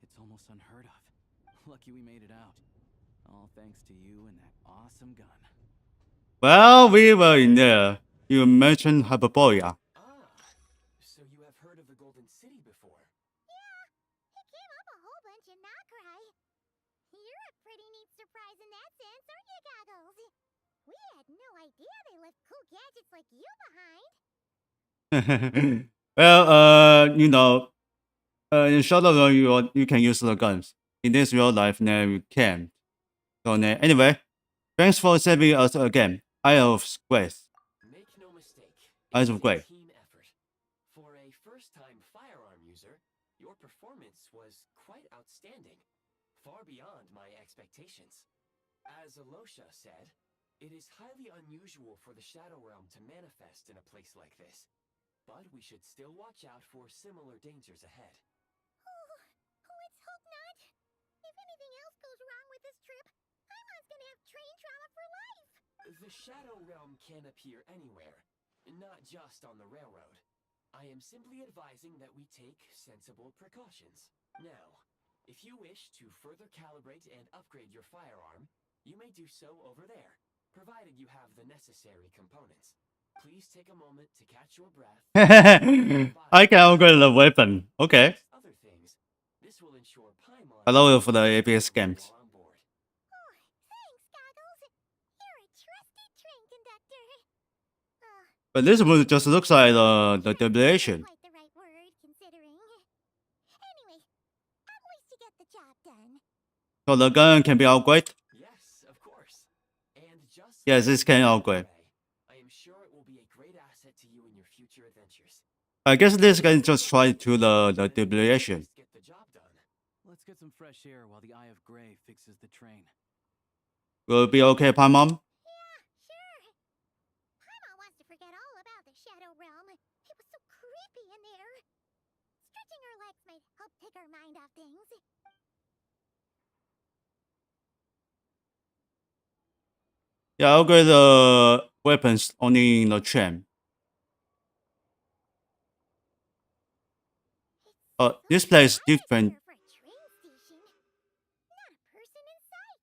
It's almost unheard of. Lucky we made it out. All thanks to you and that awesome gun. Well, we were in there. You mentioned Hyperborea. So you have heard of the Golden City before? Yeah, it came up a whole bunch in Nocrai. You're a pretty neat surprise in that sense, aren't you, Goggles? We had no idea they left cool gadgets like you behind. Well, you know, in Shadow Realm you can use the guns. In this real life, now you can't. So anyway, thanks for saving us again. Eye of Grace. Make no mistake. Eyes of Grace. Team effort. For a first-time firearm user, your performance was quite outstanding, far beyond my expectations. As Alosha said, it is highly unusual for the Shadow Realm to manifest in a place like this, but we should still watch out for similar dangers ahead. Let's hope not. If anything else goes wrong with this trip, Paimon's gonna have train trauma for life. The Shadow Realm can appear anywhere, not just on the railroad. I am simply advising that we take sensible precautions. Now, if you wish to further calibrate and upgrade your firearm, you may do so over there, provided you have the necessary components. Please take a moment to catch your breath. I can upgrade the weapon. Okay. Other things, this will ensure Paimon Hello for the APS games. Oh, thanks, Goggles. You're a trusty train conductor. But this one just looks like the deviation. Quite the right word, considering. Anyway, at least you get the job done. So the gun can be upgraded? Yes, of course. And just Yes, this can upgrade. I am sure it will be a great asset to you in your future adventures. I guess this can just try to the deviation. Get the job done. Let's get some fresh air while the Eye of Grey fixes the train. Will it be okay, Paimon? Yeah, sure. Paimon wants to forget all about the Shadow Realm. It was so creepy in there. Stretching our legs might help take our mind off things. Yeah, upgrade the weapons only in the train. This place is different. For a train station. Not a person in sight.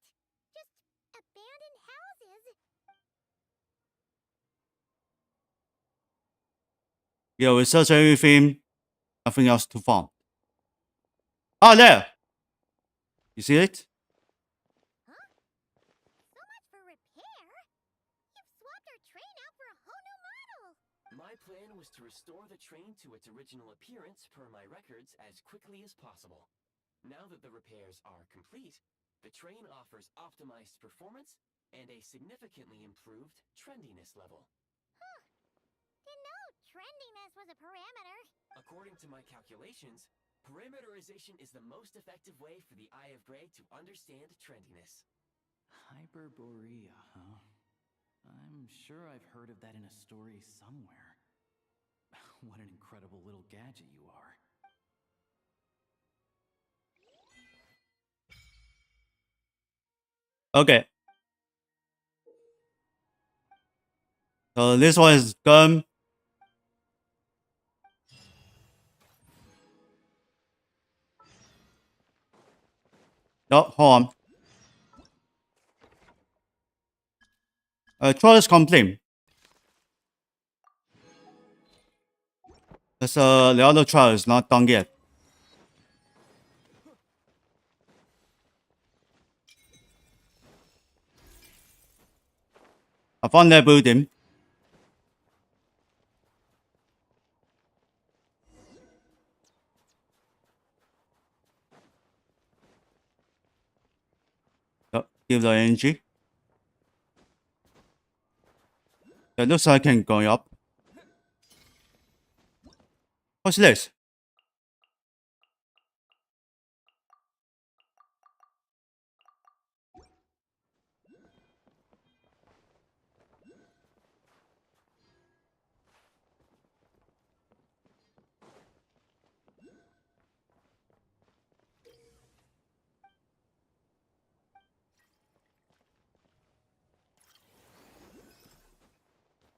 Just abandoned houses. Yeah, we search everything. Nothing else to find. Ah, there! You see it? Huh? So much for repair. You've swapped our train out for a whole new model. My plan was to restore the train to its original appearance per my records as quickly as possible. Now that the repairs are complete, the train offers optimized performance and a significantly improved trendiness level. Huh. Didn't know trendiness was a parameter. According to my calculations, parameterization is the most effective way for the Eye of Grey to understand trendiness. Hyperborea, huh? I'm sure I've heard of that in a story somewhere. What an incredible little gadget you are. Okay. So this one is gun. No, hold on. Trial is complete. Because the other trial is not done yet. I found that building. Give the energy. It looks like I can go up. What's this?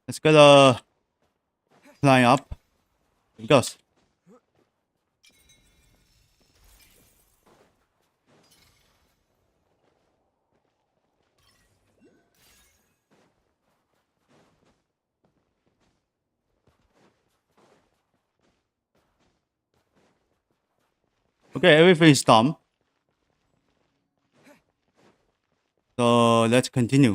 Let's get a climb up. It goes. Okay, everything is done. So let's continue.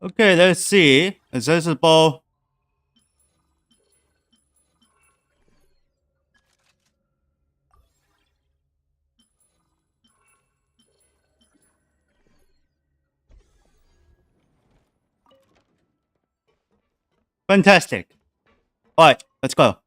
Okay, let's see. Accessible. Fantastic. Alright, let's go.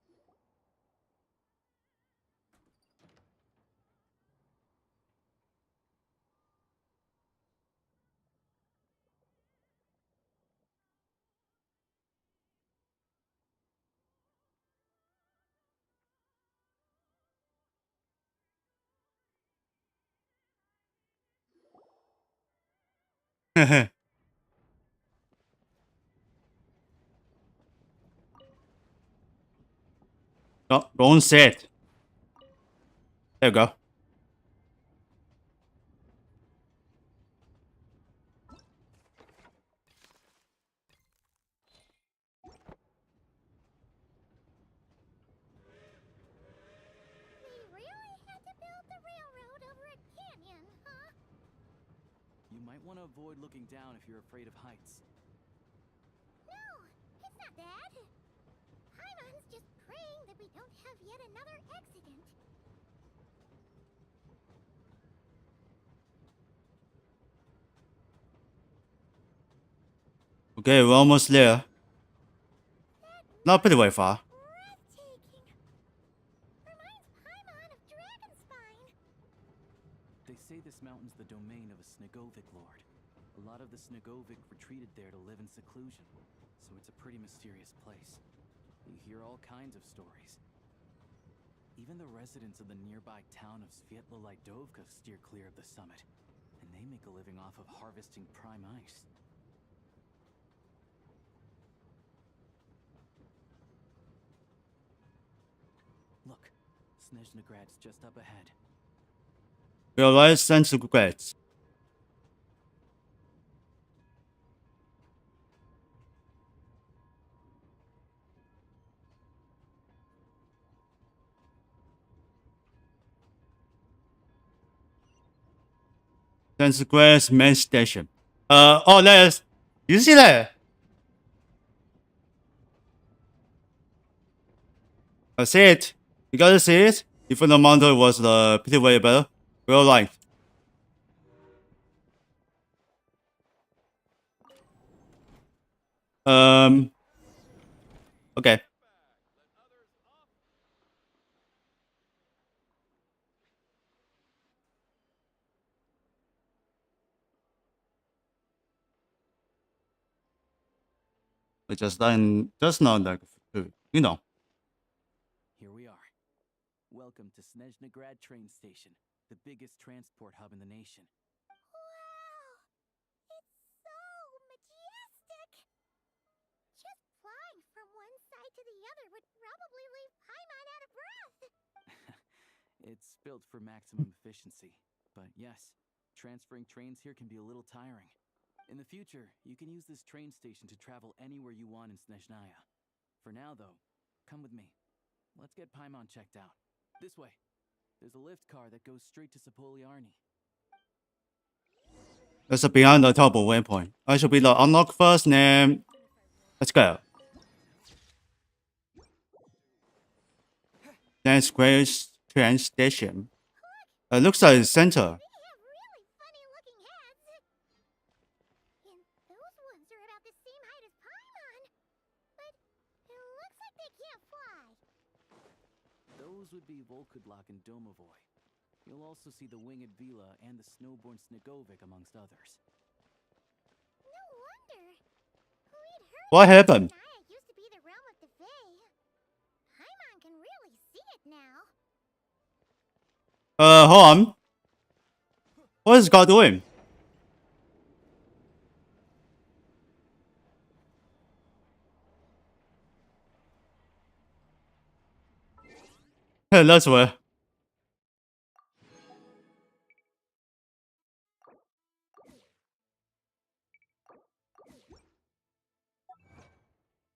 Go and say it. There you go. We really had to build the railroad over a canyon, huh? You might want to avoid looking down if you're afraid of heights. No, it's not that. Paimon's just praying that we don't have yet another accident. Okay, we're almost there. Not pretty way far. They say this mountain's the domain of a Snegovic lord. A lot of the Snegovic retreated there to live in seclusion, so it's a pretty mysterious place. You hear all kinds of stories. Even the residents of the nearby town of Svietlo-Lidovka steer clear of the summit, and they make a living off of harvesting prime ice. Look, Snezhnograd's just up ahead. Realize sense regrets. Sense regrets main station. Oh, there's. You see that? I see it. You gotta see it. Even the mountain was the pretty way better. Real life. Okay. We just not like, you know. Here we are. Welcome to Snezhnograd train station. the biggest transport hub in the nation. Wow! It's so majestic! Just flying from one side to the other would probably leave Paimon out of breath! It's built for maximum efficiency, but yes, transferring trains here can be a little tiring. In the future, you can use this train station to travel anywhere you want in Snezhnaya. For now, though, come with me. Let's get Paimon checked out. This way. There's a lift car that goes straight to Sapoliarni. That's behind the top of waypoint. I should be the unlock first name. Let's go. Then Square's train station. It looks like it's center. And those ones are about the same height as Paimon. But it looks like they can't fly. Those would be Volkudlak and Domovoy. You'll also see the winged Vila and the snowborn Snegovic amongst others. No wonder. We'd heard What happened? Snezhnaya used to be the realm of the Fae. Paimon can really see it now. Hold on. What is God doing? That's where.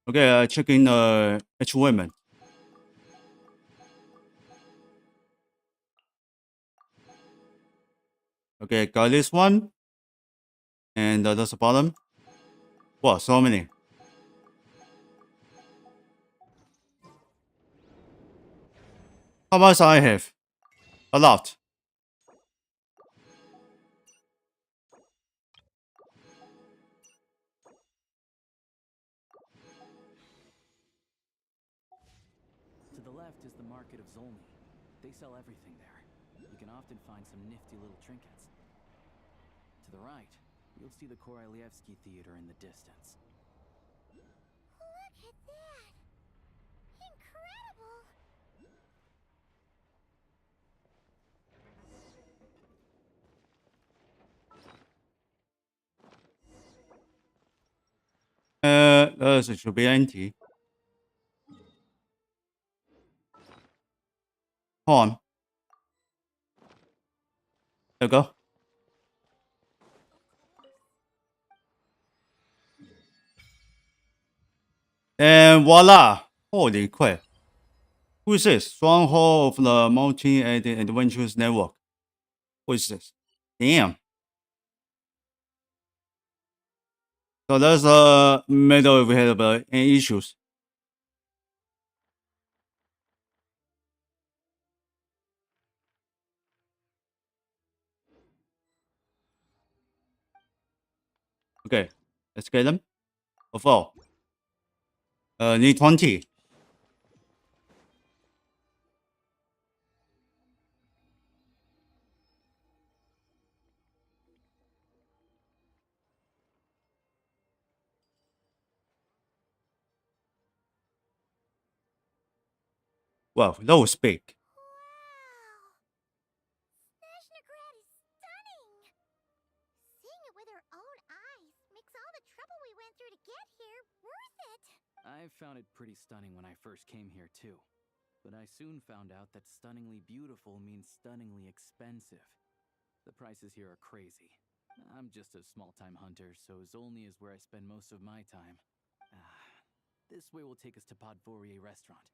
Okay, checking the achievement. Okay, got this one. And that's the bottom. Wow, so many. How much I have? A lot. To the left is the market of Zolny. They sell everything there. You can often find some nifty little trinkets. To the right, you'll see the Korolyevsky Theater in the distance. Look at that! Incredible! It should be empty. Hold on. There you go. And voila! Holy crap. Who is this? Stronghold of the Multi-Aided Adventures Network. Who is this? Damn. So that's a medal if we have any issues. Okay, let's get them. Overall. Need 20. Wow, that was big. Snezhnegrad is stunning! Seeing it with our own eyes makes all the trouble we went through to get here worth it! I found it pretty stunning when I first came here too. But I soon found out that stunningly beautiful means stunningly expensive. The prices here are crazy. I'm just a small-time hunter, so Zolny is where I spend most of my time. This way will take us to Podvorier restaurant.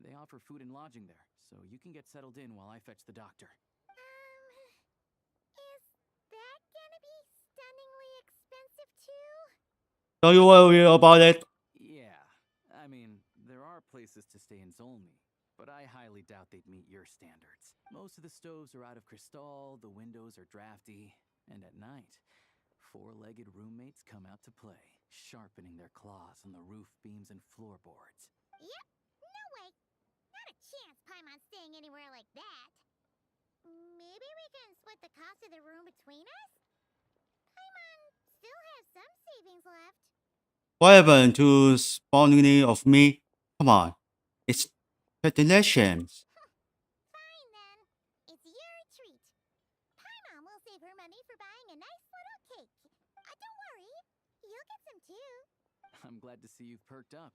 They offer food and lodging there, so you can get settled in while I fetch the doctor. Is that gonna be stunningly expensive too? Don't you worry about it. Yeah, I mean, there are places to stay in Zolny, but I highly doubt they'd meet your standards. Most of the stoves are out of crystal, the windows are drafty, and at night, four-legged roommates come out to play, sharpening their claws on the roof beams and floorboards. Yep, no way! Not a chance Paimon's staying anywhere like that. Maybe we can split the cost of the room between us? Paimon still has some savings left. What happened to spawning of me? Come on. It's congratulations. Fine then. It's your treat. we'll save her money for buying a nice little cake. Don't worry, you'll get some too. I'm glad to see you've perked up.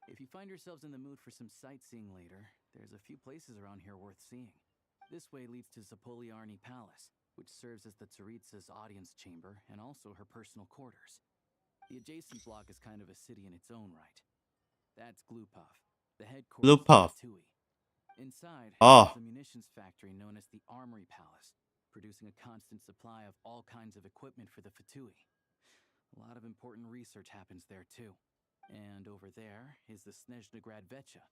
If you find yourselves in the mood for some sightseeing later, there's a few places around here worth seeing. This way leads to Zapoliarny Palace, which serves as the Tsaritsa's audience chamber and also her personal quarters. The adjacent block is kind of a city in its own right. That's Glupov, the headquarters Glupov. of Fatui. Inside, Ah. there's a munitions factory known as the Armory Palace, producing a constant supply of all kinds of equipment for the Fatui. A lot of important research happens there too. And over there is the Snezhnegrad Vecha,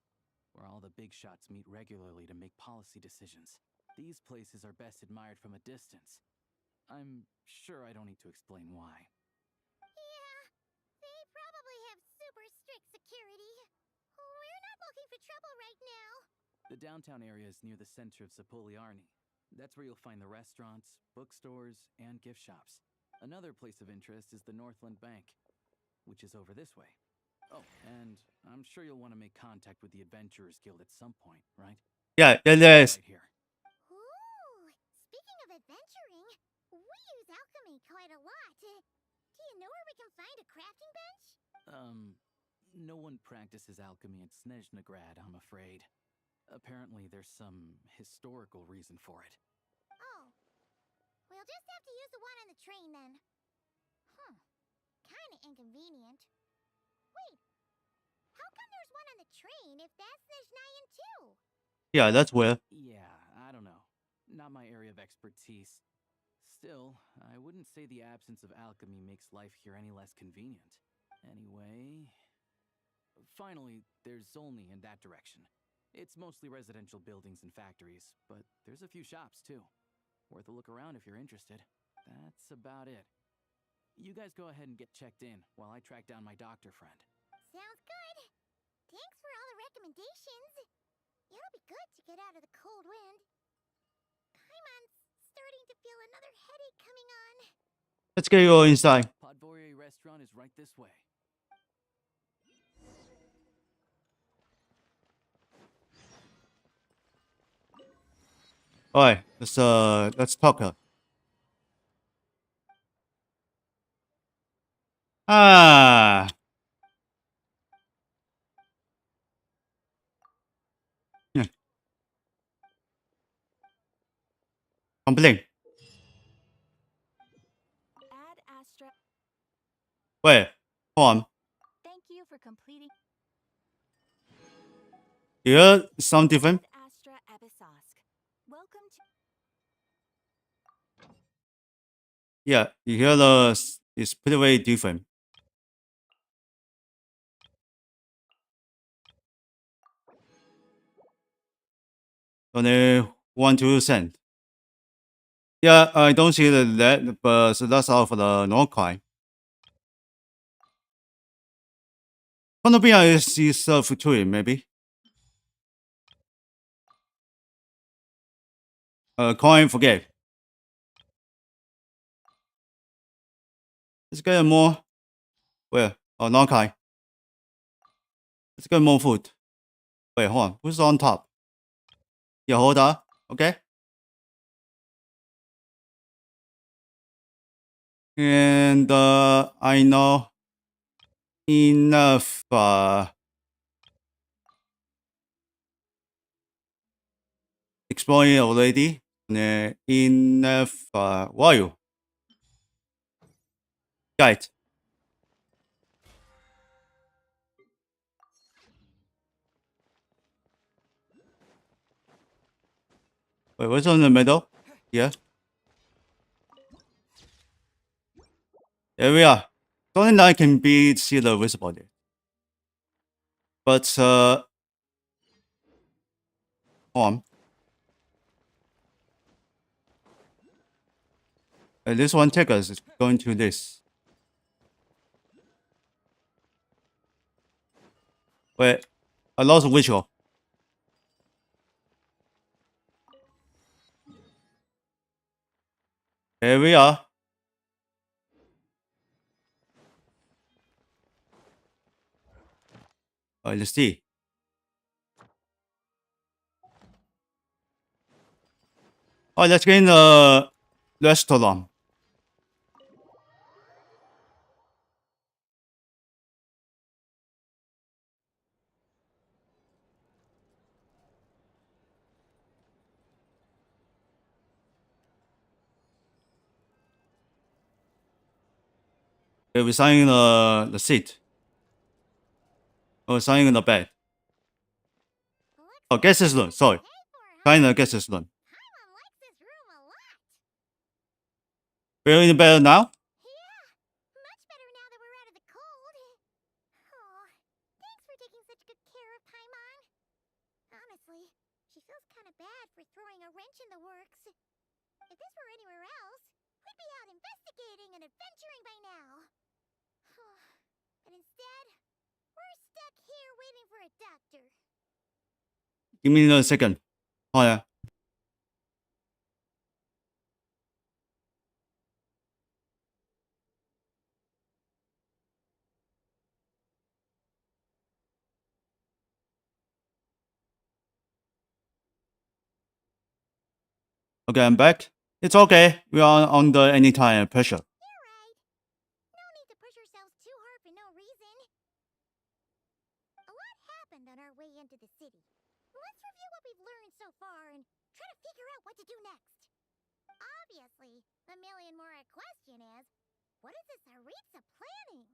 where all the big shots meet regularly to make policy decisions. These places are best admired from a distance. I'm sure I don't need to explain why. Yeah, they probably have super strict security. We're not looking for trouble right now. The downtown area is near the center of Zapoliarny. That's where you'll find the restaurants, bookstores, and gift shops. Another place of interest is the Northland Bank, which is over this way. Oh, and I'm sure you'll want to make contact with the Adventurers Guild at some point, right? Yeah, it is. Right here. Ooh, speaking of adventuring, we use alchemy quite a lot. Do you know where we can find a crafting bench? No one practices alchemy in Snezhnegrad, I'm afraid. Apparently, there's some historical reason for it. Oh, we'll just have to use the one on the train then. Kinda inconvenient. Wait, how come there's one on the train if that's Snezhnayan too? Yeah, that's weird. Yeah, I don't know. Not my area of expertise. Still, I wouldn't say the absence of alchemy makes life here any less convenient. Anyway... Finally, there's Zolny in that direction. It's mostly residential buildings and factories, but there's a few shops too. Worth a look around if you're interested. That's about it. You guys go ahead and get checked in while I track down my doctor friend. Sounds good. Thanks for all the recommendations. It'll be good to get out of the cold wind. I'm starting to feel another headache coming on. Let's get you inside. Podvorye restaurant is right this way. Alright, let's talk. Ah. Complain. Ad Astra. Wait, hold on. Thank you for completing. Here, sound different. Ad Astra Abyssosque. Welcome to. Yeah, you hear it's pretty very different. Only 1-2%. Yeah, I don't see that, but so that's all for the Norquai. 旁边 is Futuri, maybe. Coin, forget. Let's get more. Where? Oh, Norquai. Let's get more food. Wait, hold on. Who's on top? Yeah, hold on. Okay. And I know enough exploring already. Enough where are you? Guide. Wait, what's on the middle? Yeah. There we are. Only now I can see the visible there. But hold on. This one take us is going to this. Wait, I lost a visual. Here we are. Let's see. Oh, let's get in the restaurant. We're signing the seat. We're signing the bed. Oh, guest room. Sorry. Signing the guest room. Feeling better now? Much better now that we're out of the cold. Oh, thanks for taking such good care of Paimon. Honestly, she feels kind of bad for throwing a wrench in the works. If this were anywhere else, we'd be out investigating and adventuring by now. But instead, we're stuck here waiting for a doctor. Give me a second. Oh, yeah. Okay, I'm back. It's okay. We are under any time pressure. You're right. No need to push ourselves too hard for no reason. A lot happened on our way into the city. Let's review what we've learned so far and try to figure out what to do next. Obviously, the million-more question is, what is the Tsaritsa planning?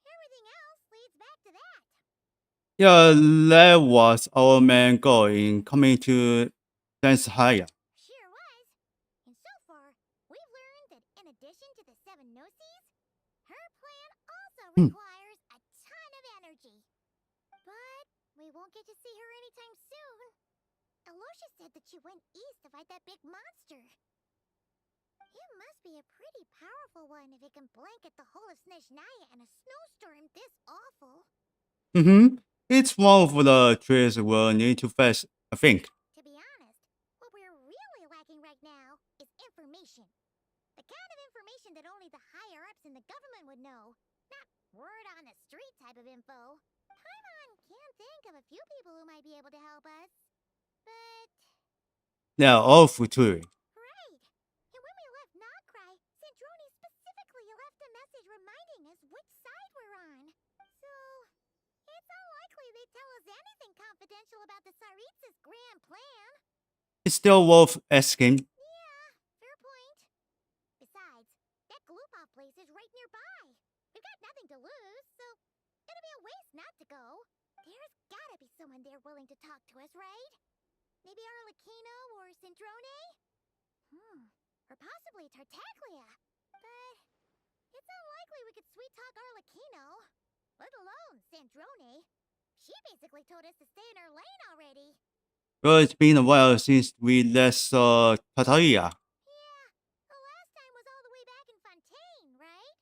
Everything else leads back to that. Yeah, that was our main goal in coming to Shanghai. Sure was. And so far, we've learned that in addition to the 7 Gnosis, her plan also requires a ton of energy. But we won't get to see her anytime soon. Alosha said that she went east to fight that big monster. It must be a pretty powerful one if it can blanket the whole of Snezhnaya in a snowstorm this awful. It's one of the trees we'll need to face, I think. To be honest, what we're really lacking right now is information. The kind of information that only the higher-ups in the government would know. Not word-on-the-street type of info. Paimon can think of a few people who might be able to help us. But... They're all future. Right. And when we left Nogcry, Sandrone specifically left a message reminding us which side we're on. So, it's unlikely they'd tell us anything confidential about the Tsaritsa's grand plan. It's still worth asking. Yeah, fair point. Besides, that Gloopov place is right nearby. We've got nothing to lose, so it'd be a waste not to go. There's gotta be someone there willing to talk to us, right? Maybe Arlecchino or Sandrone? Or possibly Tartaglia. But it's unlikely we could sweet-talk Arlecchino. Let alone Sandrone. She basically told us to stay in her lane already. Well, it's been a while since we left Tartaria. Yeah, the last time was all the way back in Fontaine, right?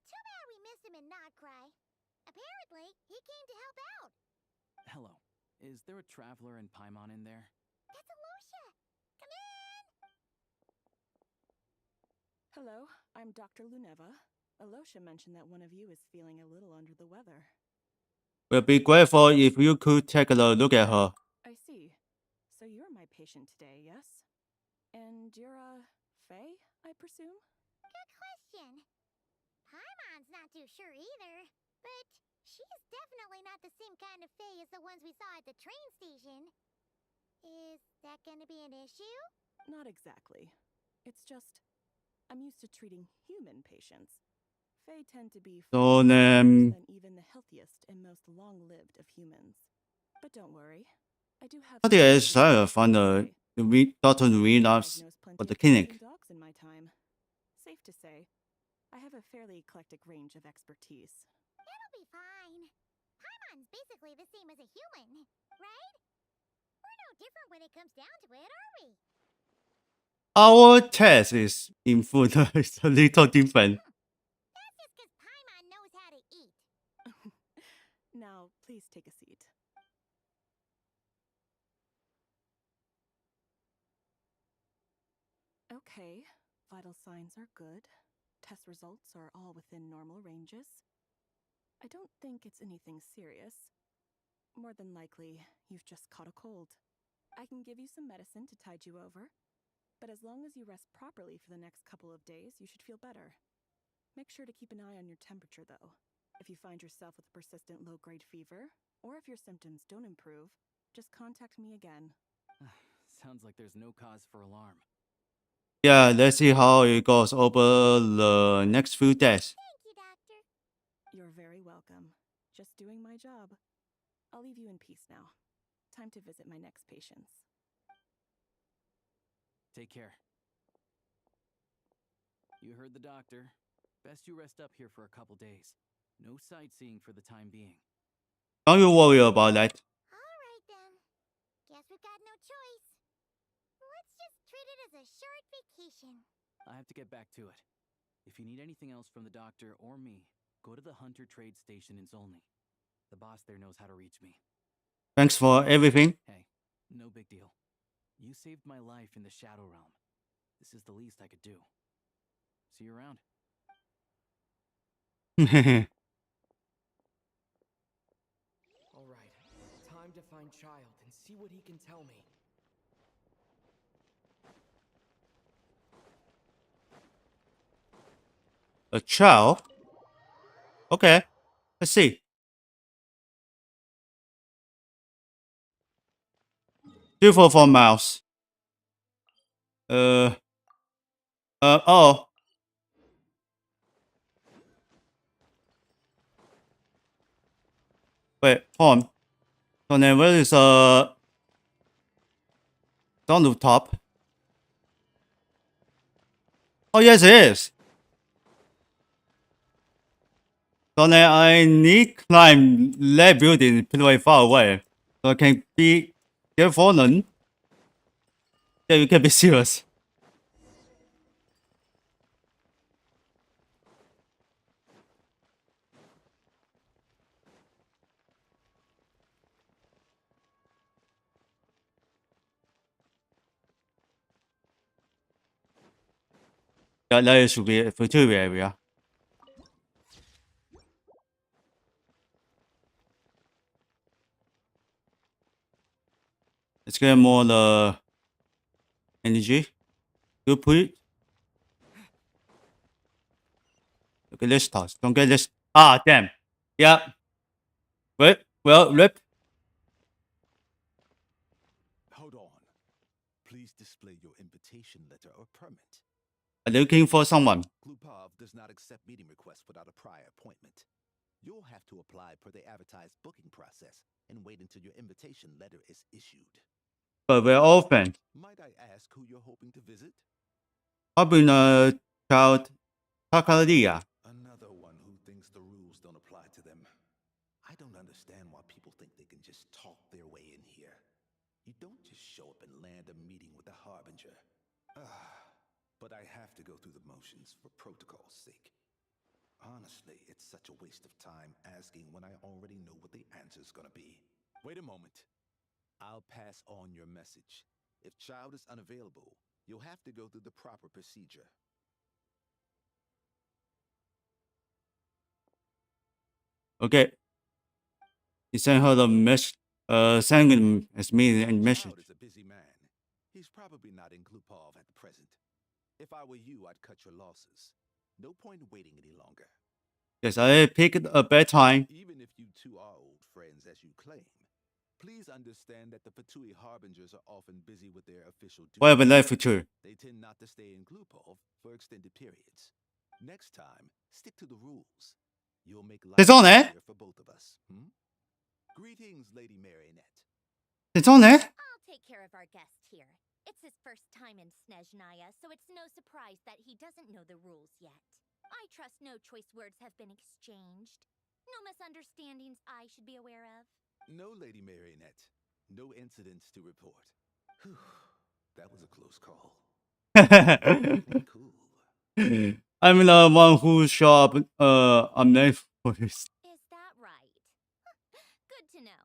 Too bad we missed him in Nogcry. Apparently, he came to help out. Hello. Is there a traveler and Paimon in there? That's Alosha! Come in! Hello, I'm Dr. Luneva. Alosha mentioned that one of you is feeling a little under the weather. We'll be grateful if you could take a look at her. I see. So you're my patient today, yes? And you're, Faye, I presume? Good question. Paimon's not too sure either, but she's definitely not the same kind of Faye as the ones we saw at the train station. Is that gonna be an issue? Not exactly. It's just, I'm used to treating human patients. Fae tend to be So, than even the healthiest and most long-lived of humans. But don't worry, I do have. 他哋係想嚟翻嚟 Dr. Ruinas for the clinic. Dogs in my time. Safe to say, I have a fairly eclectic range of expertise. It'll be fine. Paimon's basically the same as a human, right? We're no different when it comes down to it, are we? Our test is in food. It's a little different. That's just because Paimon knows how to eat. Now, please take a seat. Okay, vital signs are good. Test results are all within normal ranges. I don't think it's anything serious. More than likely, you've just caught a cold. I can give you some medicine to tide you over. But as long as you rest properly for the next couple of days, you should feel better. Make sure to keep an eye on your temperature, though. If you find yourself with persistent low-grade fever, or if your symptoms don't improve, just contact me again. Sounds like there's no cause for alarm. Yeah, let's see how it goes over the next few days. Thank you, Doctor. You're very welcome. Just doing my job. I'll leave you in peace now. Time to visit my next patients. Take care. You heard the doctor. Best you rest up here for a couple days. No sightseeing for the time being. Don't you worry about that. All right, then. Guess we've got no choice. Let's just treat it as a short vacation. I have to get back to it. If you need anything else from the doctor or me, go to the Hunter Trade Station in Zolny. The boss there knows how to reach me. Thanks for everything. Hey, no big deal. You saved my life in the Shadow Realm. This is the least I could do. See you around. All right, time to find Child and see what he can tell me. A child? Okay, let's see. Beautiful for mouse. Oh. Wait, hold on. So then where is on the top? Oh yes it is. So then I need climb that building pretty far away. So I can get fallen. Yeah, you can be serious. Yeah, that should be a fertility area. Let's get more the energy. Good put it. Okay, let's toss. Don't get this. Ah, damn. Yeah. Wait, well, rip. Hold on. Please display your invitation letter or permit. I'm looking for someone. Glupov does not accept meeting requests without a prior appointment. You'll have to apply per the advertised booking process and wait until your invitation letter is issued. But we're open. Might I ask who you're hoping to visit? Probably a child. Takaria. Another one who thinks the rules don't apply to them. I don't understand why people think they can just talk their way in here. You don't just show up and land a meeting with a harbinger. But I have to go through the motions for protocol's sake. Honestly, it's such a waste of time asking when I already know what the answer's gonna be. Wait a moment. I'll pass on your message. If Child is unavailable, you'll have to go through the proper procedure. Okay. He sent her the message. Sending as me a message. Child is a busy man. He's probably not in Glupov at the present. If I were you, I'd cut your losses. No point waiting any longer. Yes, I picked a bad time. Even if you two are old friends as you claim, please understand that the Fatui Harbingers are often busy with their official duties. What happened left for two? They tend not to stay in Glupov for extended periods. Next time, stick to the rules. You'll make life easier for both of us. Greetings, Lady Marionette. It's on there. I'll take care of our guest here. It's his first time in Snezhnaya, so it's no surprise that he doesn't know the rules yet. I trust no choice words have been exchanged. No misunderstandings I should be aware of. No, Lady Marionette. No incidents to report. Whew, that was a close call. Cool. I'm the one who showed up I'm late for this. Is that right? Good to know.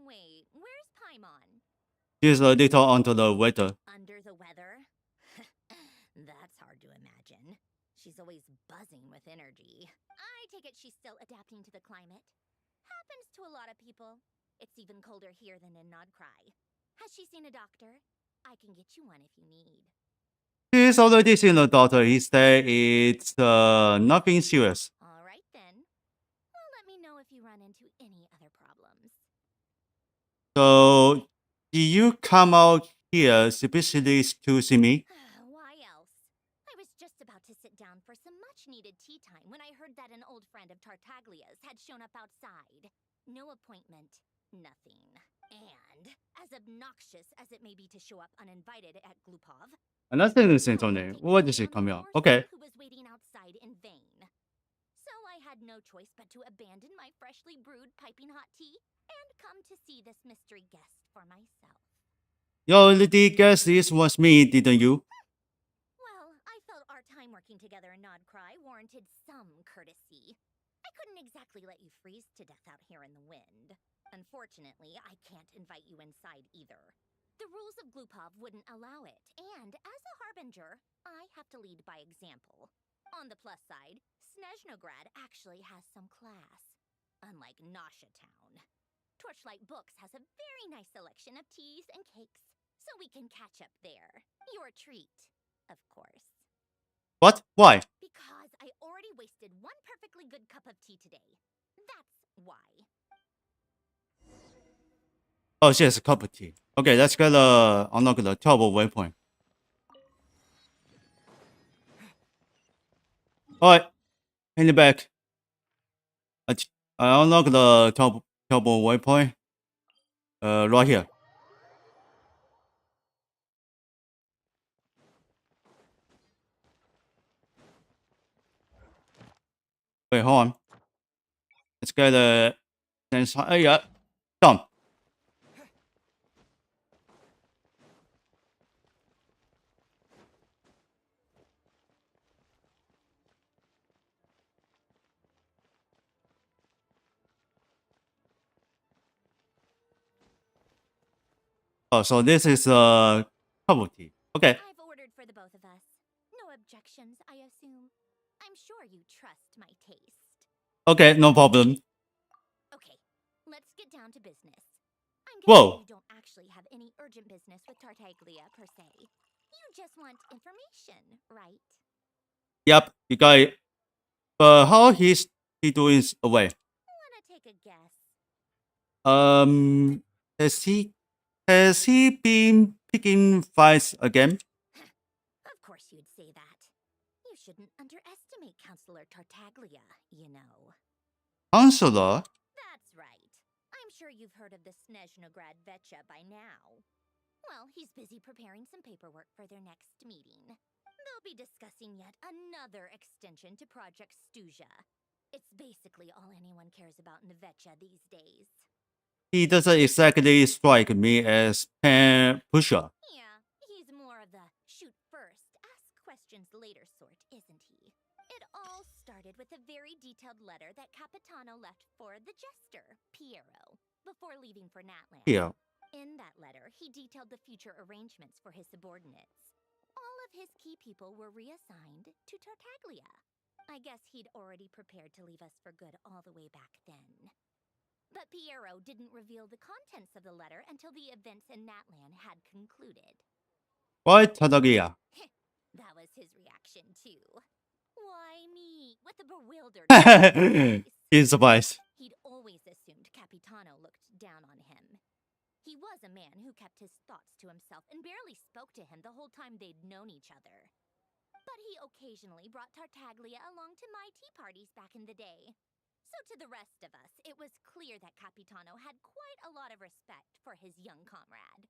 Wait, where's Paimon? She's a little under the weather. Under the weather? That's hard to imagine. She's always buzzing with energy. I take it she's still adapting to the climate. Happens to a lot of people. It's even colder here than in Nodcry. Has she seen a doctor? I can get you one if you need. He's already seen the doctor. He said it's nothing serious. All right then. Well, let me know if you run into any other problems. So, do you come out here specifically to see me? Why else? I was just about to sit down for some much-needed tea time when I heard that an old friend of Tartaglia's had shown up outside. No appointment, nothing. And, as obnoxious as it may be to show up uninvited at Glupov, And that's the same name. What does it come out? Okay. who was waiting outside in vain. So I had no choice but to abandon my freshly brewed piping hot tea and come to see this mystery guest for myself. You already guessed this was me, didn't you? Well, I felt our time working together in Nodcry warranted some courtesy. I couldn't exactly let you freeze to death out here in the wind. Unfortunately, I can't invite you inside either. The rules of Glupov wouldn't allow it, and as a harbinger, I have to lead by example. On the plus side, Snezhnograd actually has some class, unlike Nasha Town. Torchlight Books has a very nice selection of teas and cakes, so we can catch up there. Your treat, of course. What? Why? Because I already wasted one perfectly good cup of tea today. That's why. Oh, she has a cup of tea. Okay, let's get unlock the terrible waypoint. Alright, hand it back. I unlock the terrible waypoint. Right here. Wait, hold on. Let's get the yeah, done. Oh, so this is a cup of tea. Okay. I've ordered for the both of us. No objections, I assume. I'm sure you trust my taste. Okay, no problem. Okay, let's get down to business. I'm guessing Whoa. you don't actually have any urgent business with Tartaglia per se. You just want information, right? Yep, you got it. But how is he doing away? Wanna take a guess? Has he been picking fights again? Of course you'd say that. You shouldn't underestimate Counselor Tartaglia, you know. Counselor? That's right. I'm sure you've heard of the Snezhnograd Vecha by now. Well, he's busy preparing some paperwork for their next meeting. They'll be discussing yet another extension to Project Stuja. It's basically all anyone cares about in the Vecha these days. He doesn't exactly strike me as pen pusher. Yeah, he's more of the shoot first, ask questions later sort, isn't he? It all started with a very detailed letter that Capitano left for the jester, Piero, before leaving for Natland. Yeah. In that letter, he detailed the future arrangements for his subordinates. All of his key people were reassigned to Tartaglia. I guess he'd already prepared to leave us for good all the way back then. But Piero didn't reveal the contents of the letter until the events in Natland had concluded. Why Tartaglia? That was his reaction, too. Why me? With a bewildered face. He's surprised. He'd always assumed Capitano looked down on him. He was a man who kept his thoughts to himself and barely spoke to him the whole time they'd known each other. But he occasionally brought Tartaglia along to my tea parties back in the day. So to the rest of us, it was clear that Capitano had quite a lot of respect for his young comrade.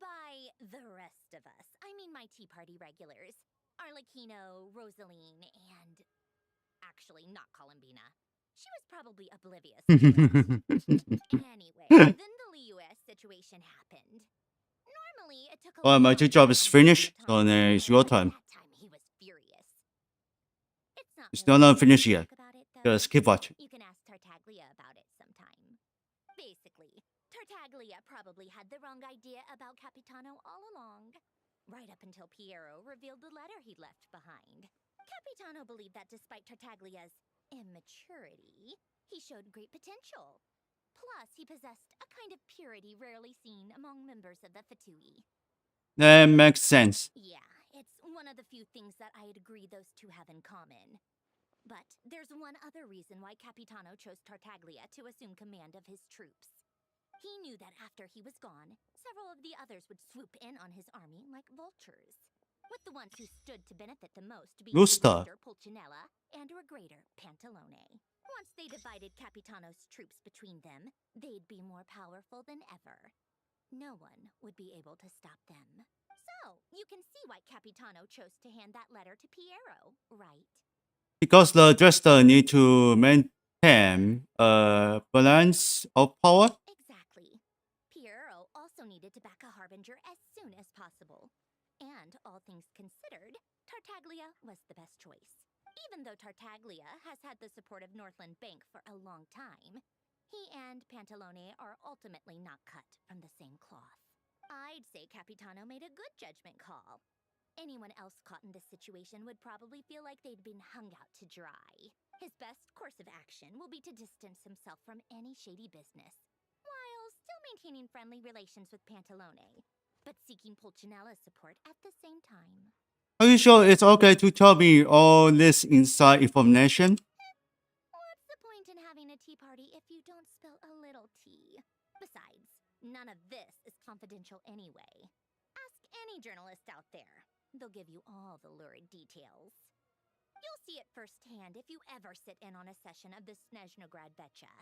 By the rest of us, I mean my tea party regulars. Arlecchino, Rosaline, and... actually, not Columbina. She was probably oblivious to it. Anyway, then the Liu-S situation happened. Normally, it took a Well, my long two job is time finished, for so Capitano then to it's your realize time. that time he was furious. It's not Still really not finished fair to yet. talk about it, though. Just keep watching. You can ask Tartaglia about it sometime. Basically, Tartaglia probably had the wrong idea about Capitano all along. Right up until Piero revealed the letter he'd left behind. Capitano believed that despite Tartaglia's immaturity, he showed great potential. Plus, he possessed a kind of purity rarely seen among members of the Fatui. That makes sense. Yeah, it's one of the few things that I'd agree those two have in common. But there's one other reason why Capitano chose Tartaglia to assume command of his troops. He knew that after he was gone, several of the others would swoop in on his army like vultures, with the ones who stood to benefit the most being Rooster. Rooster Pulcinella and Regrator Pantalone. Once they divided Capitano's troops between them, they'd be more powerful than ever. No one would be able to stop them. So, you can see why Capitano chose to hand that letter to Piero, right? Because the Jester need to maintain a balance of power. Exactly. Piero also needed to back a harbinger as soon as possible. And all things considered, Tartaglia was the best choice. Even though Tartaglia has had the support of Northland Bank for a long time, he and Pantalone are ultimately not cut from the same cloth. I'd say Capitano made a good judgment call. Anyone else caught in this situation would probably feel like they'd been hung out to dry. His best course of action will be to distance himself from any shady business, while still maintaining friendly relations with Pantalone, but seeking Pulcinella's support at the same time. Are you sure it's okay to tell me all this inside information? What's the point in having a tea party if you don't spill a little tea? Besides, none of this is confidential anyway. Ask any journalist out there. They'll give you all the lurid details. You'll see it firsthand if you ever sit in on a session of the Snezhnograd Betcha.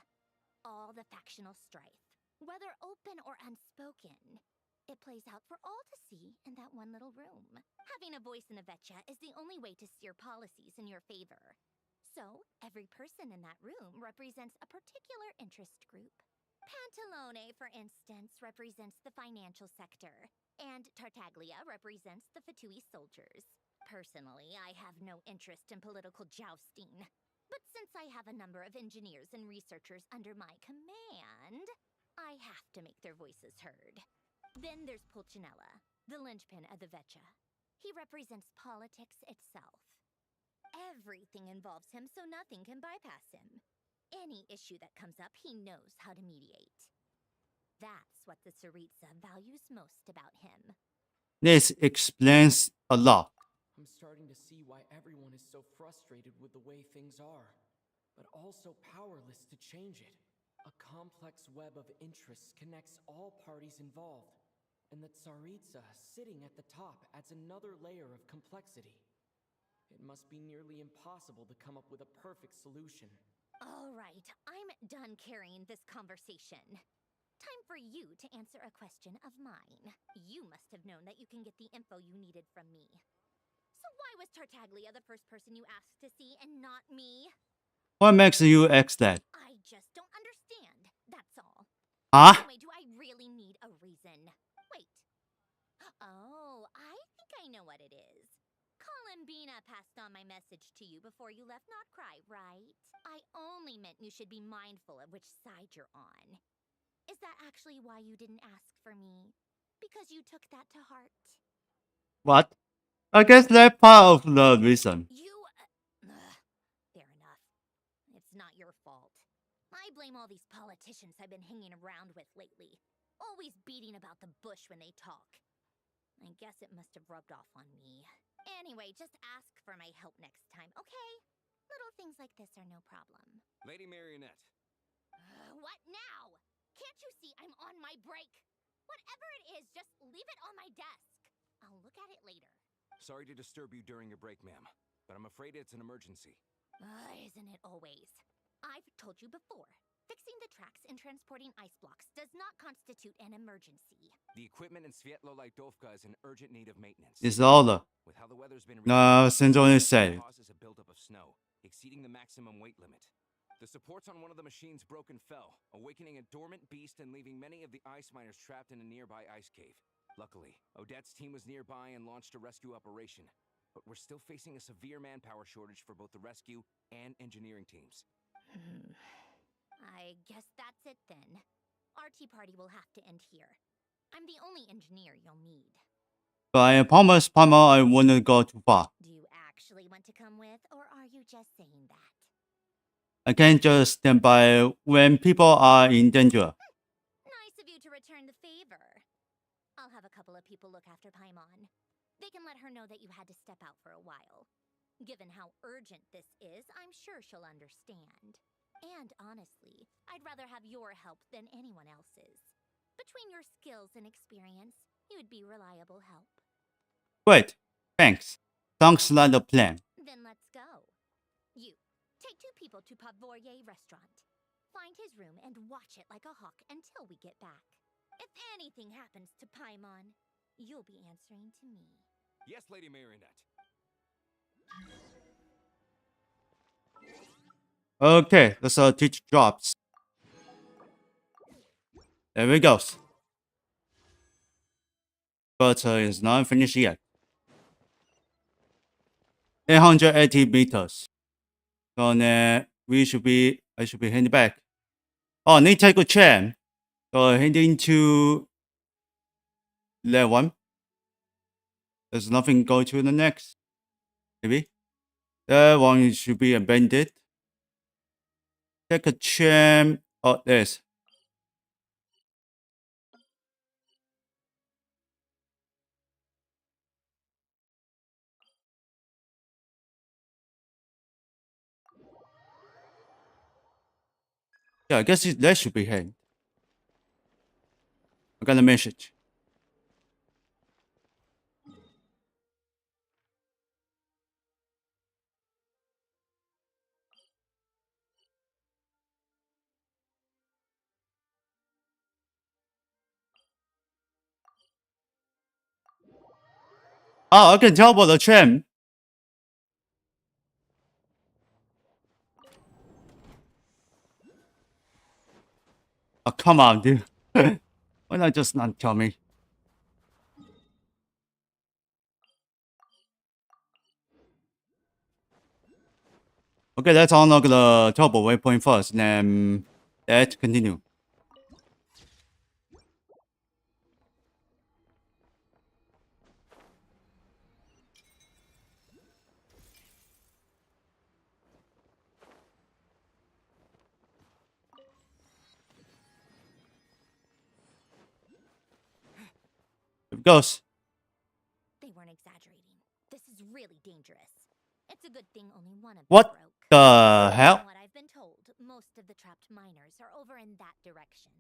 All the factional strife, whether open or unspoken, it plays out for all to see in that one little room. Having a voice in the Vetcha is the only way to steer policies in your favor. So, every person in that room represents a particular interest group. Pantalone, for instance, represents the financial sector, and Tartaglia represents the Fatui soldiers. Personally, I have no interest in political jousting. But since I have a number of engineers and researchers under my command, I have to make their voices heard. Then there's Pulcinella, the linchpin of the Vetcha. He represents politics itself. Everything involves him, so nothing can bypass him. Any issue that comes up, he knows how to mediate. That's what the Tsaritsa values most about him. This explains a lot. I'm starting to see why everyone is so frustrated with the way things are, but also powerless to change it. A complex web of interests connects all parties involved, and the Tsaritsa sitting at the top adds another layer of complexity. It must be nearly impossible to come up with a perfect solution. All right, I'm done carrying this conversation. Time for you to answer a question of mine. You must have known that you can get the info you needed from me. So why was Tartaglia the first person you asked to see and not me? What makes you ask that? I just don't understand, that's all. Huh? Anyway, do I really need a reason? Wait. Oh, I think I know what it is. Columbina passed on my message to you before you left Notcry, right? I only meant you should be mindful of which side you're on. Is that actually why you didn't ask for me? Because you took that to heart? What? I guess that's part of the reason. Fair enough. It's not your fault. I blame all these politicians I've been hanging around with lately. Always beating about the bush when they talk. I guess it must have rubbed off on me. Anyway, just ask for my help next time, okay? Little things like this are no problem. Lady Marionette. What now? Can't you see I'm on my break? Whatever it is, just leave it on my desk. I'll look at it later. Sorry to disturb you during your break, ma'am, but I'm afraid it's an emergency. Isn't it always? I've told you before. Fixing the tracks and transporting ice blocks does not constitute an emergency. The equipment in Svietlolaidovka is in urgent need of maintenance. It's all the. With how the weather's been No, Sindrone said. causes a buildup of snow, exceeding the maximum weight limit. The supports on one of the machines broke and fell, awakening a dormant beast and leaving many of the ice miners trapped in a nearby ice cave. Luckily, Odette's team was nearby and launched a rescue operation, but we're still facing a severe manpower shortage for both the rescue and engineering teams. I guess that's it then. Our tea party will have to end here. I'm the only engineer you'll need. But I promised Palmer I wouldn't go too far. Do you actually want to come with, or are you just saying that? I can't just stand by when people are in danger. Nice of you to return the favor. I'll have a couple of people look after Paimon. They can let her know that you had to step out for a while. Given how urgent this is, I'm sure she'll understand. And honestly, I'd rather have your help than anyone else's. Between your skills and experience, you'd be reliable help. Great. Thanks. Sounds like a plan. Then let's go. You, take 2 people to Pavoyer restaurant. Find his room and watch it like a hawk until we get back. If anything happens to Paimon, you'll be answering to me. Yes, Lady Marionette. Okay, let's teach drops. There we go. But it's not finished yet. 880 meters. So I should be heading back. Oh, need to take a train. So heading to that one. There's nothing going to the next. Maybe. That one should be abandoned. Take a train. Oh, there's. Yeah, I guess that should be him. I got a message. Oh, I can tell about the train. Oh, come on, dude. Why not just not tell me? Okay, let's unlock the turbo waypoint first, then let's continue. Here it goes. They weren't exaggerating. This is really dangerous. It's a good thing only one of them What broke. the hell? From what I've been told, most of the trapped miners are over in that direction.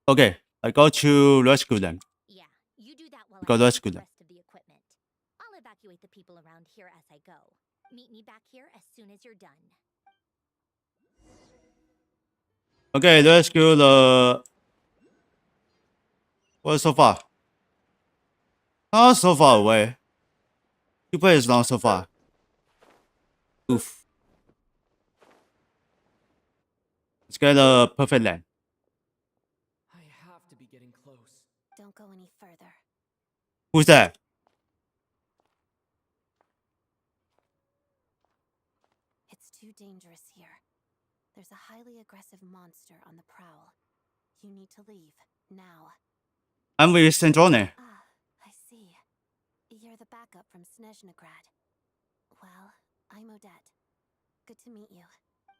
Okay, I go to rescue them. Yeah, you do that while Go I rescue get the them. rest of the equipment. I'll evacuate the people around here as I go. Meet me back here as soon as you're done. Okay, rescue the. What's so far? Not so far away. People is not so far. Oof. Let's get a perfect land. I have to be getting close. Don't go any further. Who's that? It's too dangerous here. There's a highly aggressive monster on the prowl. You need to leave, now. I'm with Sandrone. Ah, I see. You're the backup from Snezhnograd. Well, I'm Odette. Good to meet you.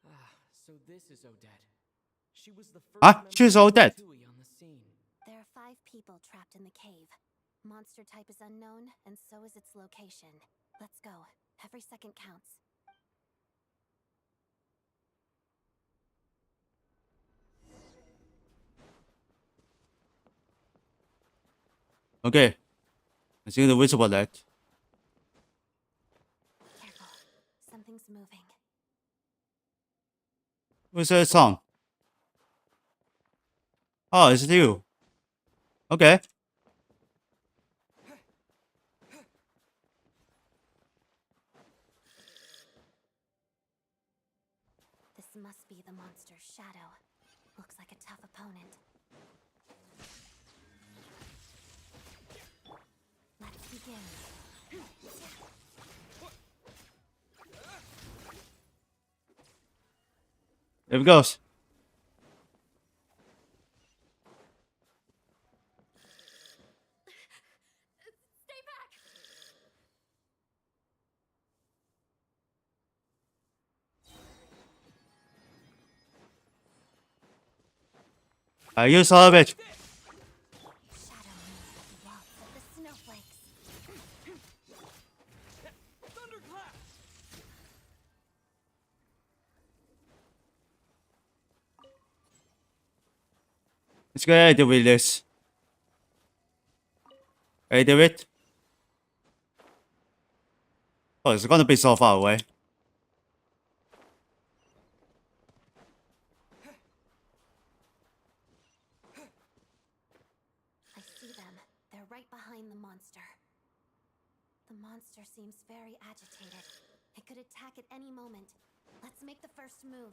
Ah, so this is Odette. She was the first Ah, member she's of Odette. Tui on the scene. There are 5 people trapped in the cave. Monster type is unknown, and so is its location. Let's go. Every second counts. Okay. I see the visible light. Careful. Something's moving. What's that song? Oh, it's you. Okay. This must be the monster's shadow. Looks like a tough opponent. Let's begin. There it goes. Stay back! You son of a bitch. Shadow moves walks of the Let's get ready with this. Ready to do it? Oh, it's gonna be so far away. I see them. They're right behind the monster. The monster seems very agitated. It could attack at any moment. Let's make the first move.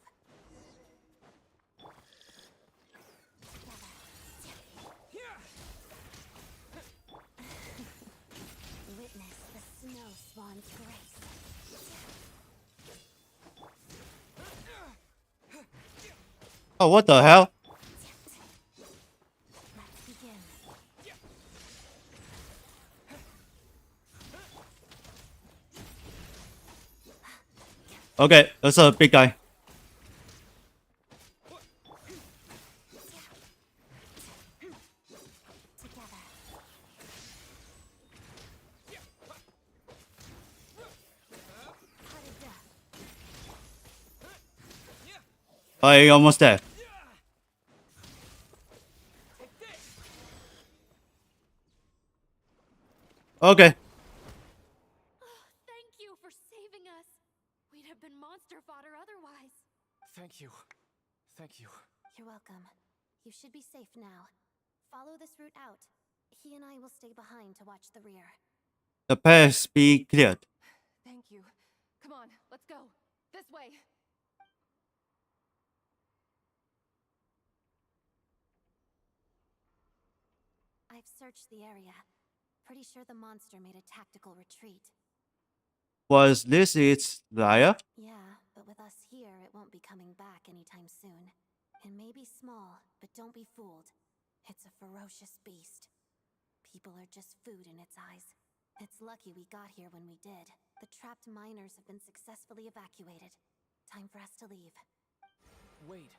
Witness the snow swan's grace. Oh, what the hell? Let's begin. Okay, that's a big guy. I almost there. Okay. Thank you for saving us. We'd have been monster fodder otherwise. Thank you. Thank you. You're welcome. You should be safe now. Follow this route out. He and I will stay behind to watch the rear. The path be cleared. Thank you. Come on, let's go. This way. I've searched the area. Pretty sure the monster made a tactical retreat. Was this its lair? Yeah, but with us here, it won't be coming back anytime soon. It may be small, but don't be fooled. It's a ferocious beast. People are just food in its eyes. It's lucky we got here when we did. The trapped miners have been successfully evacuated. Time for us to leave. Wait,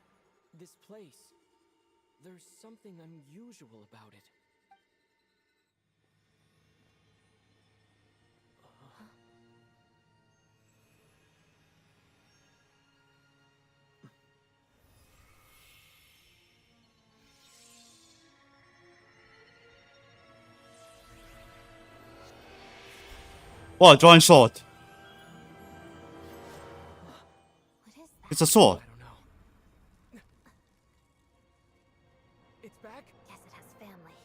this place. There's something unusual about it. Oh, a drawing sword. What is that? It's a sword. I don't know. It's back? Guess it has family.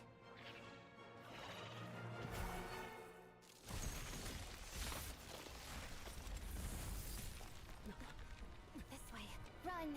This way. Run!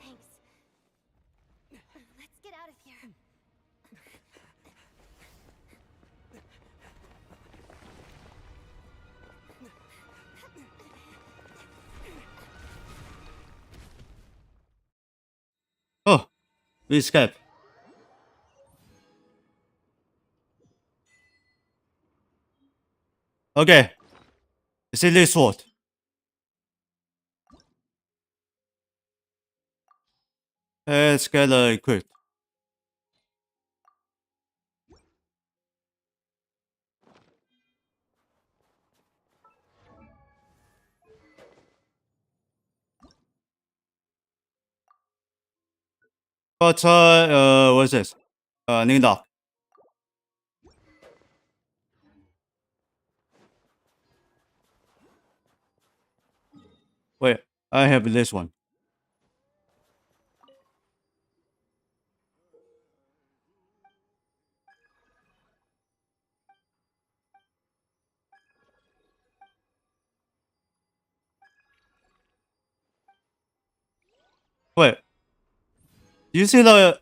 Thanks. Let's get out of here. Oh, we escaped. Okay. Is it this sword? Let's get equipped. But what's this? Ningdoc. Wait, I have this one. Wait. Do you see the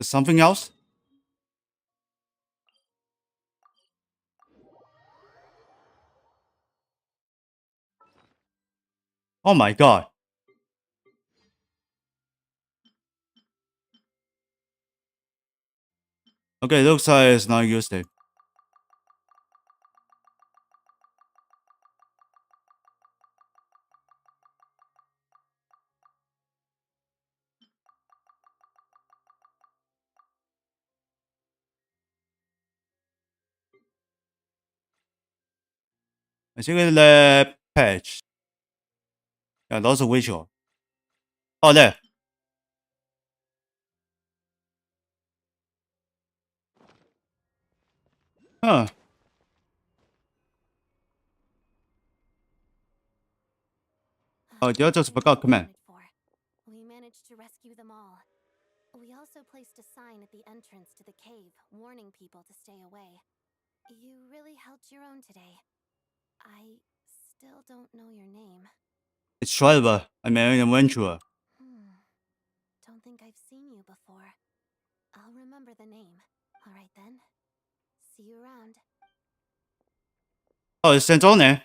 something else? Oh my god. Okay, looks like it's not used it. I think it's the patch. Yeah, lots of visual. Oh, there. Huh. Oh, you just forgot command. We managed to rescue them all. We also placed a sign at the entrance to the cave, warning people to stay away. You really held your own today. I still don't know your name. It's Trevor. I'm an adventurer. Don't think I've seen you before. I'll remember the name. All right then. See you around. Oh, it's Santone.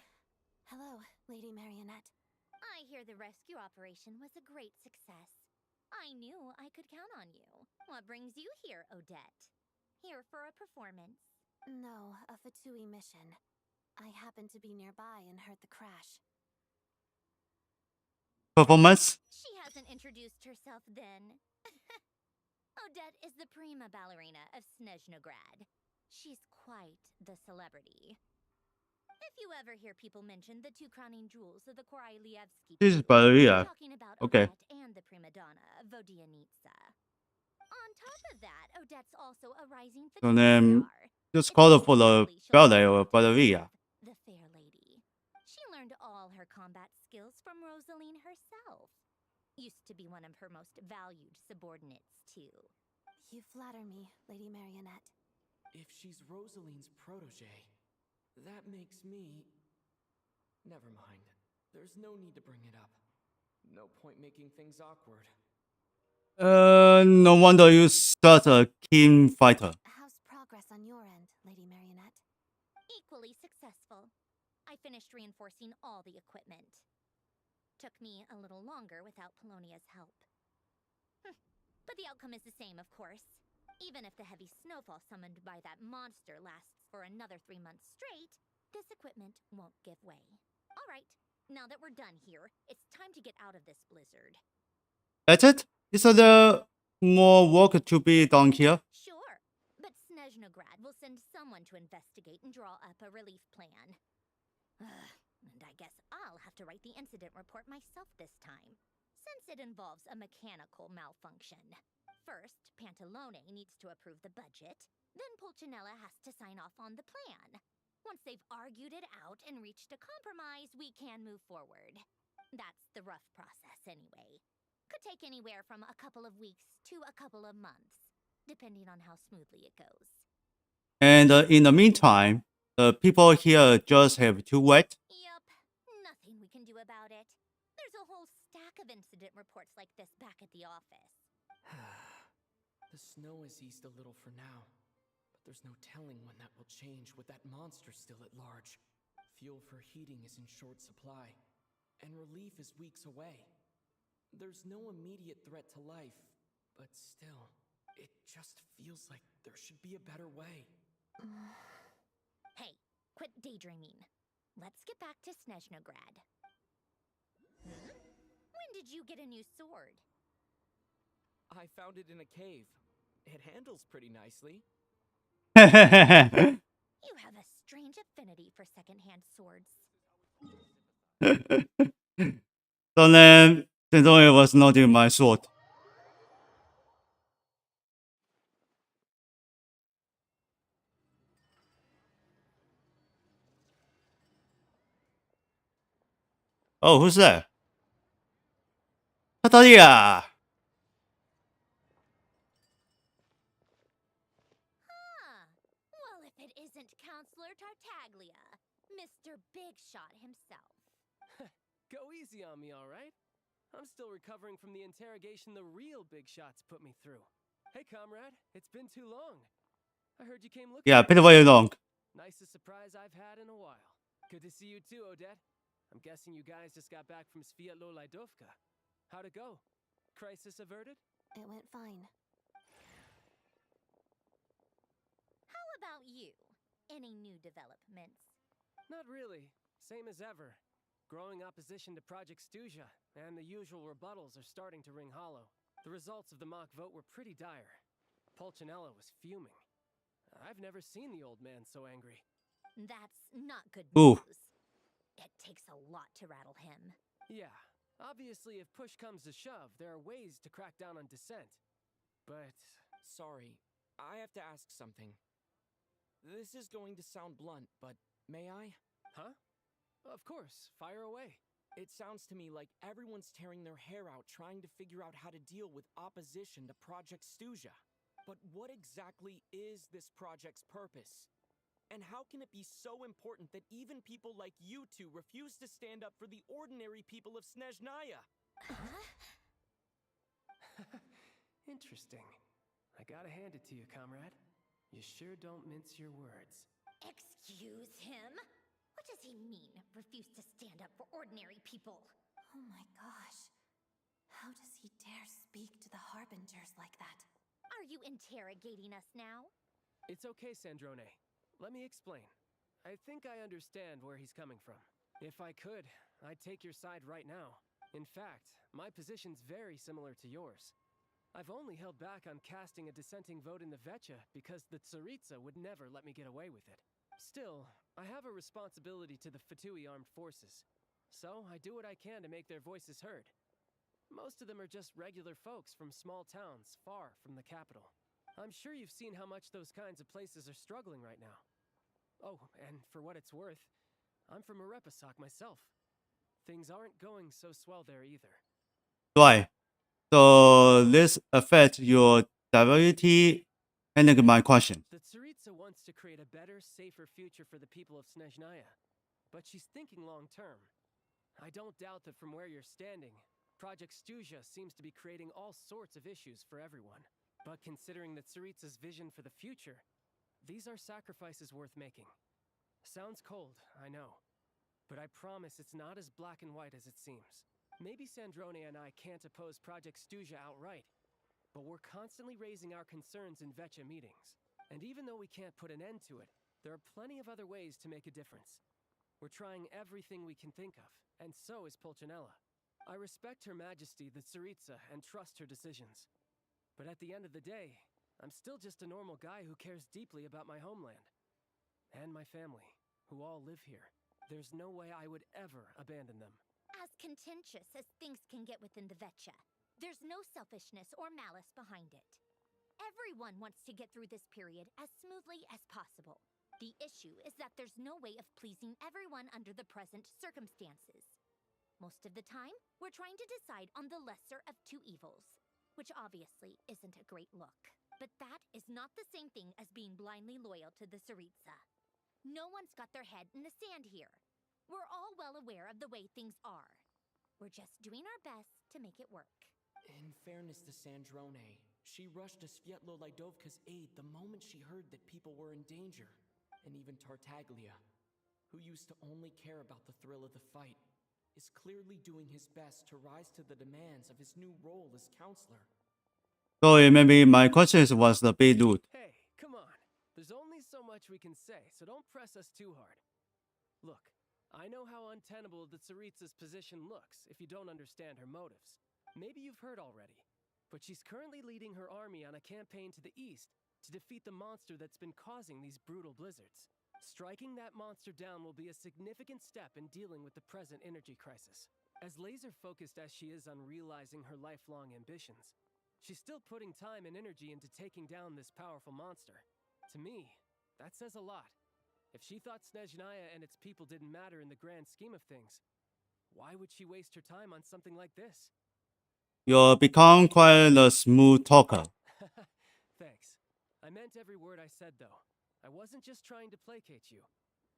Hello, Lady Marionette. I hear the rescue operation was a great success. I knew I could count on you. What brings you here, Odette? Here for a performance? No, a Fatui mission. I happened to be nearby and heard the crash. Performance? She hasn't introduced herself then. Odette is the prima ballerina of Snezhnograd. She's quite the celebrity. If you ever hear people mention the two crowning jewels of the Korolievsky This is people, ballerina. talking about Okay. Odette and the prima donna, Vodianitsa. On top of that, Odette's also a rising So Fatui then, star. just call it for the ballet or ballerina. The fair lady. She learned all her combat skills from Rosaline herself. Used to be one of her most valued subordinates, too. You flatter me, Lady Marionette. If she's Rosaline's protege, that makes me... Never mind. There's no need to bring it up. No point making things awkward. No wonder you such a keen fighter. How's progress on your end, Lady Marionette? Equally successful. I finished reinforcing all the equipment. Took me a little longer without Polonia's help. But the outcome is the same, of course. Even if the heavy snowfall summoned by that monster lasts for another 3 months straight, this equipment won't give way. All right, now that we're done here, it's time to get out of this blizzard. That's it? Is there more work to be done here? Sure, but Snezhnograd will send someone to investigate and draw up a relief plan. And I guess I'll have to write the incident report myself this time, since it involves a mechanical malfunction. First, Pantalone needs to approve the budget, then Pulcinella has to sign off on the plan. Once they've argued it out and reached a compromise, we can move forward. That's the rough process anyway. Could take anywhere from a couple of weeks to a couple of months, depending on how smoothly it goes. And in the meantime, the people here just have to wait. Yup, nothing we can do about it. There's a whole stack of incident reports like this back at the office. The snow has eased a little for now, but there's no telling when that will change with that monster still at large. Fuel for heating is in short supply, and relief is weeks away. There's no immediate threat to life, but still, it just feels like there should be a better way. Hey, quit daydreaming. Let's get back to Snezhnograd. When did you get a new sword? I found it in a cave. It handles pretty nicely. You have a strange affinity for secondhand swords. So then, Santone was not in my sword. Oh, who's that? Natalia! Well, if it isn't Counselor Tartaglia, Mr. Big Shot himself. Go easy on me, all right? I'm still recovering from the interrogation the real big shots put me through. Hey, comrade, it's been too long. I heard you came looking. Yeah, pretty very long. Nicest surprise I've had in a while. Good to see you too, Odette. I'm guessing you guys just got back from Sviatlo Laidovka. How'd it go? Crisis averted? It went fine. Any new developments? Not really. Same as ever. Growing opposition to Project Stuja, and the usual rebuttals are starting to ring hollow. The results of the mock vote were pretty dire. Pulcinella was fuming. I've never seen the old man so angry. That's not good Ooh. news. It takes a lot to rattle him. Yeah, obviously if push comes to shove, there are ways to crack down on dissent. But... Sorry, I have to ask something. This is going to sound blunt, but may I? Huh? Of course, fire away. It sounds to me like everyone's tearing their hair out trying to figure out how to deal with opposition to Project Stuja. But what exactly is this project's purpose? And how can it be so important that even people like you two refuse to stand up for the ordinary people of Snezhnaya? Interesting. I gotta hand it to you, comrade. You sure don't mince your words. Excuse him? What does he mean, refuse to stand up for ordinary people? Oh my gosh. How does he dare speak to the Harbingers like that? Are you interrogating us now? It's okay, Sandrone. Let me explain. I think I understand where he's coming from. If I could, I'd take your side right now. In fact, my position's very similar to yours. I've only held back on casting a dissenting vote in the Vecha because the Tsaritsa would never let me get away with it. Still, I have a responsibility to the Fatui armed forces, so I do what I can to make their voices heard. Most of them are just regular folks from small towns far from the capital. I'm sure you've seen how much those kinds of places are struggling right now. Oh, and for what it's worth, I'm from Arepasak myself. Things aren't going so swell there either. Right. So this affects your diversity and my question. The Tsaritsa wants to create a better, safer future for the people of Snezhnaya, but she's thinking long term. I don't doubt that from where you're standing, Project Stuja seems to be creating all sorts of issues for everyone. But considering the Tsaritsa's vision for the future, these are sacrifices worth making. Sounds cold, I know. But I promise it's not as black and white as it seems. Maybe Sandrone and I can't oppose Project Stuja outright, but we're constantly raising our concerns in Vecha meetings. And even though we can't put an end to it, there are plenty of other ways to make a difference. We're trying everything we can think of, and so is Pulcinella. I respect Her Majesty, the Tsaritsa, and trust her decisions. But at the end of the day, I'm still just a normal guy who cares deeply about my homeland. And my family, who all live here. There's no way I would ever abandon them. As contentious as things can get within the Vecha, there's no selfishness or malice behind it. Everyone wants to get through this period as smoothly as possible. The issue is that there's no way of pleasing everyone under the present circumstances. Most of the time, we're trying to decide on the lesser of two evils, which obviously isn't a great look. But that is not the same thing as being blindly loyal to the Tsaritsa. No one's got their head in the sand here. We're all well aware of the way things are. We're just doing our best to make it work. In fairness to Sandrone, she rushed to Svietlo Lidovka's aid the moment she heard that people were in danger. And even Tartaglia, who used to only care about the thrill of the fight, is clearly doing his best to rise to the demands of his new role as counselor. So maybe my question was a bit rude. Hey, come on. There's only so much we can say, so don't press us too hard. Look, I know how untenable the Tsaritsa's position looks if you don't understand her motives. Maybe you've heard already, but she's currently leading her army on a campaign to the east to defeat the monster that's been causing these brutal blizzards. Striking that monster down will be a significant step in dealing with the present energy crisis. As laser-focused as she is on realizing her lifelong ambitions, she's still putting time and energy into taking down this powerful monster. To me, that says a lot. If she thought Snezhnaya and its people didn't matter in the grand scheme of things, why would she waste her time on something like this? You become quite a smooth talker. Thanks. I meant every word I said, though. I wasn't just trying to placate you.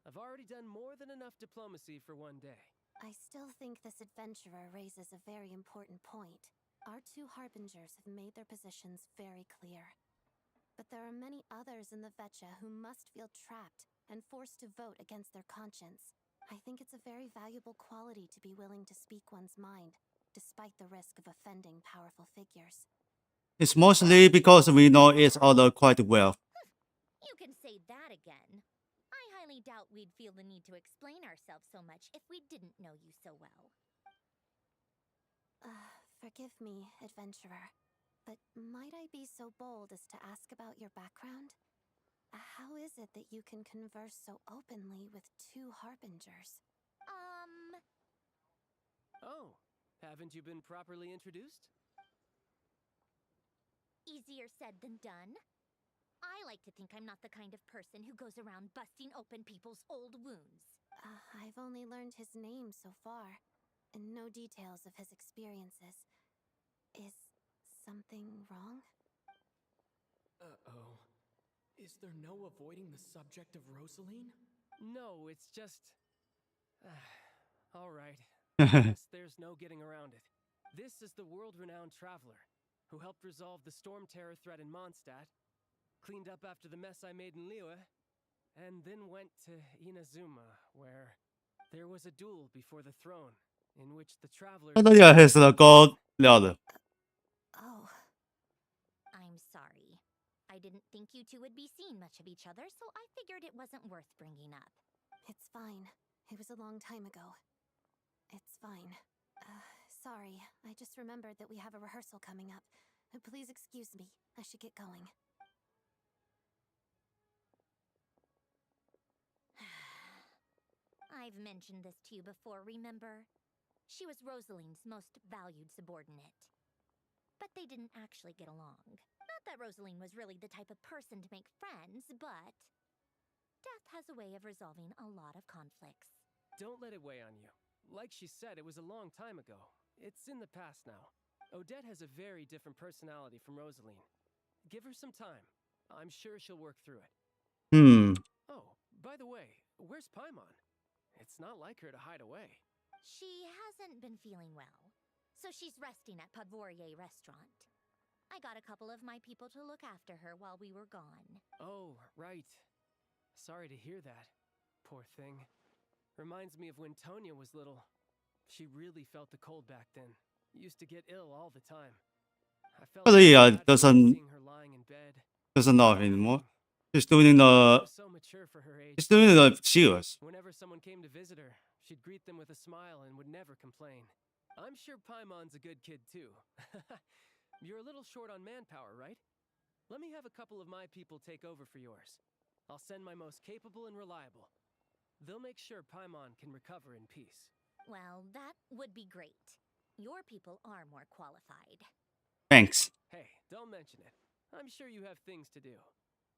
I've already done more than enough diplomacy for one day. I still think this adventurer raises a very important point. Our two harbingers have made their positions very clear. But there are many others in the Vecha who must feel trapped and forced to vote against their conscience. I think it's a very valuable quality to be willing to speak one's mind, despite the risk of offending powerful figures. It's mostly because we know each other quite well. You can say that again. we'd feel the need to explain ourselves so much if we didn't know you so well. Forgive me, adventurer, but might I be so bold as to ask about your background? How is it that you can converse so openly with two harbingers? Oh, haven't you been properly introduced? Easier said than done. I like to think I'm not the kind of person who goes around busting open people's old wounds. I've only learned his name so far, and no details of his experiences. Is something wrong? Uh-oh. Is there no avoiding the subject of Rosaline? No, it's just... all right. I guess there's no getting around it. This is the world-renowned traveler who helped resolve the storm terror threat in Mondstadt, cleaned up after the mess I made in Liyue, and then went to Inazuma, where there was a duel before the throne, in which the traveler... 那这也是高料的。 Oh. I'm sorry. I didn't think you two would be seeing much of each other, so I figured it wasn't worth bringing up. It's fine. It was a long time ago. It's fine. Sorry. I just remembered that we have a rehearsal coming up. Please excuse me. I should get going. I've mentioned this to you before, remember? She was Rosaline's most valued subordinate. But they didn't actually get along. Not that Rosaline was really the type of person to make friends, but... death has a way of resolving a lot of conflicts. Don't let it weigh on you. Like she said, it was a long time ago. It's in the past now. Odette has a very different personality from Rosaline. Give her some time. I'm sure she'll work through it. Oh, by the way, where's Paimon? It's not like her to hide away. She hasn't been feeling well, so she's resting at Podvorier restaurant. I got a couple of my people to look after her while we were gone. Oh, right. Sorry to hear that. Poor thing. Reminds me of when Tonya was little. She really felt the cold back then. Used to get ill all the time. I felt bad seeing her lying in bed. Doesn't know anymore. She's doing the. So mature for her age. She's doing the serious. Whenever someone came to visit her, she'd greet them with a smile and would never complain. I'm sure Paimon's a good kid too. You're a little short on manpower, right? Let me have a couple of my people take over for yours. I'll send my most capable and reliable. They'll make sure Paimon can recover in peace. Well, that would be great. Your people are more qualified. Thanks. Hey, don't mention it. I'm sure you have things to do.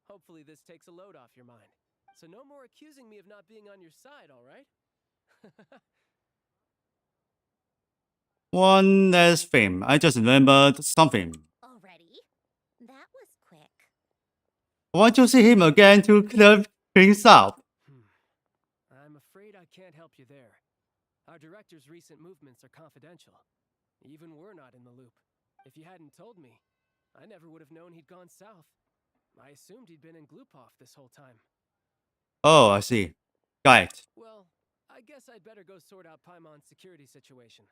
Hopefully this takes a load off your mind. So no more accusing me of not being on your side, all right? One last thing. I just remembered something. Already? That was quick. I want to see him again to clear things up. I'm afraid I can't help you there. Our director's recent movements are confidential. Even we're not in the loop. If you hadn't told me, I never would have known he'd gone south. I assumed he'd been in Glupov this whole time. Oh, I see. Got it. Well, I guess I'd better go sort out Paimon's security situation.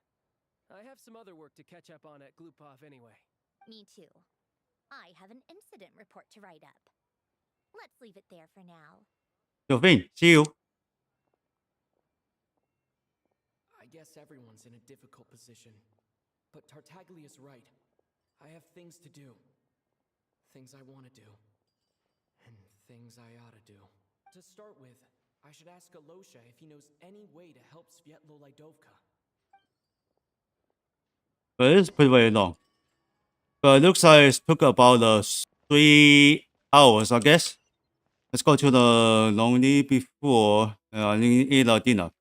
I have some other work to catch up on at Glupov anyway. Me too. I have an incident report to write up. Let's leave it there for now. Jovin, see you. I guess everyone's in a difficult position. But Tartaglia's right. I have things to do. Things I want to do. And things I ought to do. To start with, I should ask Alosha if he knows any way to help Svietlo Lidovka. But it's pretty very long. But it looks like it took about 3 hours, I guess. Let's go to the lonely before eat the dinner.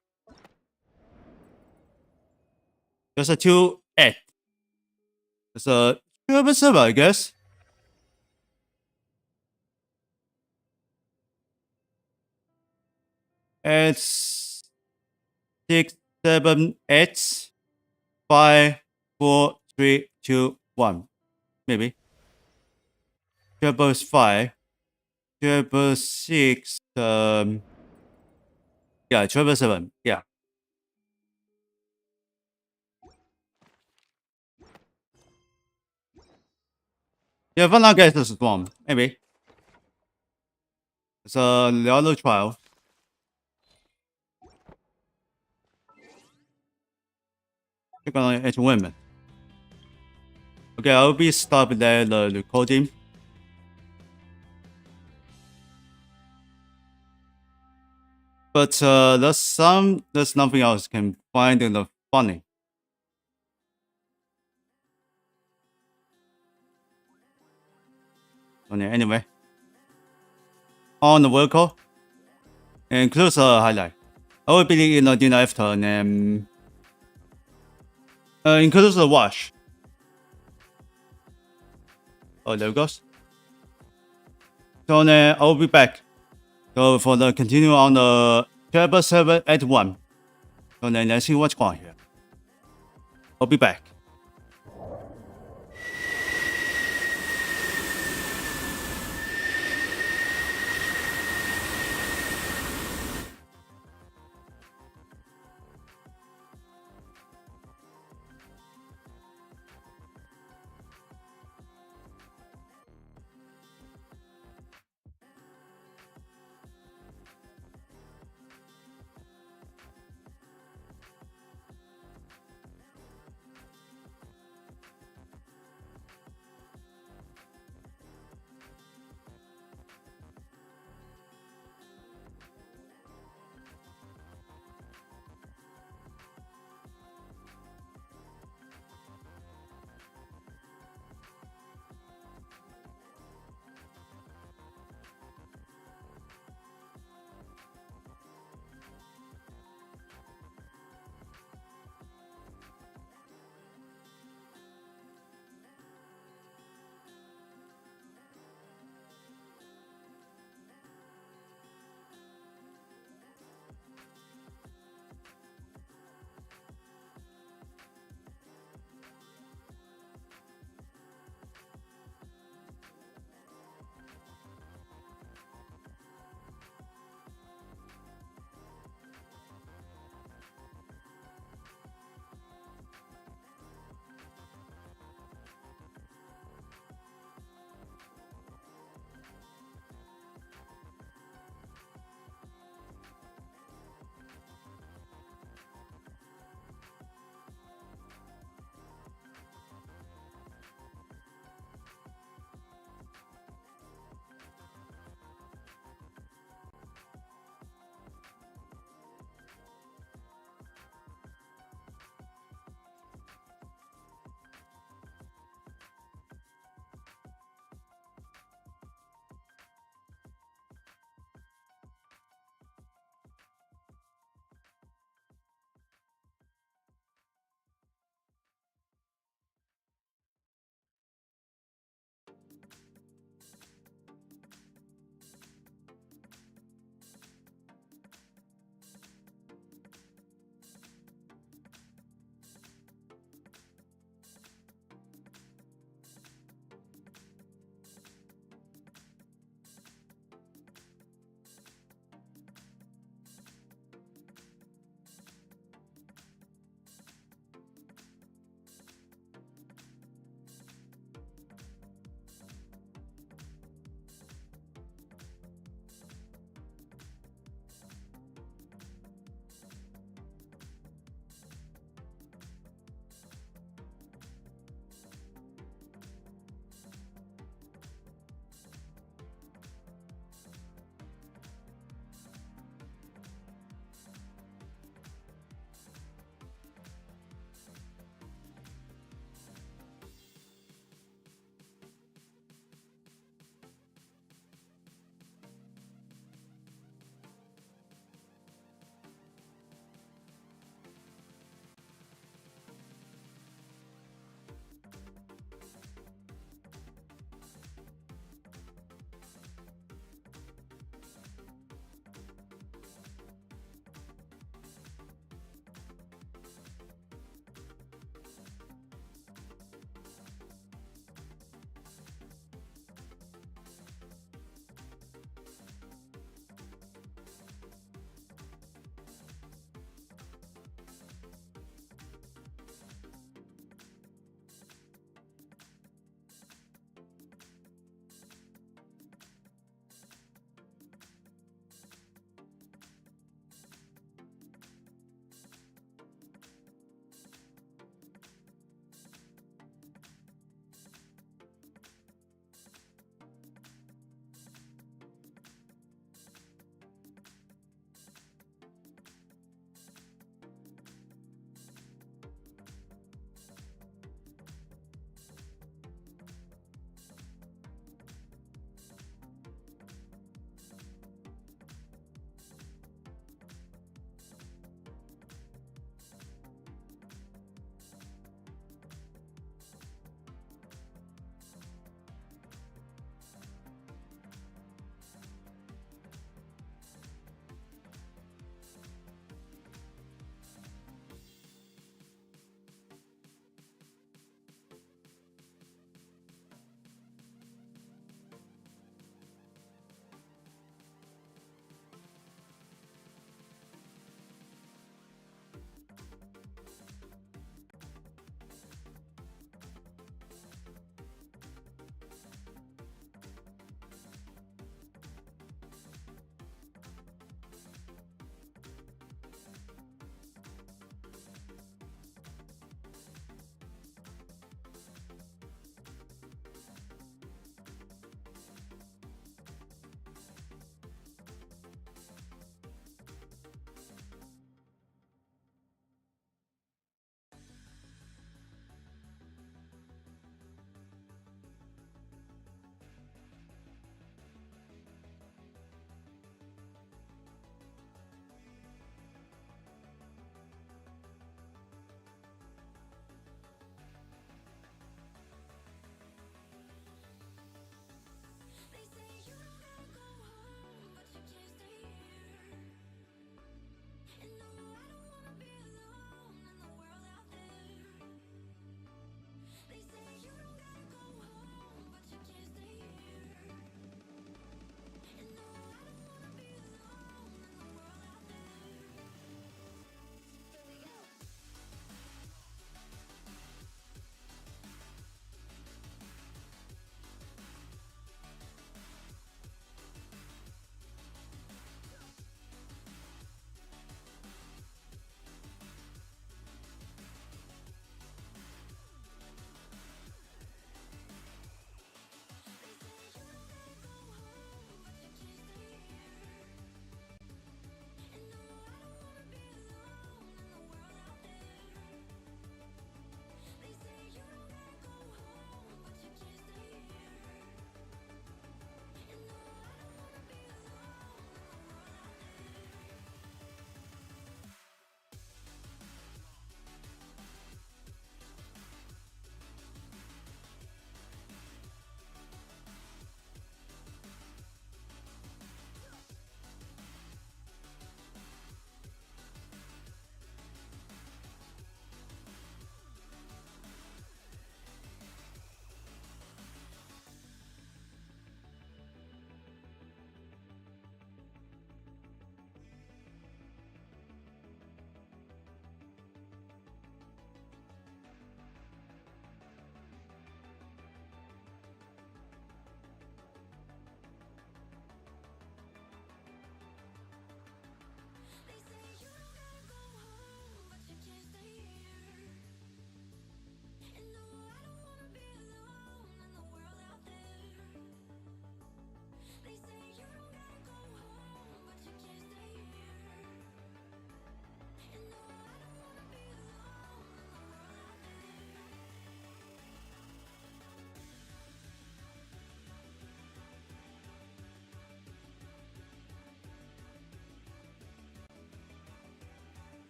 There's a 2 act. There's a server, I guess. It's 6, 7, 8, 5, 4, 3, 2, 1. Maybe. Treble 5. Treble 6. Yeah, treble 7. Yeah. Yeah, one I guess is wrong. Maybe. It's a level 12. Click on each women. Okay, I'll be stopping there the recording. But there's nothing else can find the funny. Anyway, on the vehicle, includes a highlight. I will be in the dinner after and includes the watch. Oh, there it goes. So I'll be back. So for the continue on the chapter 7 at 1. So let's see what's going on here. I'll be back.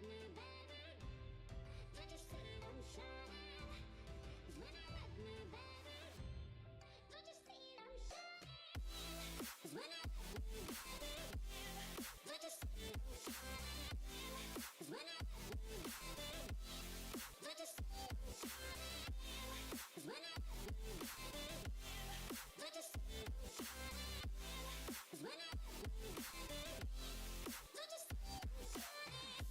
let me, baby, don't you see them shining? 'Cause when I let me, baby, don't you see them shining? 'Cause when I let me, baby, don't you see them shining? 'Cause when I let me, baby, don't you see them shining? 'Cause when I let me, baby, don't you see them shining? 'Cause when I let me, baby, don't you see them shining?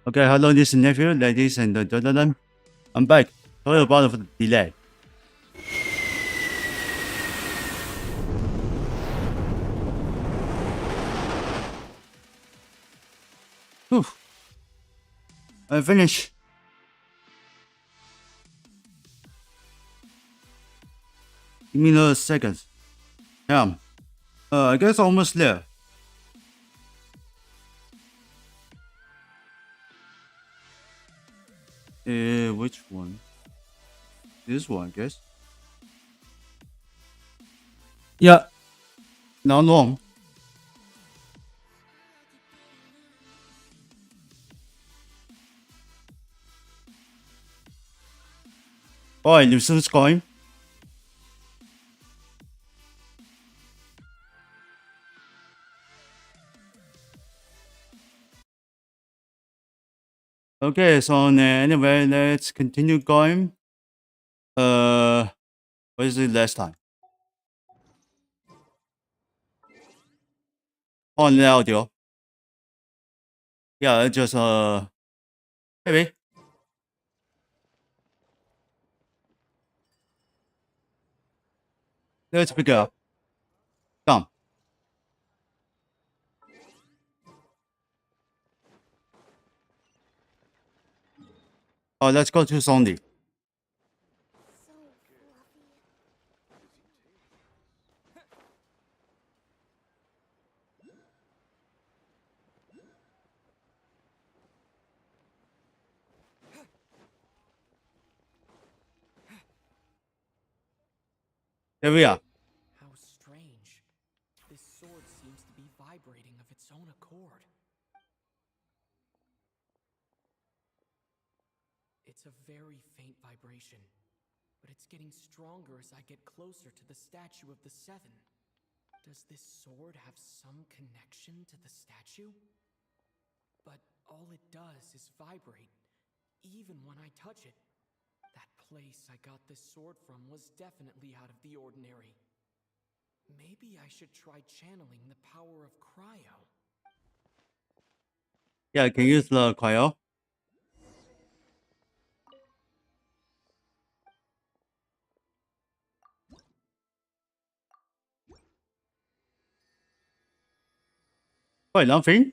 Okay, hello, this is nephew, ladies and gentlemen. I'm back. Sorry about the delay. Whew. I finished. Give me a second. Yeah. I guess almost there. Which one? This one, I guess. Yeah. Not long. Alright, you soon going. Okay, so anyway, let's continue going. What is it last time? On the audio. Yeah, just maybe. Let's pick it up. Come. Oh, let's go to Sony. There we are. How strange. This sword seems to be vibrating of its own accord. It's a very faint vibration, but it's getting stronger as I get closer to the statue of the Seven. Does this sword have some connection to the statue? But all it does is vibrate, even when I touch it. That place I got this sword from was definitely out of the ordinary. Maybe I should try channeling the power of cryo. Yeah, I can use the cryo. Wait, nothing?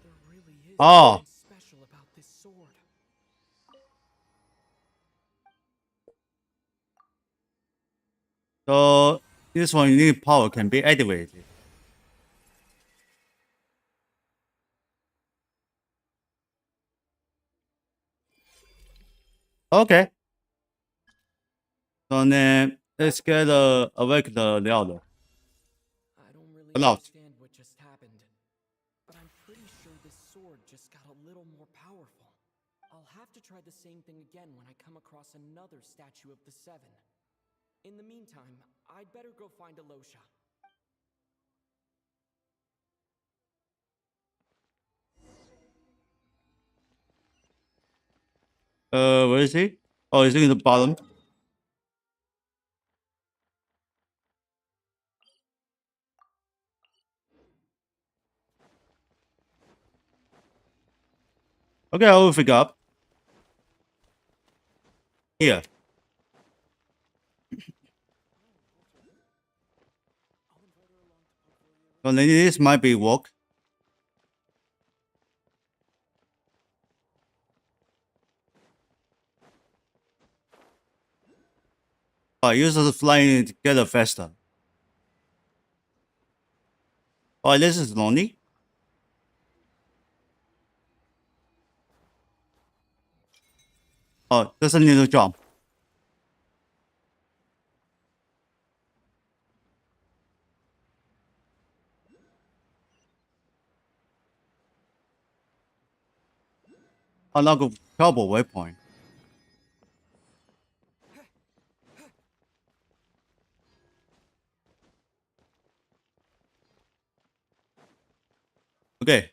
There really is Oh. something special about this sword. So this one you need power can be activated. Okay. So then let's get awake the louder. I don't really Loud. understand what just happened, but I'm pretty sure this sword just got a little more powerful. I'll have to try the same thing again when I come across another statue of the Seven. In the meantime, I'd better go find Alosha. Where is he? Oh, he's in the bottom. Okay, I will pick up. Here. So then this might be work. Oh, use the flying together faster. Oh, this is lonely. Oh, doesn't need to jump. Unlock a trouble waypoint. Okay,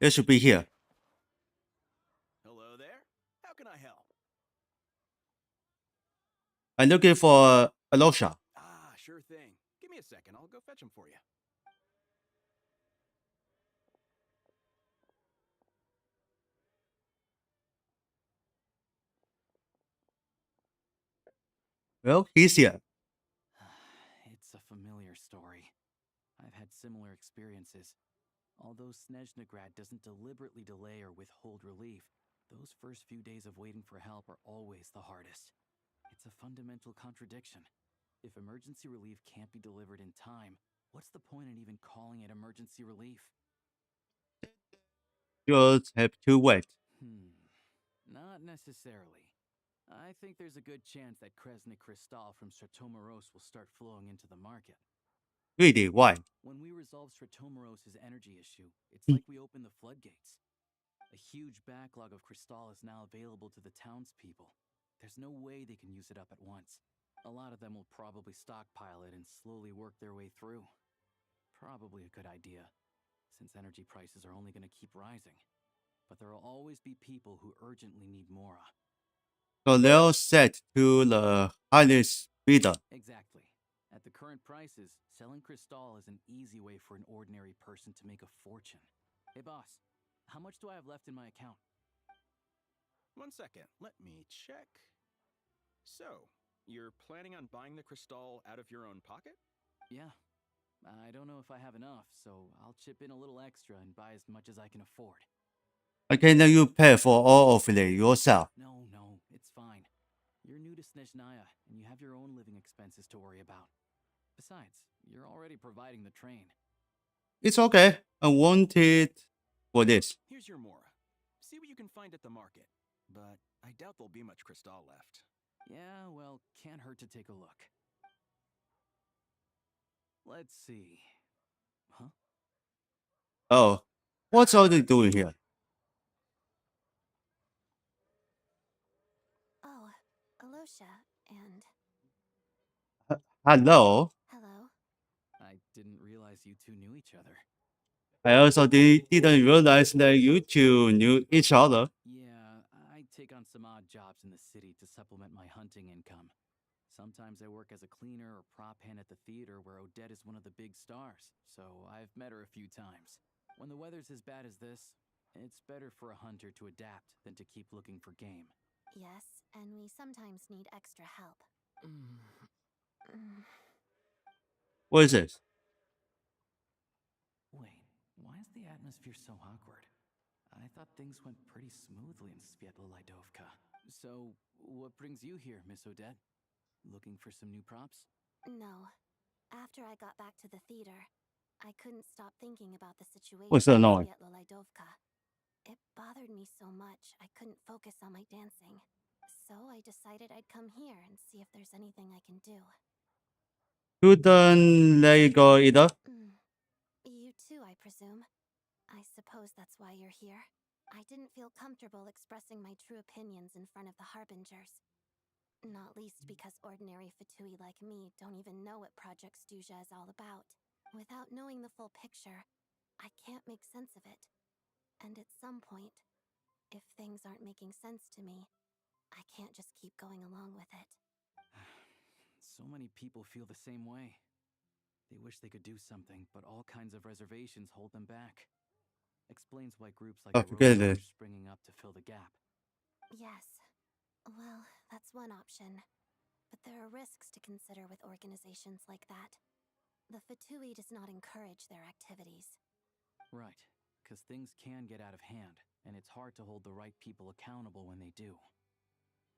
it should be here. Hello there. How can I help? I'm looking for Alosha. Ah, sure thing. Give me a second, I'll go fetch him for you. Well, he's here. It's a familiar story. I've had similar experiences. Although Snezhnegrad doesn't deliberately delay or withhold relief, those first few days of waiting for help are always the hardest. It's a fundamental contradiction. If emergency relief can't be delivered in time, what's the point in even calling it emergency relief? Just have to wait. Not necessarily. I think there's a good chance that Kresnik Crystal from Stratomoros will start flowing into the market. Really, why? When we resolve Stratomoros's energy issue, it's like we open the floodgates. A huge backlog of Crystal is now available to the townspeople. There's no way they can use it up at once. A lot of them will probably stockpile it and slowly work their way through. Probably a good idea, since energy prices are only going to keep rising. But there will always be people who urgently need Mora. So they'll set to the highest bidder. Exactly. At the current prices, selling Crystal is an easy way for an ordinary person to make a fortune. Hey boss, how much do I have left in my account? 1 second, let me check. So, you're planning on buying the Crystal out of your own pocket? Yeah. I don't know if I have enough, so I'll chip in a little extra and buy as much as I can afford. Okay, then you pay for all of it yourself. No, it's fine. You're new to Snezhnaya, and you have your own living expenses to worry about. Besides, you're already providing the train. It's okay. I want it for this. Here's your Mora. See what you can find at the market. But I doubt there'll be much Crystal left. Yeah, well, can't hurt to take a look. Let's see. Huh? Oh, what's all they doing here? Oh, Alosha, and... Hello? Hello? I didn't realize you two knew each other. I also didn't realize that you two knew each other. Yeah, I take on some odd jobs in the city to supplement my hunting income. Sometimes I work as a cleaner or prop hand at the theater where Odette is one of the big stars, so I've met her a few times. When the weather's as bad as this, it's better for a hunter to adapt than to keep looking for game. Yes, and we sometimes need extra help. What is this? Wait, why is the atmosphere so awkward? I thought things went pretty smoothly in Svietlolidovka. So, what brings you here, Miss Odette? Looking for some new props? No. After I got back to the theater, I couldn't stop thinking about the situation What's so in annoying? Svietlolidovka. It bothered me so much I couldn't focus on my dancing. So I decided I'd come here and see if there's anything I can do. Couldn't let it go either. You too, I presume. I suppose that's why you're here. I didn't feel comfortable expressing my true opinions in front of the Harbingers. Not least because ordinary Fatui like me don't even know what Project Stuja is all about. Without knowing the full picture, I can't make sense of it. And at some point, if things aren't making sense to me, I can't just keep going along with it. So many people feel the same way. They wish they could do something, but all kinds of reservations hold them back. Explains why groups like the forget Robots it. are springing up to fill the gap. Yes. Well, that's one option. But there are risks to consider with organizations like that. The Fatui does not encourage their activities. Right, because things can get out of hand, and it's hard to hold the right people accountable when they do.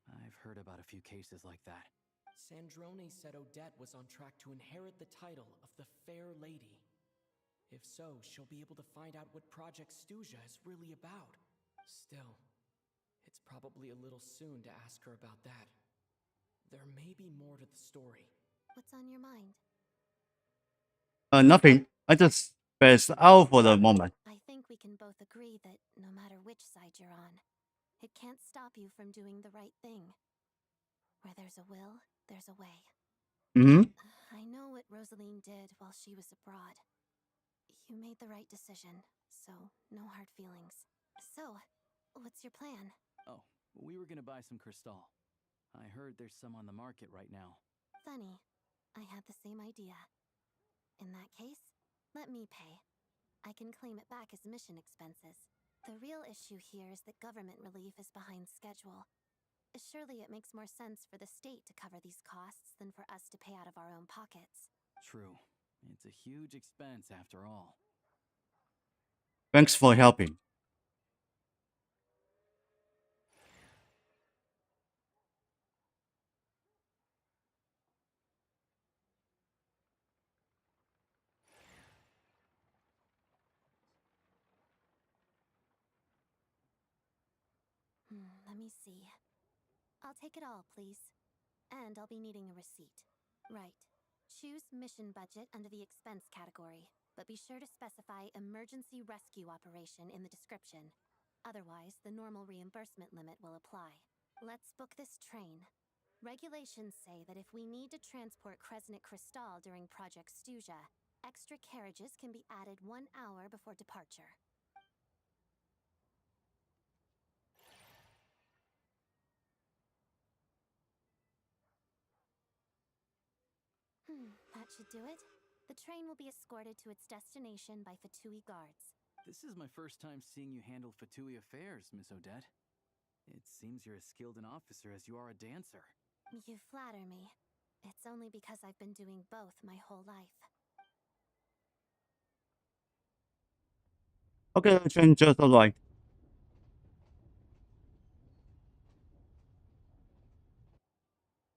I've heard about a few cases like that. Sandrone said Odette was on track to inherit the title of the Fair Lady. If so, she'll be able to find out what Project Stuja is really about. Still, it's probably a little soon to ask her about that. There may be more to the story. What's on your mind? Nothing. I just passed out for the moment. I think we can both agree that no matter which side you're on, it can't stop you from doing the right thing. Where there's a will, there's a way. I know what Rosaline did while she was abroad. You made the right decision, so no hard feelings. So, what's your plan? Oh, we were gonna buy some Crystal. I heard there's some on the market right now. Funny. I had the same idea. In that case, let me pay. I can claim it back as mission expenses. The real issue here is that government relief is behind schedule. Surely it makes more sense for the state to cover these costs than for us to pay out of our own pockets. True. It's a huge expense after all. Thanks for helping. Let me see. I'll take it all, please. And I'll be needing a receipt. Right. Choose mission budget under the expense category, but be sure to specify emergency rescue operation in the description. Otherwise, the normal reimbursement limit will apply. Let's book this train. Regulations say that if we need to transport Kresnik Crystal during Project Stuja, extra carriages can be added 1 hour before departure. That should do it. The train will be escorted to its destination by Fatui guards. This is my first time seeing you handle Fatui affairs, Miss Odette. It seems you're as skilled an officer as you are a dancer. You flatter me. It's only because I've been doing both my whole life. Okay, the train just arrived.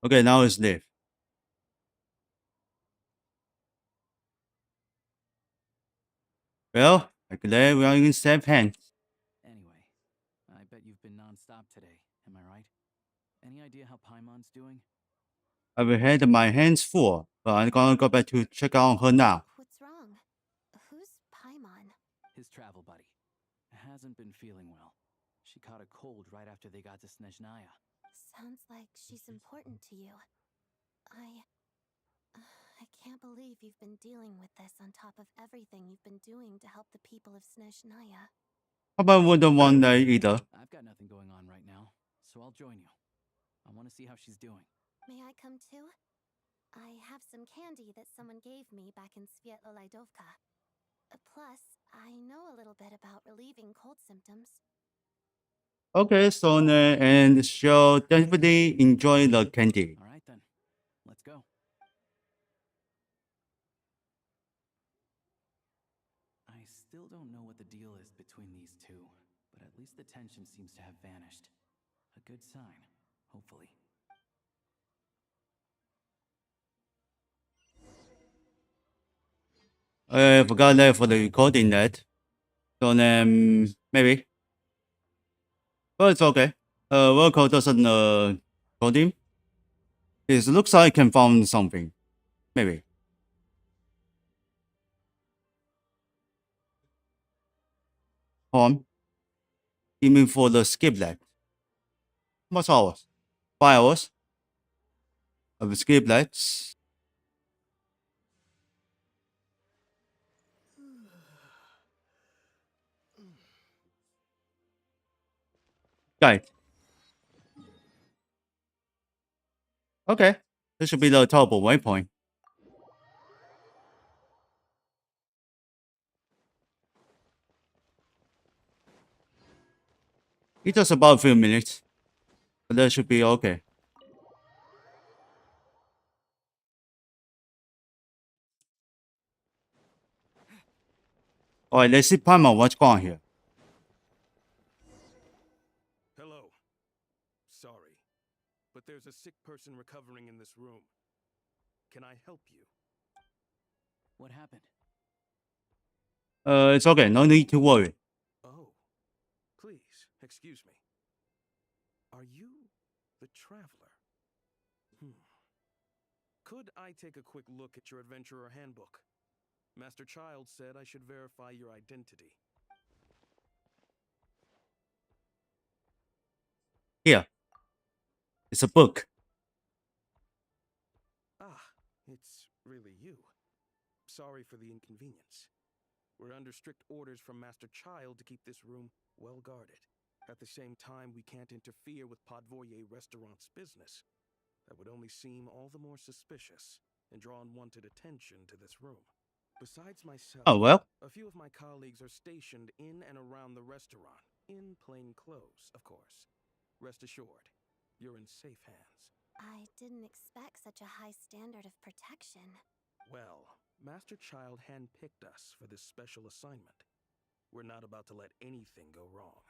Okay, now it's leave. Well, I'm glad we are in safe hands. Anyway, I bet you've been non-stop today, am I right? Any idea how Paimon's doing? I've had my hands full, but I'm gonna go back to check on her now. What's wrong? Who's Paimon? His travel buddy. Hasn't been feeling well. She caught a cold right after they got to Snezhnaya. Sounds like she's important to you. I can't believe you've been dealing with this on top of everything you've been doing to help the people of Snezhnaya. I wouldn't want that either. I've got nothing going on right now, so I'll join you. I want to see how she's doing. May I come too? I have some candy that someone gave me back in Svietlolaidovka. Plus, I know a little bit about relieving cold symptoms. Okay, so and she'll definitely enjoy the candy. All right then, let's go. I still don't know what the deal is between these two, but at least the tension seems to have vanished. A good sign, hopefully. I forgot that for the recording that. So maybe. But it's okay. Worko doesn't code him. It looks like I can find something. Maybe. You mean for the skip lag? What's hours? 5 hours? Of skip lags? Right. Okay. This should be the top of waypoint. It's just about a few minutes. But that should be okay. Alright, let's see Paimon what's going on here. Hello. Sorry, but there's a sick person recovering in this room. Can I help you? What happened? It's okay. No need to worry. Oh, please, excuse me. Are you the traveler? Could I take a quick look at your adventurer handbook? Master Child said I should verify your identity. Here. It's a book. Ah, it's really you. Sorry for the inconvenience. We're under strict orders from Master Child to keep this room well guarded. At the same time, we can't interfere with Podvoye Restaurant's business. That would only seem all the more suspicious and draw unwanted attention to this room. Besides myself, Oh, well. a few of my colleagues are stationed in and around the restaurant, in plain clothes, of course. Rest assured, you're in safe hands. I didn't expect such a high standard of protection. Well, Master Child handpicked us for this special assignment. We're not about to let anything go wrong.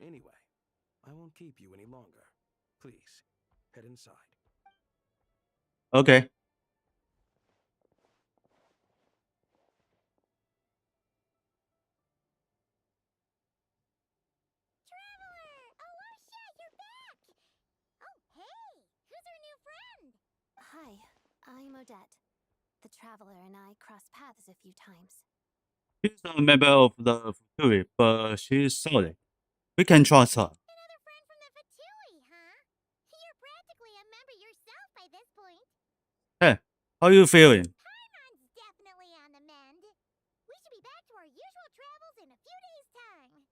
Anyway, I won't keep you any longer. Please, head inside. Okay. Traveler! Alosha, you're back! Oh, hey! Who's our new friend? Hi, I'm Odette. The Traveler and I crossed paths a few times. She's a member of the Futuri, but she's solid. We can trust her. Another friend from the Fatui, huh? You're practically a member yourself by this point. Hey, how you feeling? Paimon's definitely on the mend. We should be back to our usual travels in a few days' time.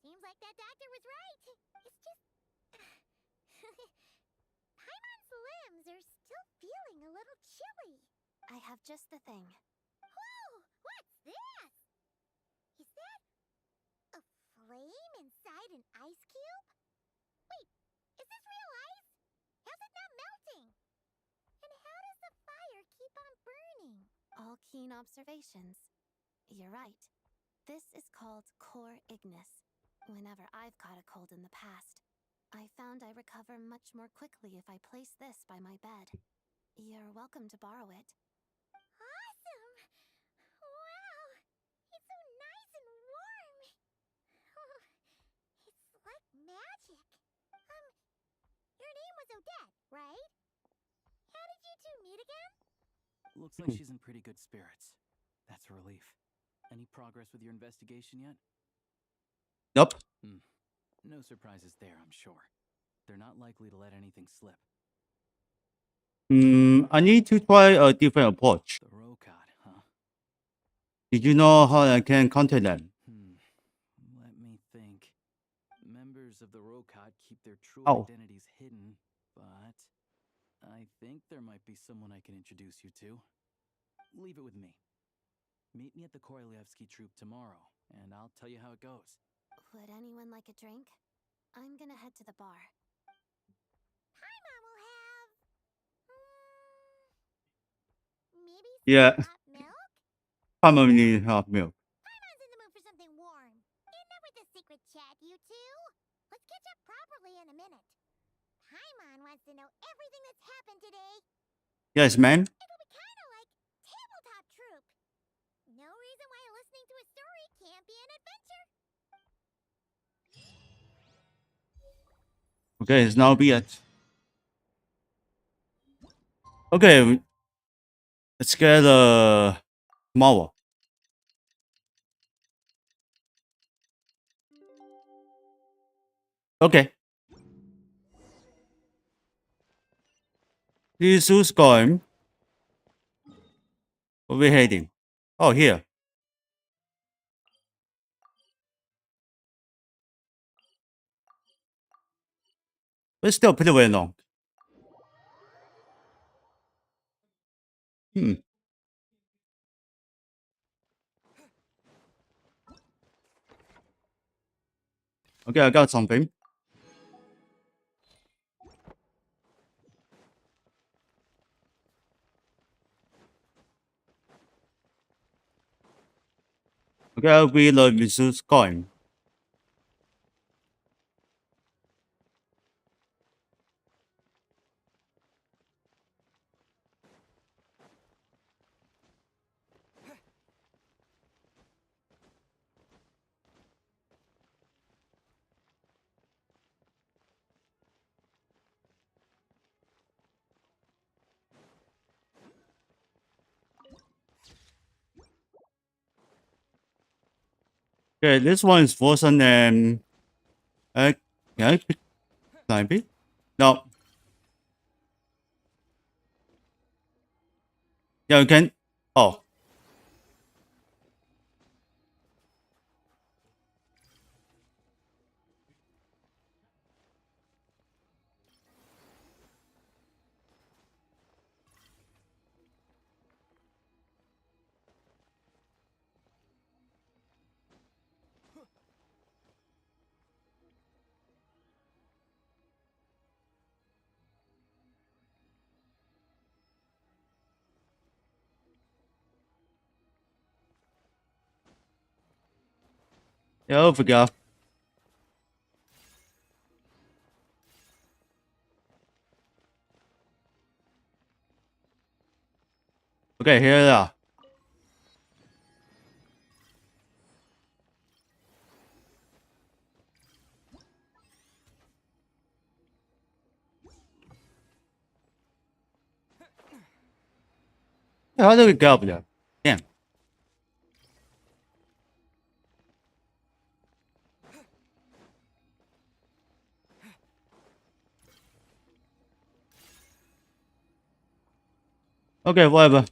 Seems like that doctor was right. It's just... Paimon's limbs are still feeling a little chilly. I have just the thing. Whoa! What's this? Is that... a flame inside an ice cube? Wait, is this real ice? How's it not melting? And how does the fire keep on burning? All keen observations. You're right. This is called core ignis. Whenever I've caught a cold in the past, I found I recover much more quickly if I place this by my bed. You're welcome to borrow it. Awesome! Wow! It's so nice and warm! Oh, it's like magic. Your name was Odette, right? How did you two meet again? Looks like she's in pretty good spirits. That's a relief. Any progress with your investigation yet? Nope. No surprises there, I'm sure. They're not likely to let anything slip. I need to try a different approach. The Rokad, huh? Did you know how I can contact them? Let me think. Members of the Rokad keep their true Oh. identities hidden, but I think there might be someone I can introduce you to. Leave it with me. Meet me at the Korolyevsky Troop tomorrow, and I'll tell you how it goes. Would anyone like a drink? I'm gonna head to the bar. Paimon will have... maybe some Yeah. hot milk? Probably need hot milk. Paimon's in the mood for something warm. Enough with the secret chat, you two. Let's catch up properly in a minute. Paimon wants to know everything that's happened today. Yes, man. It'll be kind of like Tabletop Troop. No reason why listening to a story can't be an adventure. Okay, it's now be it. Okay, let's get tomorrow. Okay. This is going. Where we heading? Oh, here. It's still pretty very long. Okay, I got something. Okay, I'll be the resource coin. Okay, this one is frozen and can I pick climb it? No. Yeah, you can. Oh. Yeah, over go. Okay, here they are. How do we go up there? Damn. Okay, whatever.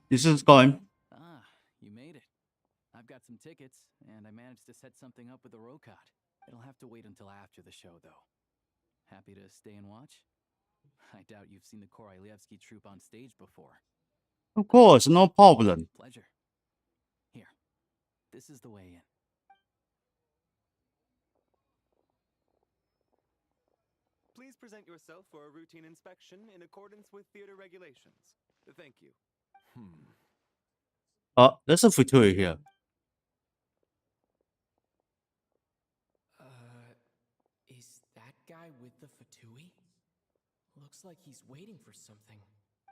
This is going. Ah, you made it. I've got some tickets, and I managed to set something up with the Rokot. It'll have to wait until after the show, though. Happy to stay and watch? I doubt you've seen the Korolyevsky troupe on stage before. Of course, no problem. Pleasure. Here, this is the way in. Please present yourself for a routine inspection in accordance with theater regulations. Thank you. There's a Futuri here. Is that guy with the Fatui? Looks like he's waiting for something.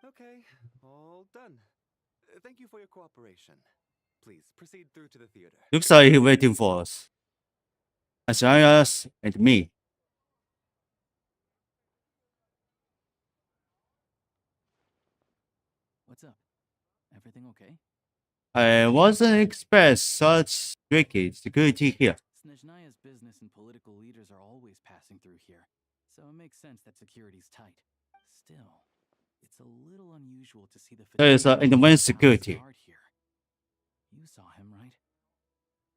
Okay, all done. Thank you for your cooperation. Please proceed through to the theater. Looks like he's waiting for us. Asayas and me. What's up? Everything okay? I wasn't expect such tricky security here. Snezhnaya's business and political leaders are always passing through here, so it makes sense that security's tight. Still, it's a little unusual to see the There is advanced security. guard here. You saw him, right?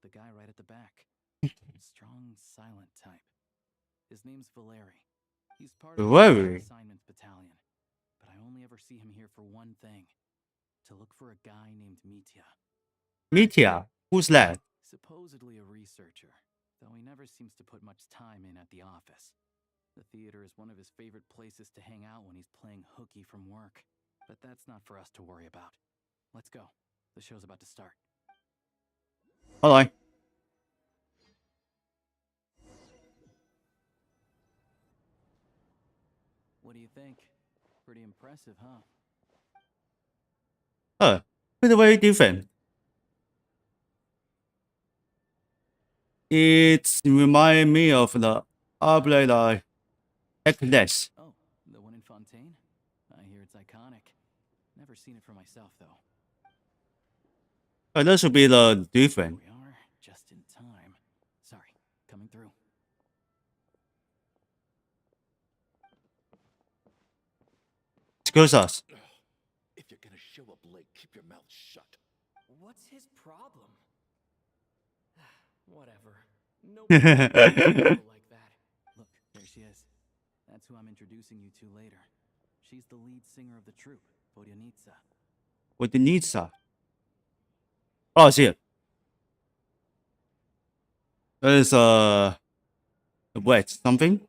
The guy right at the back. Strong, silent type. His name's Valeri. He's part of Valeri? the assignments battalion, but I only ever see him here for one thing: to look for a guy named Mitya. Mitya? Who's that? Supposedly a researcher, though he never seems to put much time in at the office. The theater is one of his favorite places to hang out when he's playing hooky from work. But that's not for us to worry about. Let's go. The show's about to start. Alright. What do you think? Pretty impressive, huh? Pretty very different. It reminds me of the Arblade necklace. Oh, the one in Fontaine? I hear it's iconic. Never seen it for myself, though. That should be the different. We are just in time. Sorry, coming through. Excuse us. If you're gonna show up late, keep your mouth shut. What's his problem? Whatever. Nobody like that. Look, there she is. That's who I'm introducing you to later. She's the lead singer of the troupe, Vodyanitsa. Vodyanitsa. Oh, I see it. That is wait, something?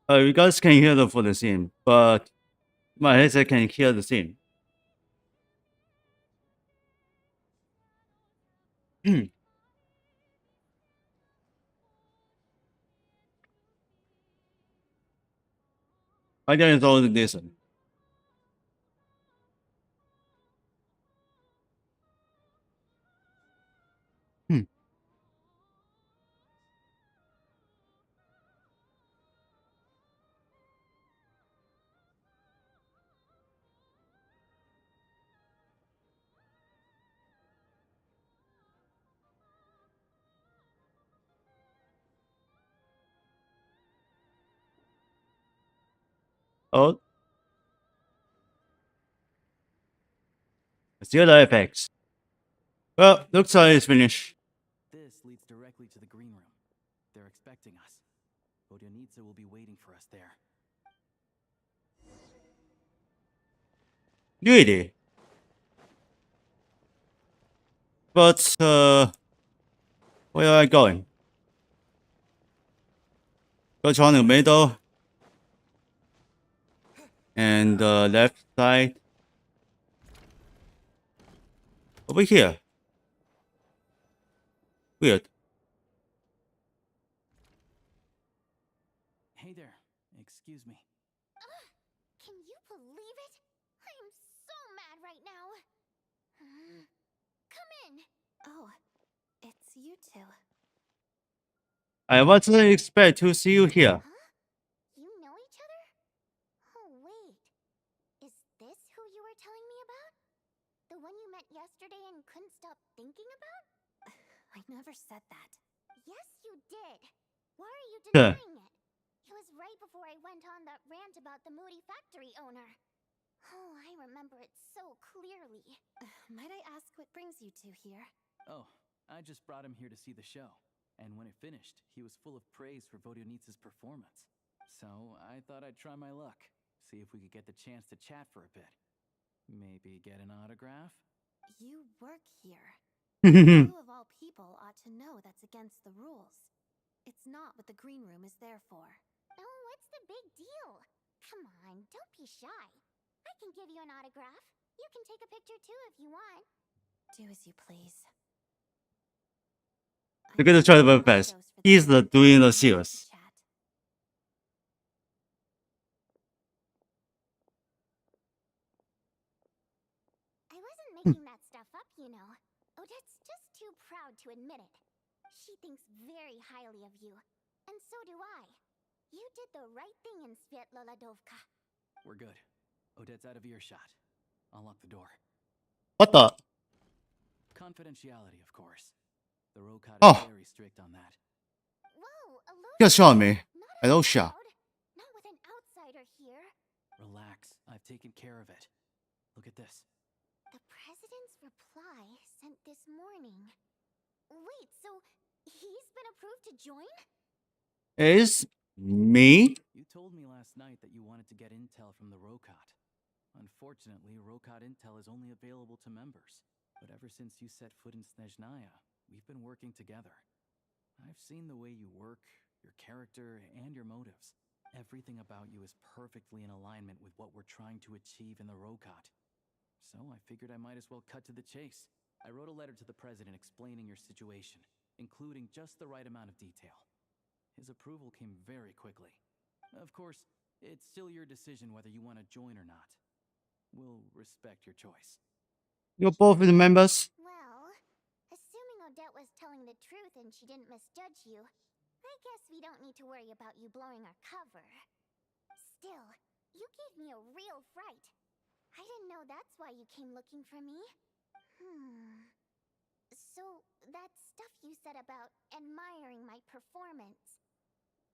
You guys can hear the for the scene, but my headset can hear the scene. I can only listen. Oh. Still the effects. Well, looks like it's finished. This leads directly to the green room. They're expecting us. Vodyanitsa will be waiting for us there. Really? But, where are I going? Go to the middle. And the left side over here. Weird. Hey there. Excuse me. Can you believe it? I am so mad right now. Come in. Oh, it's you two. I wasn't expect to see you here. You know each other? Oh, wait. Is this who you were telling me about? The one you met yesterday and couldn't stop thinking about? I never said that. Yes, you did. Why are you Huh. denying it? It was right before I went on that rant about the moody factory owner. Oh, I remember it so clearly. Might I ask what brings you two here? Oh, I just brought him here to see the show. And when it finished, he was full of praise for Vodionitsa's performance. So I thought I'd try my luck, see if we could get the chance to chat for a bit. Maybe get an autograph? You work here. You of all people ought to know that's against the rules. It's not what the green room is there for. Oh, what's the big deal? Come on, don't be shy. I can give you an autograph. You can take a picture too if you want. Do as you please. You're gonna try to run fast. He's the doing the serious. I wasn't making that stuff up, you know. Odette's just too proud to admit it. She thinks very highly of you. And so do I. You did the right thing in Svetloladovka. We're good. Odette's out of earshot. I'll lock the door. What the? Confidentiality, of course. The Rokat Oh. is very strict on that. Whoa, Just show me. Alosha. Not with an outsider here. Relax. I've taken care of it. Look at this. The president's reply sent this morning. Wait, so he's been approved to join? Is me? You told me last night that you wanted to get intel from the Rokat. Unfortunately, Rokat intel is only available to members. But ever since you set foot in Snezhnaya, we've been working together. I've seen the way you work, your character, and your motives. Everything about you is perfectly in alignment with what we're trying to achieve in the Rokat. So I figured I might as well cut to the chase. I wrote a letter to the president explaining your situation, including just the right amount of detail. His approval came very quickly. Of course, it's still your decision whether you want to join or not. We'll respect your choice. You're both the members? Well, assuming Odette was telling the truth and she didn't misjudge you, I guess we don't need to worry about you blowing our cover. Still, you gave me a real fright. I didn't know that's why you came looking for me. So, that stuff you said about admiring my performance,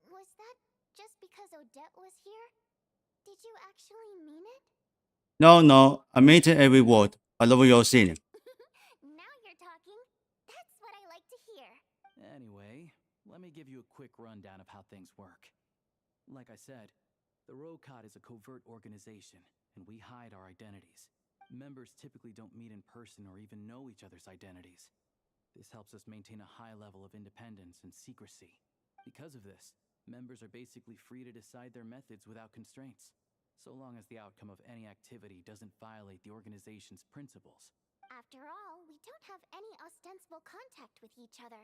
was that just because Odette was here? Did you actually mean it? No. I meant every word. I love your singing. Now you're talking. That's what I like to hear. Anyway, let me give you a quick rundown of how things work. Like I said, the Rokat is a covert organization, and we hide our identities. Members typically don't meet in person or even know each other's identities. This helps us maintain a high level of independence and secrecy. Because of this, members are basically free to decide their methods without constraints, so long as the outcome of any activity doesn't violate the organization's principles. After all, we don't have any ostensible contact with each other.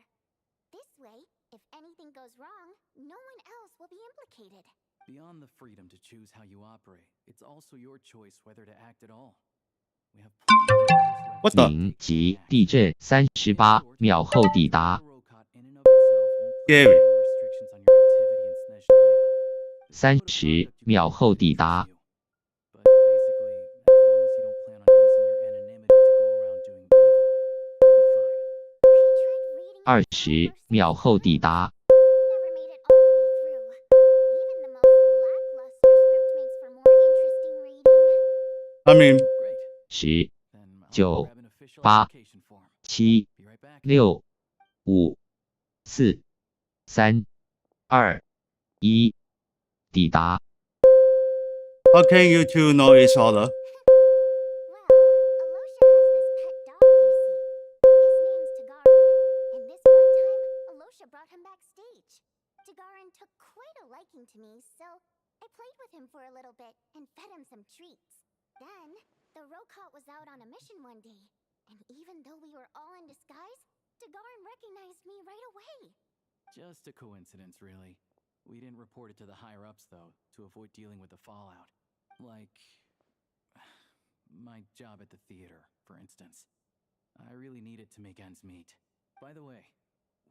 This way, if anything goes wrong, no one else will be implicated. Beyond the freedom to choose how you operate, it's also your choice whether to act at all. We have What the? 您及地震38秒后抵达。 Gary. 30秒后抵达。 20秒后抵达。 I mean, 10、9、8、7、6、5、4、3、2、1，抵达。 how can you two know each other? Brought him backstage. Tagarin took quite a liking to me, so I played with him for a little bit and fed him some treats. Then, the Rokot was out on a mission one day, and even though we were all in disguise, Dagarin recognized me right away. Just a coincidence, really. We didn't report it to the higher-ups, though, to avoid dealing with the fallout. Like... my job at the theater, for instance. I really needed to make ends meet. By the way,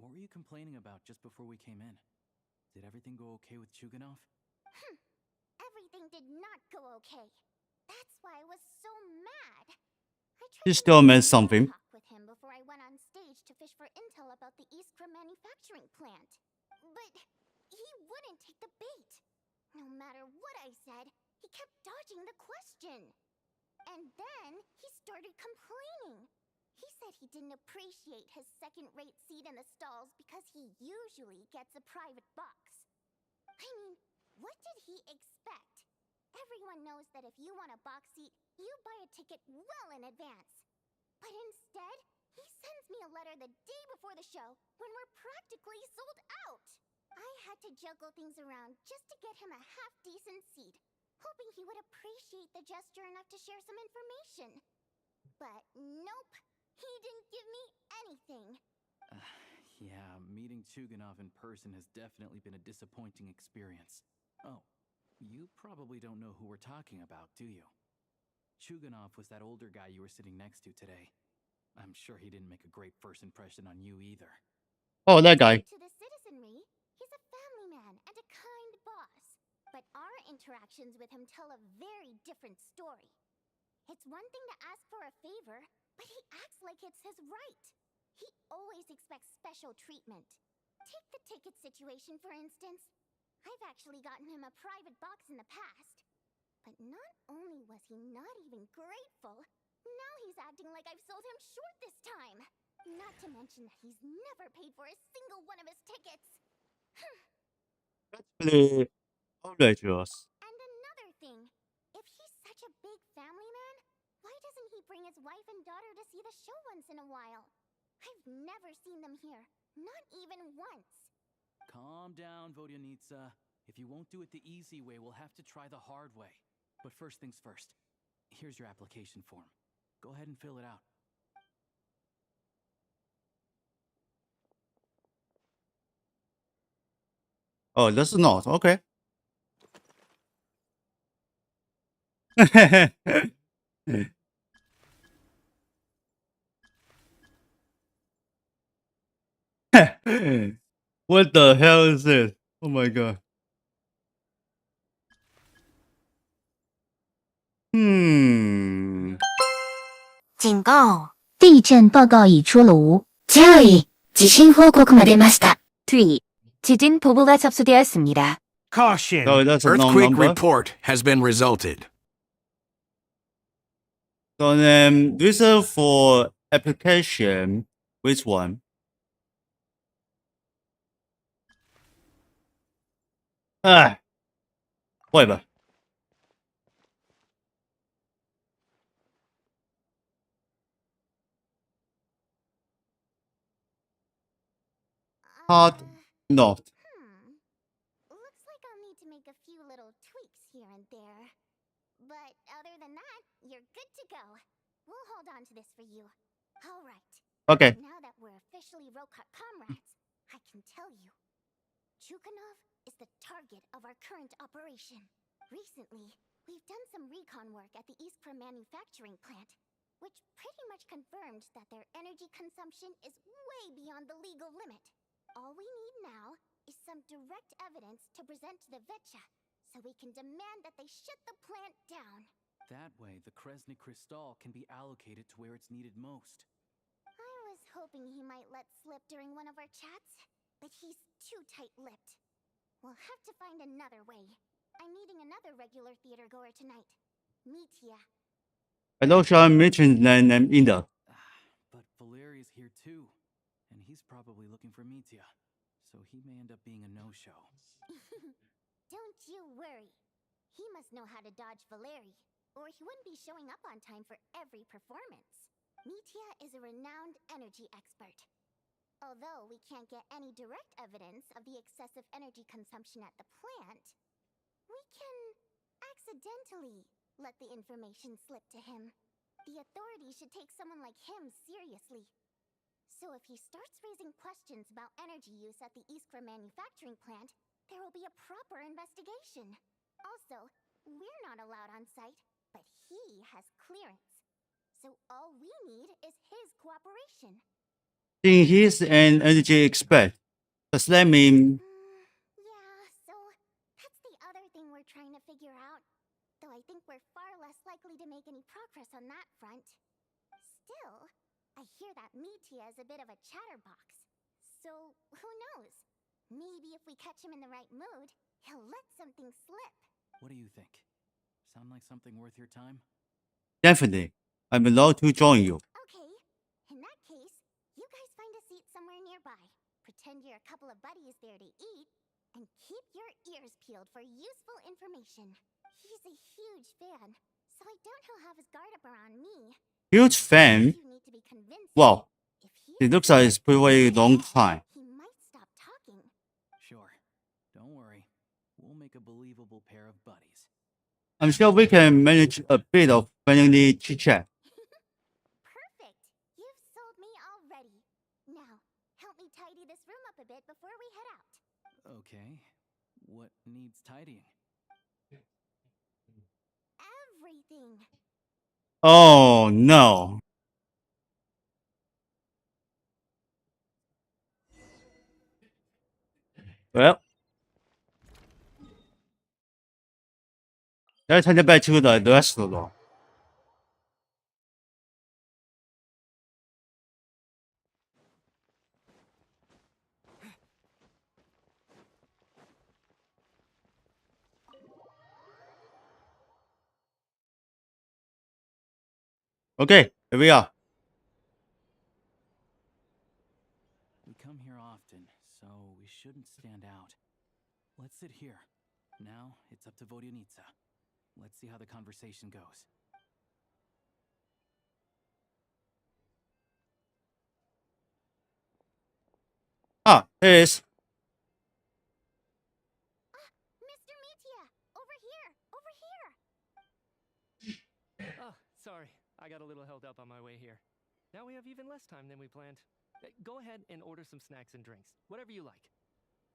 what were you complaining about just before we came in? Did everything go okay with Chuganov? Everything did not go okay. That's why I was so mad. She still meant something. Talk with him before I went on stage to fish for intel about the Iskra manufacturing plant. But he wouldn't take the bait. No matter what I said, he kept dodging the question. And then he started complaining. He said he didn't appreciate his second-rate seat in the stalls because he usually gets a private box. I mean, what did he expect? Everyone knows that if you want a box seat, you buy a ticket well in advance. But instead, he sends me a letter the day before the show when we're practically sold out. I had to juggle things around just to get him a half-decent seat, hoping he would appreciate the gesture enough to share some information. But nope, he didn't give me anything. Yeah, meeting Chuganov in person has definitely been a disappointing experience. Oh, you probably don't know who we're talking about, do you? Chuganov was that older guy you were sitting next to today. I'm sure he didn't make a great first impression on you either. Oh, that guy. To the citizenry, he's a family man and a kind boss. But our interactions with him tell a very different story. It's one thing to ask for a favor, but he acts like it's his right. He always expects special treatment. Take the ticket situation, for instance. I've actually gotten him a private box in the past. But not only was he not even grateful, now he's acting like I've sold him short this time. Not to mention that he's never paid for a single one of his tickets. Pretty outrageous. And another thing, if he's such a big family man, why doesn't he bring his wife and daughter to see the show once in a while? I've never seen them here, not even once. Calm down, Vodyanitsa. If you won't do it the easy way, we'll have to try the hard way. But first things first. Here's your application form. Go ahead and fill it out. Oh, that's not. Okay. What the hell is this? Oh my god. 警告！地震报告已出炉。注意！地震報告が出ました。3. 지진 보고가 접수되었습니다. Caution! Oh, that's a long Earthquake number. report has been resulted. So then, reason for application, which one? Whatever. Hard not. Looks like I'll need to make a few little tweaks here and there. But other than that, you're good to go. We'll hold on to this for you. All right. Okay. Now that we're officially Rokot comrades, I can tell you. Chuganov is the target of our current operation. Recently, we've done some recon work at the Iskra manufacturing plant, which pretty much confirmed that their energy consumption is way beyond the legal limit. All we need now is some direct evidence to present to the Vetcha, so we can demand that they shut the plant down. That way, the Kresnik Crystal can be allocated to where it's needed most. I was hoping he might let slip during one of our chats, but he's too tight-lipped. We'll have to find another way. I'm meeting another regular theater goer tonight, Mitya. I know Sean mentioned the name Inda. But Valeria's here too, and he's probably looking for Mitya, so he may end up being a no-show. Don't you worry. He must know how to dodge Valeri, or he wouldn't be showing up on time for every performance. Mitya is a renowned energy expert. Although we can't get any direct evidence of the excessive energy consumption at the plant, we can accidentally let the information slip to him. The authorities should take someone like him seriously. So if he starts raising questions about energy use at the Iskra manufacturing plant, there will be a proper investigation. Also, we're not allowed on site, but he has clearance. So all we need is his cooperation. Think he's an energy expert. Does that mean Yeah, so that's the other thing we're trying to figure out. Though I think we're far less likely to make any progress on that front. Still, I hear that Mitya is a bit of a chatterbox. So, who knows? Maybe if we catch him in the right mood, he'll let something slip. What do you think? Sound like something worth your time? definitely? I'm allowed to join you. Okay, in that case, you guys find a seat somewhere nearby. Pretend you're a couple of buddies there to eat, and keep your ears peeled for useful information. He's a huge fan, so I doubt he'll have his guard up around me. Huge fan? You need to be convinced. Wow. It looks like it's pretty long time. He might stop talking. Sure. Don't worry. We'll make a believable pair of buddies. I'm sure we can manage a bit of friendly chit-chat. Perfect! You've sold me already. Now, help me tidy this room up a bit before we head out. Okay. What needs tidying? Everything. Oh no. Well, 而睇只 back to the rest 咯。Okay, here we are. We come here often, so we shouldn't stand out. Let's sit here. Now, it's up to Vodyanica. Let's see how the conversation goes. Ah, here it is. Mr. Mitya! Over here! Over here! Oh, sorry. I got a little held up on my way here. Now we have even less time than we planned. Go ahead and order some snacks and drinks. Whatever you like.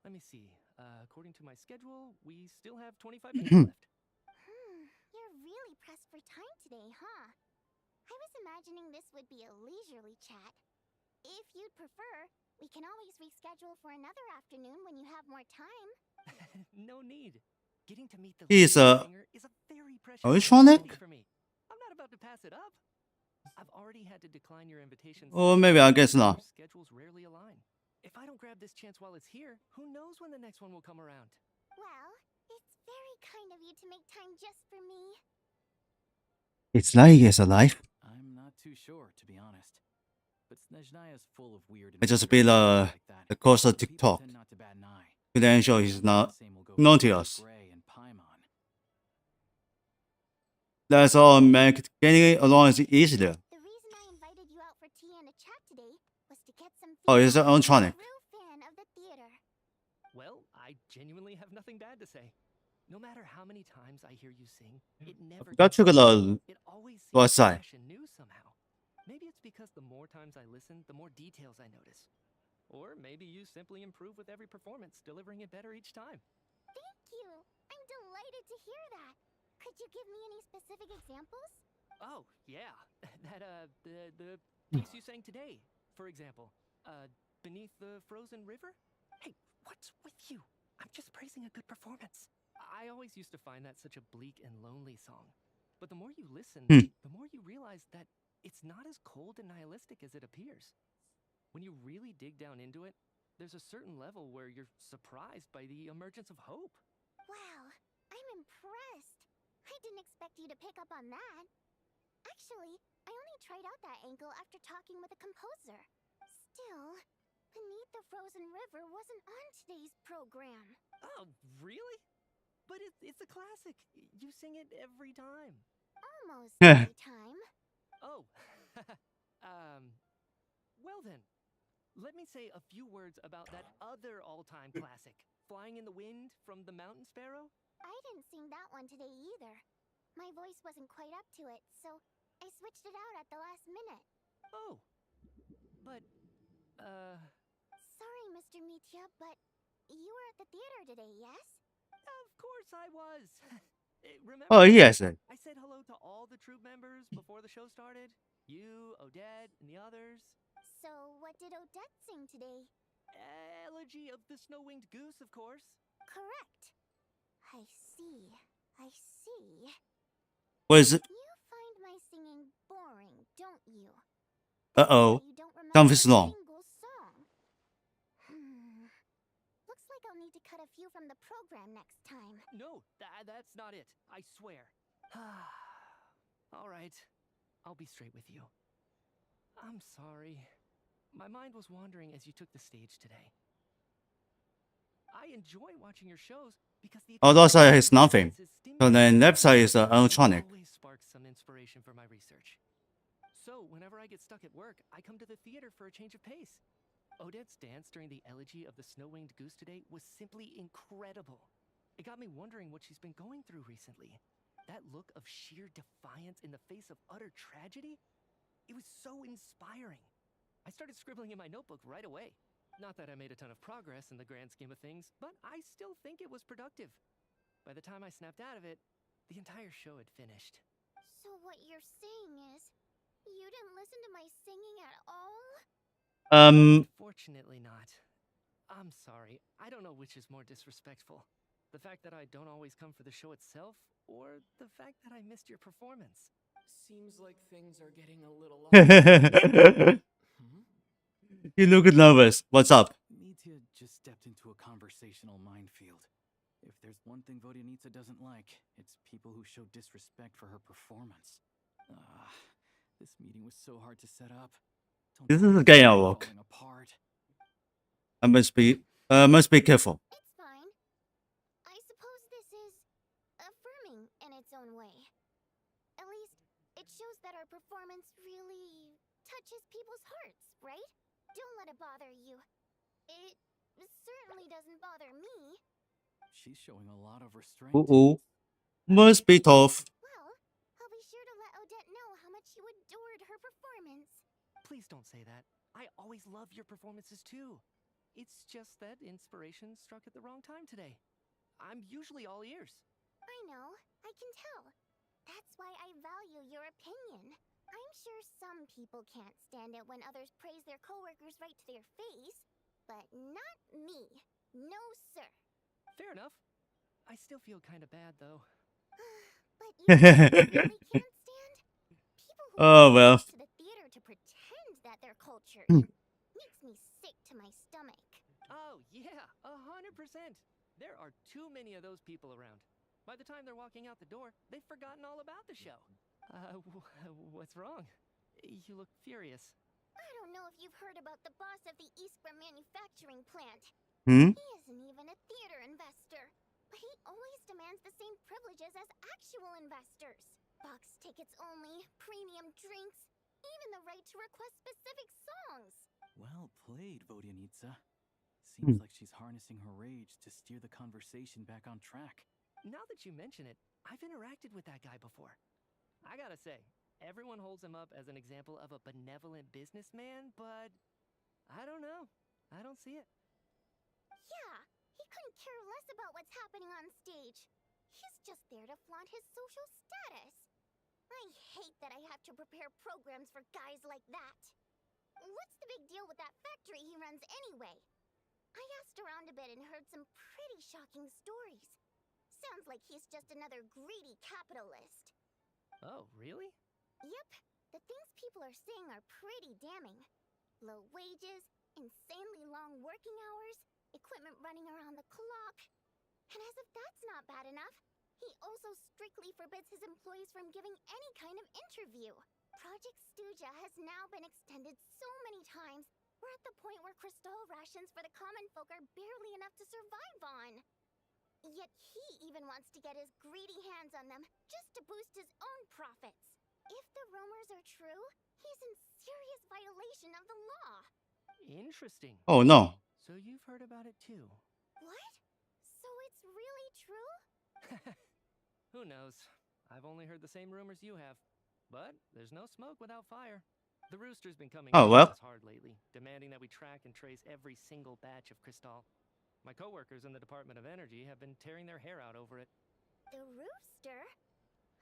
Let me see. According to my schedule, we still have 25 minutes left. You're really pressed for time today, huh? I was imagining this would be a leisurely chat. If you'd prefer, we can always reschedule for another afternoon when you have more time. No need. Getting to meet the He's lead a singer is a very precious electronic? opportunity for me. I'm not about to pass it up. I've already had to decline your invitations. Or maybe I guess not. Our schedules rarely align. If I don't grab this chance while it's here, who knows when the next one will come around? Well, it's very kind of you to make time just for me. It's like it's alive. I'm not too sure, to be honest. But Snezhnaya's full of weird I just been the course of TikTok. Credential is not known to us. That's all make getting along is easier. The reason I invited you out for tea and a chat today was to get some Oh, is it feedback from electronic? a true fan of the theater. Well, I genuinely have nothing bad to say. No matter how many times I hear you sing, it never Got to gets old. the It always right seems side. fresh and new somehow. Maybe it's because the more times I listen, the more details I notice. Or maybe you simply improve with every performance, delivering it better each time. Thank you! I'm delighted to hear that. Could you give me any specific examples? Oh, yeah. The piece you sang today, for example. Beneath the Frozen River? Hey, what's with you? I'm just praising a good performance. I always used to find that such a bleak and lonely song. But the more you listen, the more you realize that it's not as cold and nihilistic as it appears. When you really dig down into it, there's a certain level where you're surprised by the emergence of hope. Wow, I'm impressed. I didn't expect you to pick up on that. Actually, I only tried out that angle after talking with a composer. Still, Beneath the Frozen River wasn't on today's program. Oh, really? But it's a classic. You sing it every time. Almost every time. Oh. Well then, let me say a few words about that other all-time classic, Flying in the Wind from the Mountain Sparrow. I didn't sing that one today either. My voice wasn't quite up to it, so I switched it out at the last minute. Oh. But, Sorry, Mr. Mitya, but you were at the theater today, yes? Of course I was. Remember? Oh, yes. I said hello to all the troop members before the show started. You, Odette, and the others. So, what did Odette sing today? Elegy of the Snow-Winged Goose, of course. Correct. I see. I see. Was it? You find my singing boring, don't you? Uh-oh. You don't remember Something's a wrong. single song. Looks like I'll need to cut a few from the program next time. No, that's not it. I swear. All right. I'll be straight with you. I'm sorry. My mind was wandering as you took the stage today. I enjoy watching your shows because the Oh, that side is nothing. So the left side is electronic. always sparks some inspiration for my research. So whenever I get stuck at work, I come to the theater for a change of pace. Odette's dance during the elegy of the Snow-Winged Goose today was simply incredible. It got me wondering what she's been going through recently. That look of sheer defiance in the face of utter tragedy? It was so inspiring. I started scribbling in my notebook right away. Not that I made a ton of progress in the grand scheme of things, but I still think it was productive. By the time I snapped out of it, the entire show had finished. So what you're saying is, you didn't listen to my singing at all? Fortunately not. I'm sorry. I don't know which is more disrespectful. The fact that I don't always come for the show itself, or the fact that I missed your performance. Seems like things are getting a little off. You look nervous. What's up? Mitya just stepped into a conversational minefield. If there's one thing Vodyanitsa doesn't like, it's people who show disrespect for her performance. This meeting was so hard to set up. This is a gay outlook. Apart. I must be careful. It's fine. I suppose this is affirming in its own way. At least, it shows that our performance really touches people's hearts, right? Don't let it bother you. It certainly doesn't bother me. She's showing a lot of restraint. Uh-oh. Must be tough. Well, I'll be sure to let Odette know how much you adored her performance. Please don't say that. I always love your performances too. It's just that inspiration struck at the wrong time today. I'm usually all ears. I know, I can tell. That's why I value your opinion. I'm sure some people can't stand it when others praise their coworkers right to their face, but not me. No, sir. Fair enough. I still feel kind of bad, though. But you know what I really can't stand? People who Oh, well. go to the theater to pretend that they're cultured. Makes me sick to my stomach. Oh, yeah, 100%. There are too many of those people around. By the time they're walking out the door, they've forgotten all about the show. What's wrong? You look furious. I don't know if you've heard about the boss of the Iskra manufacturing plant. Hmm? He isn't even a theater investor, but he always demands the same privileges as actual investors. Box tickets only, premium drinks, even the right to request specific songs. Well played, Vodyanitsa. Seems like she's harnessing her rage to steer the conversation back on track. Now that you mention it, I've interacted with that guy before. I gotta say, everyone holds him up as an example of a benevolent businessman, but I don't know. I don't see it. Yeah, he couldn't care less about what's happening on stage. He's just there to flaunt his social status. I hate that I have to prepare programs for guys like that. What's the big deal with that factory he runs anyway? I asked around a bit and heard some pretty shocking stories. Sounds like he's just another greedy capitalist. Oh, really? Yep, the things people are saying are pretty damning. Low wages, insanely long working hours, equipment running around the clock. And as if that's not bad enough, he also strictly forbids his employees from giving any kind of interview. Project Stuja has now been extended so many times, we're at the point where crystal rations for the common folk are barely enough to survive on. Yet he even wants to get his greedy hands on them just to boost his own profits. If the rumors are true, he's in serious violation of the law. Interesting. Oh, no. So you've heard about it too. What? So it's really true? Who knows? I've only heard the same rumors you have. But there's no smoke without fire. The Rooster's been coming Oh, after well. us hard lately, demanding that we track and trace every single batch of Crystal. My coworkers in the Department of Energy have been tearing their hair out over it. The Rooster?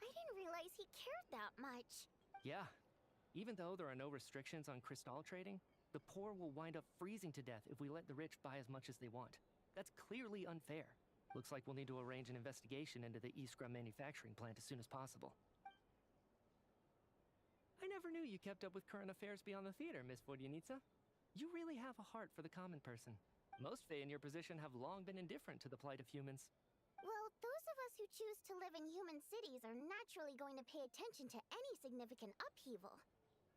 I didn't realize he cared that much. Yeah. Even though there are no restrictions on Crystal trading, the poor will wind up freezing to death if we let the rich buy as much as they want. That's clearly unfair. Looks like we'll need to arrange an investigation into the Iskra manufacturing plant as soon as possible. I never knew you kept up with current affairs beyond the theater, Miss Vodyanica. You really have a heart for the common person. Most Fae in your position have long been indifferent to the plight of humans. Well, those of us who choose to live in human cities are naturally going to pay attention to any significant upheaval.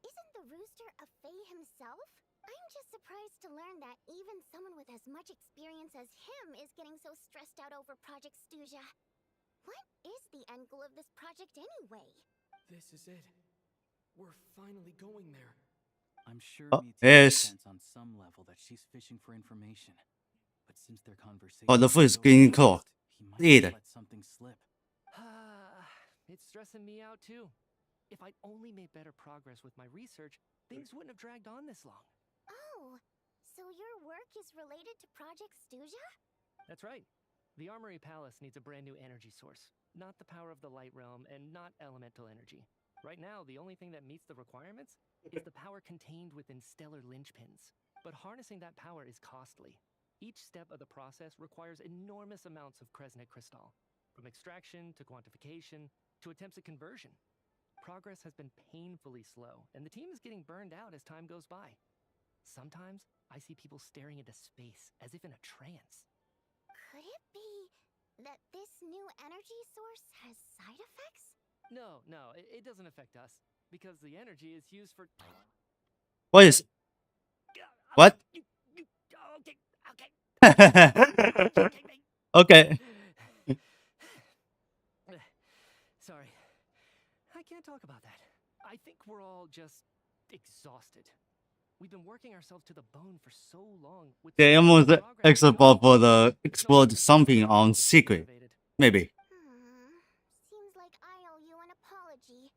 Isn't the Rooster a Fae himself? I'm just surprised to learn that even someone with as much experience as him is getting so stressed out over Project Stuja. What is the end goal of this project anyway? This is it. We're finally going there. I'm sure Oh, Meteor yes. sense on some level that she's fishing for information. But since their conversation Oh, the food is so getting fast, cold. he might Eat have it. let something slip. It's stressing me out too. If I'd only made better progress with my research, things wouldn't have dragged on this long. Oh, so your work is related to Project Stuja? That's right. The Armory Palace needs a brand new energy source. Not the power of the Light Realm and not elemental energy. Right now, the only thing that meets the requirements is the power contained within stellar linchpins. But harnessing that power is costly. Each step of the process requires enormous amounts of Kresnik crystal, from extraction to quantification to attempts at conversion. Progress has been painfully slow, and the team is getting burned out as time goes by. Sometimes, I see people staring into space as if in a trance. Could it be that this new energy source has side effects? No, it doesn't affect us, because the energy is used for... What is... What? Okay. Sorry. I can't talk about that. I think we're all just exhausted. We've been working ourselves to the bone for so long. With They so almost little progress, explode for the explode something on secret. Maybe. Seems like I owe you an apology.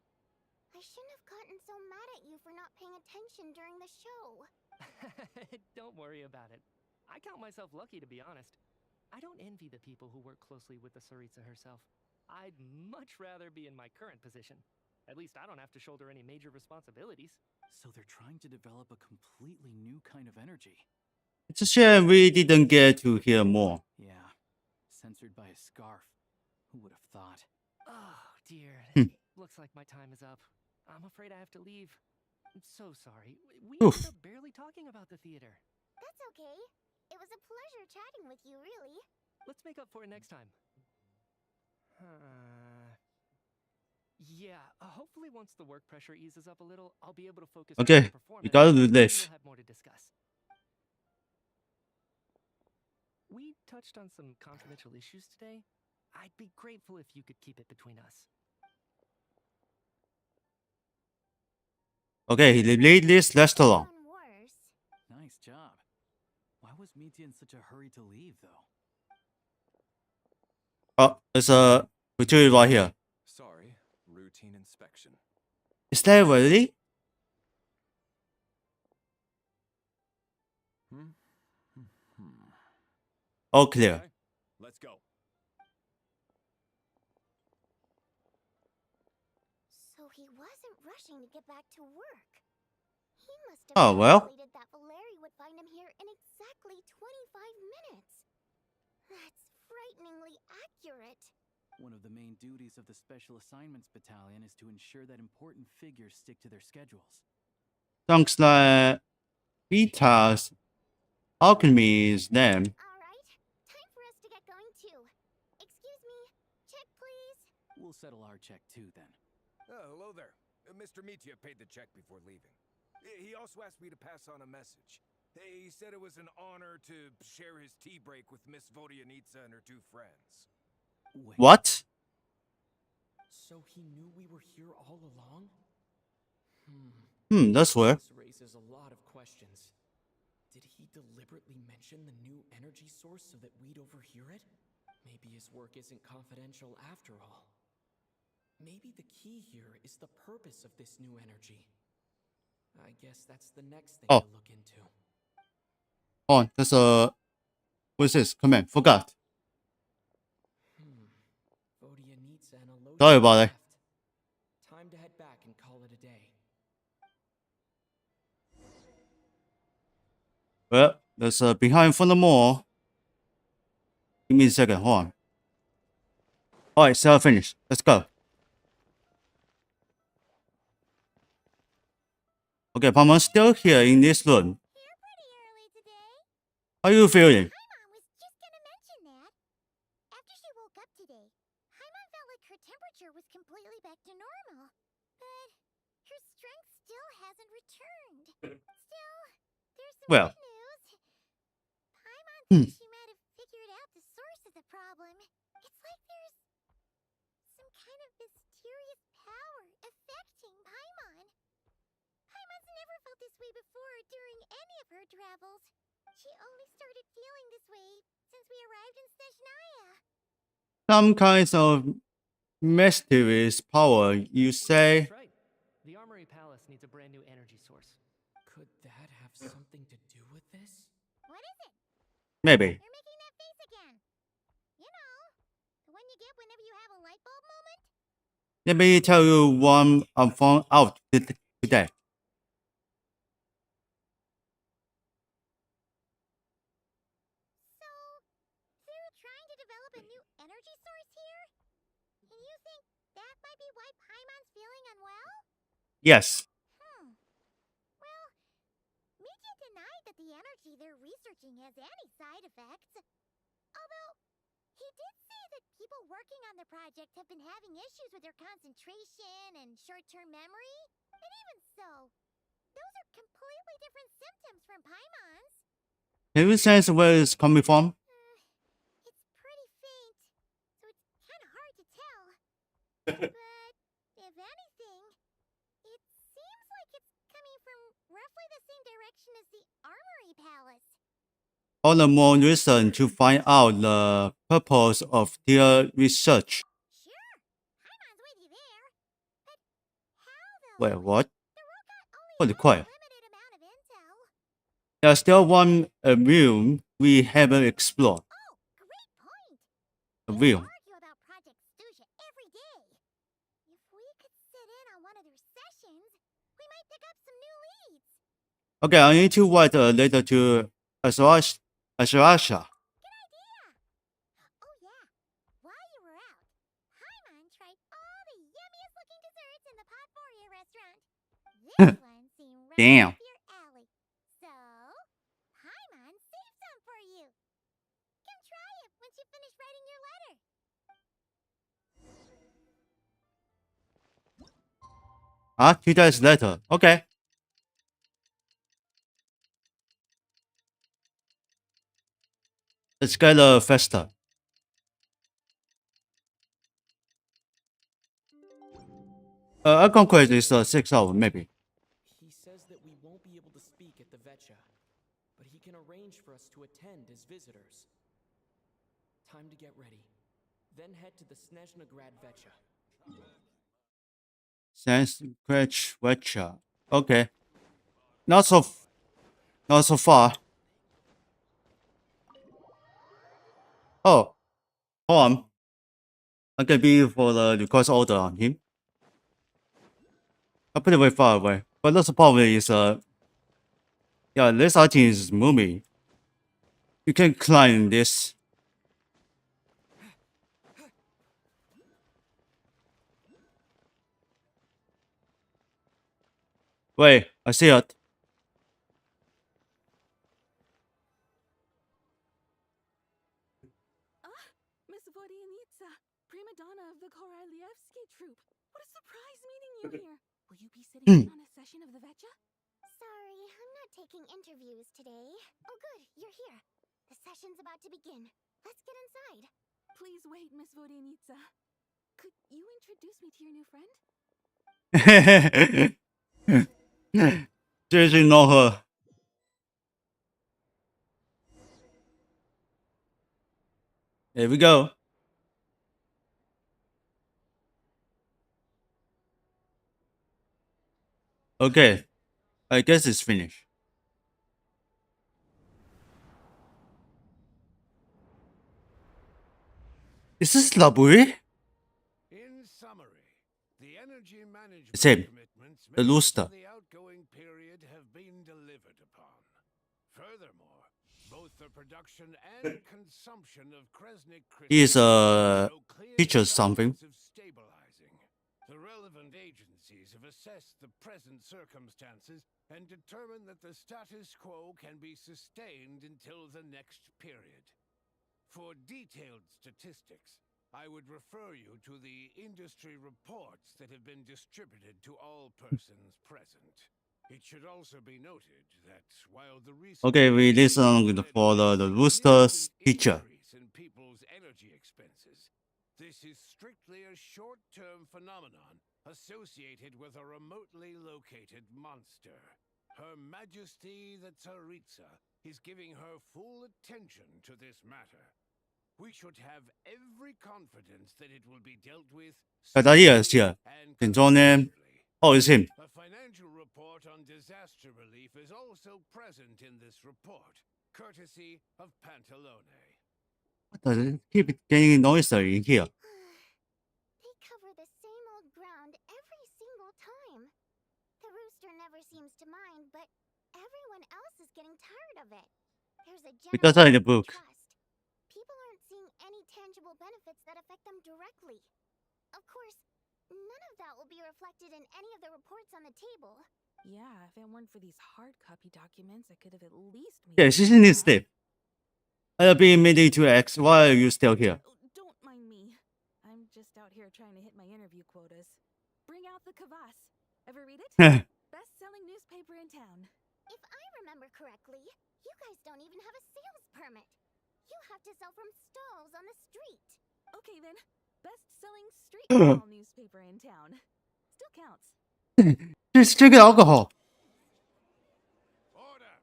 I shouldn't have gotten so mad at you for not paying attention during the show. Don't worry about it. I count myself lucky, to be honest. I don't envy the people who work closely with the Tsaritsa herself. I'd much rather be in my current position. At least I don't have to shoulder any major responsibilities. So they're trying to develop a completely new kind of energy. It's a shame we didn't get to hear more. Yeah, censored by a scarf. Who would have thought? Oh, dear. Looks like my time is up. I'm afraid I have to leave. I'm so sorry. We Oof. ended up barely talking about the theater. That's okay. It was a pleasure chatting with you, really. Let's make up for it next time. Yeah, hopefully once the work pressure eases up a little, I'll be able to focus more Okay, on performance. we gotta do and this. We'll have more to discuss. We touched on some confidential issues today. I'd be grateful if you could keep it between us. Okay, he lead this restaurant. Nice job. Why was Mitya in such a hurry to leave, though? Oh, there's a material right here. Sorry, routine inspection. Is that really? All clear. Okay, let's go. So he wasn't rushing to get back to work. He must have Oh, well. calculated that Valeri would find him here in exactly 25 minutes. That's frighteningly accurate. One of the main duties of the Special Assignments Battalion is to ensure that important figures stick to their schedules. Thanks like Vita's alchemy is them. Alright, time for us to get going too. Excuse me, check please. We'll settle our check too, then. Oh, hello there. Mr. Mitya paid the check before leaving. He also asked me to pass on a message. He said it was an honor to share his tea break with Miss Vodyanica and her two friends. Wait. What? So he knew we were here all along? That's weird. This raises a lot of questions. Did he deliberately mention the new energy source so that we'd overhear it? Maybe his work isn't confidential after all. Maybe the key here is the purpose of this new energy. I guess that's the next thing Oh. to look into. Oh, that's a... What's this? Command. Forgot. Vodyanitsa and Alodia Sorry about left. Time to head back and call it a day. Well, there's a behind from the mall. Give me a second. Hold on. Alright, so finished. Let's go. Okay, Pamon's still here in this room. How are you feeling? Paimon was just gonna mention that. After she woke up today, Paimon felt like her temperature was completely back to normal. But her strength still hasn't returned. Still, there's some Well. good news. Paimon Hmm. thinks she might have figured out the source of the problem. It's like there's some kind of mysterious power affecting Paimon. Paimon's never felt this way before during any of her travels. She only started feeling this way since we arrived in Snezhnaya. Some kinds of mysterious power, you say? That's right. The Armory Palace needs a brand new energy source. Could that have something to do with this? What is it? Maybe. You're making that face again. You know, the one you get whenever you have a light bulb moment? Let me tell you one I found out today. So, they're trying to develop a new energy source here? And you think that might be why Paimon's feeling unwell? Yes. Well, Miki denied that the energy they're researching has any side effects. Although, he did say that people working on the project have been having issues with their concentration and short-term memory. And even so, those are completely different symptoms from Paimon's. Can you sense where it's coming from? It's pretty faint, so it's kind of hard to tell. But, if anything, it seems like it's coming from roughly the same direction as the Armory Palace. All the more reason to find out the purpose of their research. Sure, Paimon's with you there. But how, though? Wait, what? The Rokat only Holy has crap. a limited amount of intel. There's still one room we haven't explored. Oh, great point. A They room. argue about Project Stuja every day. If we could sit in on one of their sessions, we might pick up some new leads. Okay, I need to write a letter to Ashrasha. Good idea. Oh yeah, while you were out, Paimon tried all the yummiest looking desserts in the Potpourri restaurant. This one seemed right Damn. up your alley. So, Paimon saved some for you. Come try it once you finish writing your letter. Ah, 2 days later. Okay. Let's get faster. I calculate is 6 hours, maybe. He says that we won't be able to speak at the Vetcha, but he can arrange for us to attend as visitors. Time to get ready. Then head to the Snezhnegrad Vetcha. Sans scratch Wetcher. Okay. Not so far. Oh, hold on. I can be for the request order on him. I'm pretty way far away. But that's the problem is yeah, this item is moving. You can climb this. Wait, I see it. Miss Vodyanitsa, prima donna of the Korolievsky troupe. What a surprise meeting you here. Will you be sitting in on a session of the Vetcha? Sorry, I'm not taking interviews today. Oh good, you're here. The session's about to begin. Let's get inside. Please wait, Miss Vodyanitsa. Could you introduce me to your new friend? Seriously, know her. Here we go. Okay, I guess it's finished. Is this Laburi? In summary, the energy management Same. commitments The made Rooster. for the outgoing period have been delivered upon. Furthermore, both the production and consumption of Kresnik He is crystals show clear teacher something. signs of stabilizing. The relevant agencies have assessed the present circumstances and determined that the status quo can be sustained until the next period. For detailed statistics, I would refer you to the industry reports that have been distributed to all persons present. It should also be noted that while the recent Okay, we listen for the Rooster's teacher. increase in people's energy expenses, this is strictly a short-term phenomenon associated with a remotely located monster. Her Majesty the Tsaritsa is giving her full attention to this matter. We should have every confidence that it will be dealt with. Yes, yeah. His name. Oh, it's him. A financial report on disaster relief is also present in this report, courtesy of Pantalone. What does it keep getting noisy in here? They cover the same old ground every single time. The rooster never seems to mind, but everyone else is getting tired of it. There's a Because general in the book. trust. People aren't seeing any tangible benefits that affect them directly. Of course, none of that will be reflected in any of the reports on the table. Yeah, if it weren't for these hard copy documents, I could have at least made Yeah, she's in his step. I'll be meeting to X. Why are you still here? Don't mind me. I'm just out here trying to hit my interview quotas. Bring out the kvass. Ever read it? Best-selling newspaper in town. If I remember correctly, you guys don't even have a sales permit. You have to sell from stalls on the street. Okay then, best-selling street stall newspaper in town. Still counts. She's drinking alcohol. Order!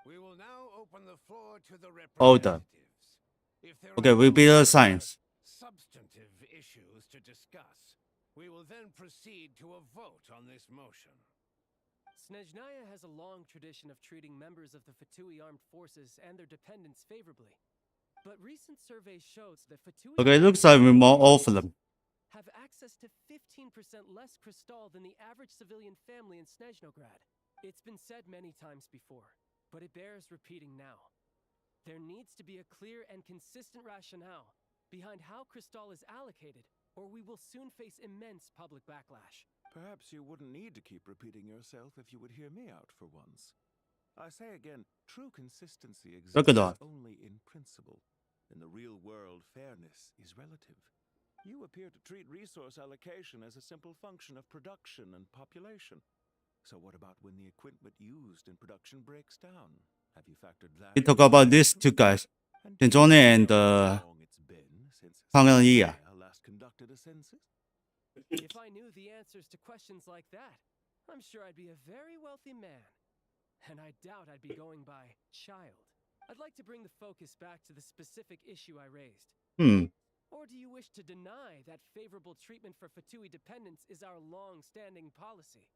We will now open the floor to the Order. representatives. If there Okay, are we'll be no the science. substantive issues to discuss, we will then proceed to a vote on this motion. Snezhnaya has a long tradition of treating members of the Fatui armed forces and their dependents favorably. But recent surveys shows that Fatui Okay, looks like we're more all for them. have access to 15% less crystal than the average civilian family in Snezhnograd. It's been said many times before, but it bears repeating now. There needs to be a clear and consistent rationale behind how crystal is allocated, or we will soon face immense public backlash. Perhaps you wouldn't need to keep repeating yourself if you would hear me out for once. I say again, true consistency Look at exists that. only in principle. In the real world, fairness is relative. You appear to treat resource allocation as a simple function of production and population. So what about when the equipment used in production breaks down? Have you factored that? We talk about these two guys, Tenzone and Pangalia. Last conducted a census? If I knew the answers to questions like that, I'm sure I'd be a very wealthy man. And I doubt I'd be going by child. I'd like to bring the focus back to the specific issue I raised. Or do you wish to deny that favorable treatment for Fatui dependents is our long-standing policy?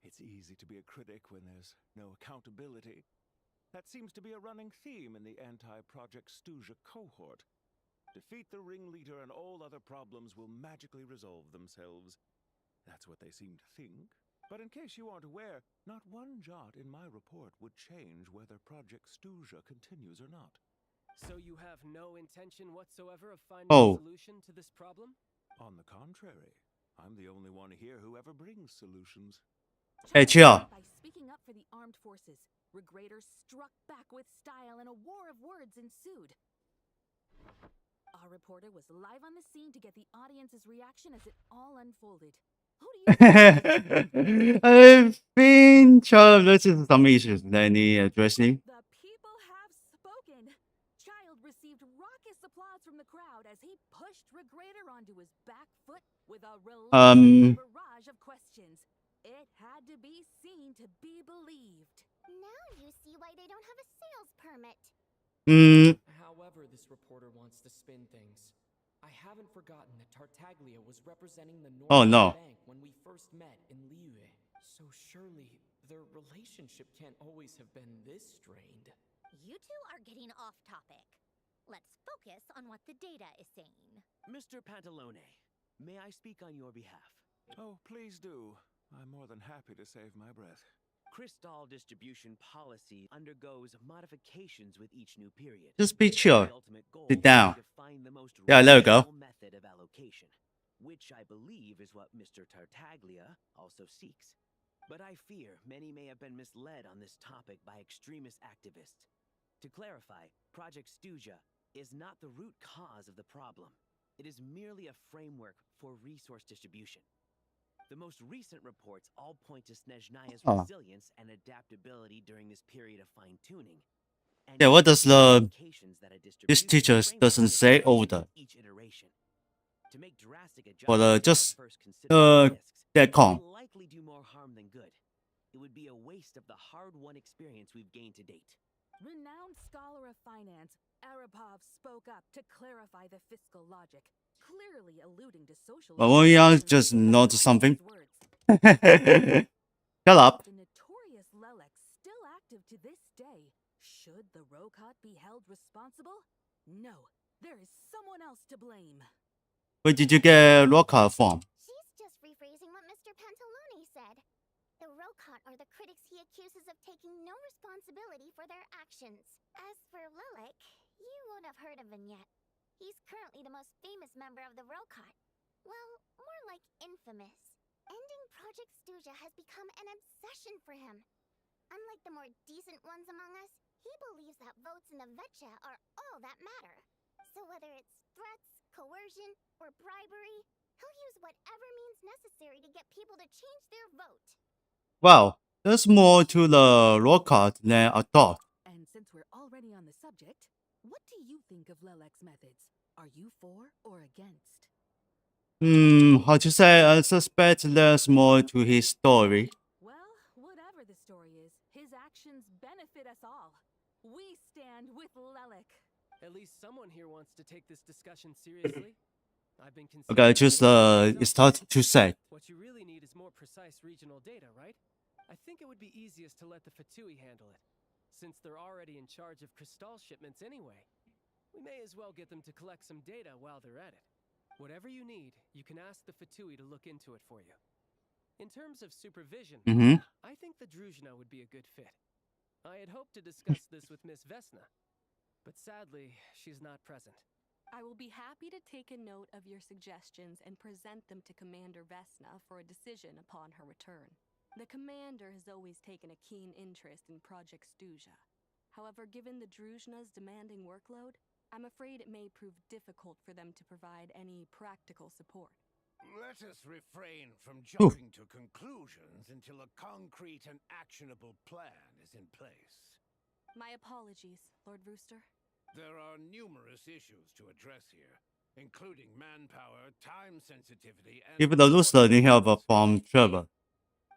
It's easy to be a critic when there's no accountability. That seems to be a running theme in the anti-Project Stuja cohort. Defeat the ringleader and all other problems will magically resolve themselves. That's what they seem to think. But in case you aren't aware, not one jot in my report would change whether Project Stuja continues or not. So you have no intention whatsoever of finding a solution to this problem? On the contrary, I'm the only one here who ever brings solutions. Hey, chill. By speaking up for the armed forces, Regrator struck back with style and a war of words ensued. Our reporter was live on the scene to get the audience's reaction as it all unfolded. I've been trying to listen to some issues that need addressing. The people have spoken. Child received raucous applause from the crowd as he pushed Regrator onto his back foot with a relentless barrage of questions. It had to be seen to be believed. Now you see why they don't have a sales permit. However this reporter wants to spin things, I haven't forgotten that Tartaglia was representing the Oh, Northern no. Bank when we first met in Liyue. So surely their relationship can't always have been this strained. You two are getting off topic. Let's focus on what the data is saying. Mr. Pantalone, may I speak on your behalf? Oh, please do. I'm more than happy to save my breath. Crystal distribution policy undergoes modifications with each new period. Just be chill. The ultimate goal Sit down. is to find the most Yeah, there we go. rational method of allocation, which I believe is what Mr. Tartaglia also seeks. But I fear many may have been misled on this topic by extremist activists. To clarify, Project Stuja is not the root cause of the problem. It is merely a framework for resource distribution. The most recent reports all point to Snezhnaya's resilience and adaptability during this period of fine-tuning. Yeah, what does this teacher doesn't say over each iteration. To make drastic for the just get it calm. will likely do more harm than good. It would be a waste of the hard-won experience we've gained to date. Renowned scholar of finance, Arapov spoke up to clarify the fiscal logic, clearly alluding to social. But when you just notice something. Shut up. The notorious Lelek still active to this day. Should the Rokot be held responsible? No, there is someone else to blame. Where did you get Roca from? She's just rephrasing what Mr. Pantalone said. The Rokot are the critics he accuses of taking no responsibility for their actions. As for Lelek, you won't have heard of him yet. He's currently the most famous member of the Rokot. Well, more like infamous. Ending Project Stuja has become an obsession for him. Unlike the more decent ones among us, he believes that votes in the Vetcha are all that matter. So whether it's threats, coercion, or bribery, he'll use whatever means necessary to get people to change their vote. Wow, there's more to the Roca than I thought. And since we're already on the subject, what do you think of Lelek's methods? Are you for or against? How to say? I suspect there's more to his story. Well, whatever the story is, his actions benefit us all. We stand with Lelek. At least someone here wants to take this discussion seriously. I've been Okay, just start to say. What you really need is more precise regional data, right? I think it would be easiest to let the Fatui handle it, since they're already in charge of Crystal shipments anyway. We may as well get them to collect some data while they're at it. Whatever you need, you can ask the Fatui to look into it for you. In terms of supervision, I think the Druzhna would be a good fit. I had hoped to discuss this with Miss Vesna, but sadly, she's not present. I will be happy to take a note of your suggestions and present them to Commander Vesna for a decision upon her return. The commander has always taken a keen interest in Project Stuja. However, given the Druzhna's demanding workload, I'm afraid it may prove difficult for them to provide any practical support. Let us refrain from jumping to conclusions until a concrete and actionable plan is in place. My apologies, Lord Rooster. There are numerous issues to address here, including manpower, time sensitivity, and... Even the loser didn't have from Trevor.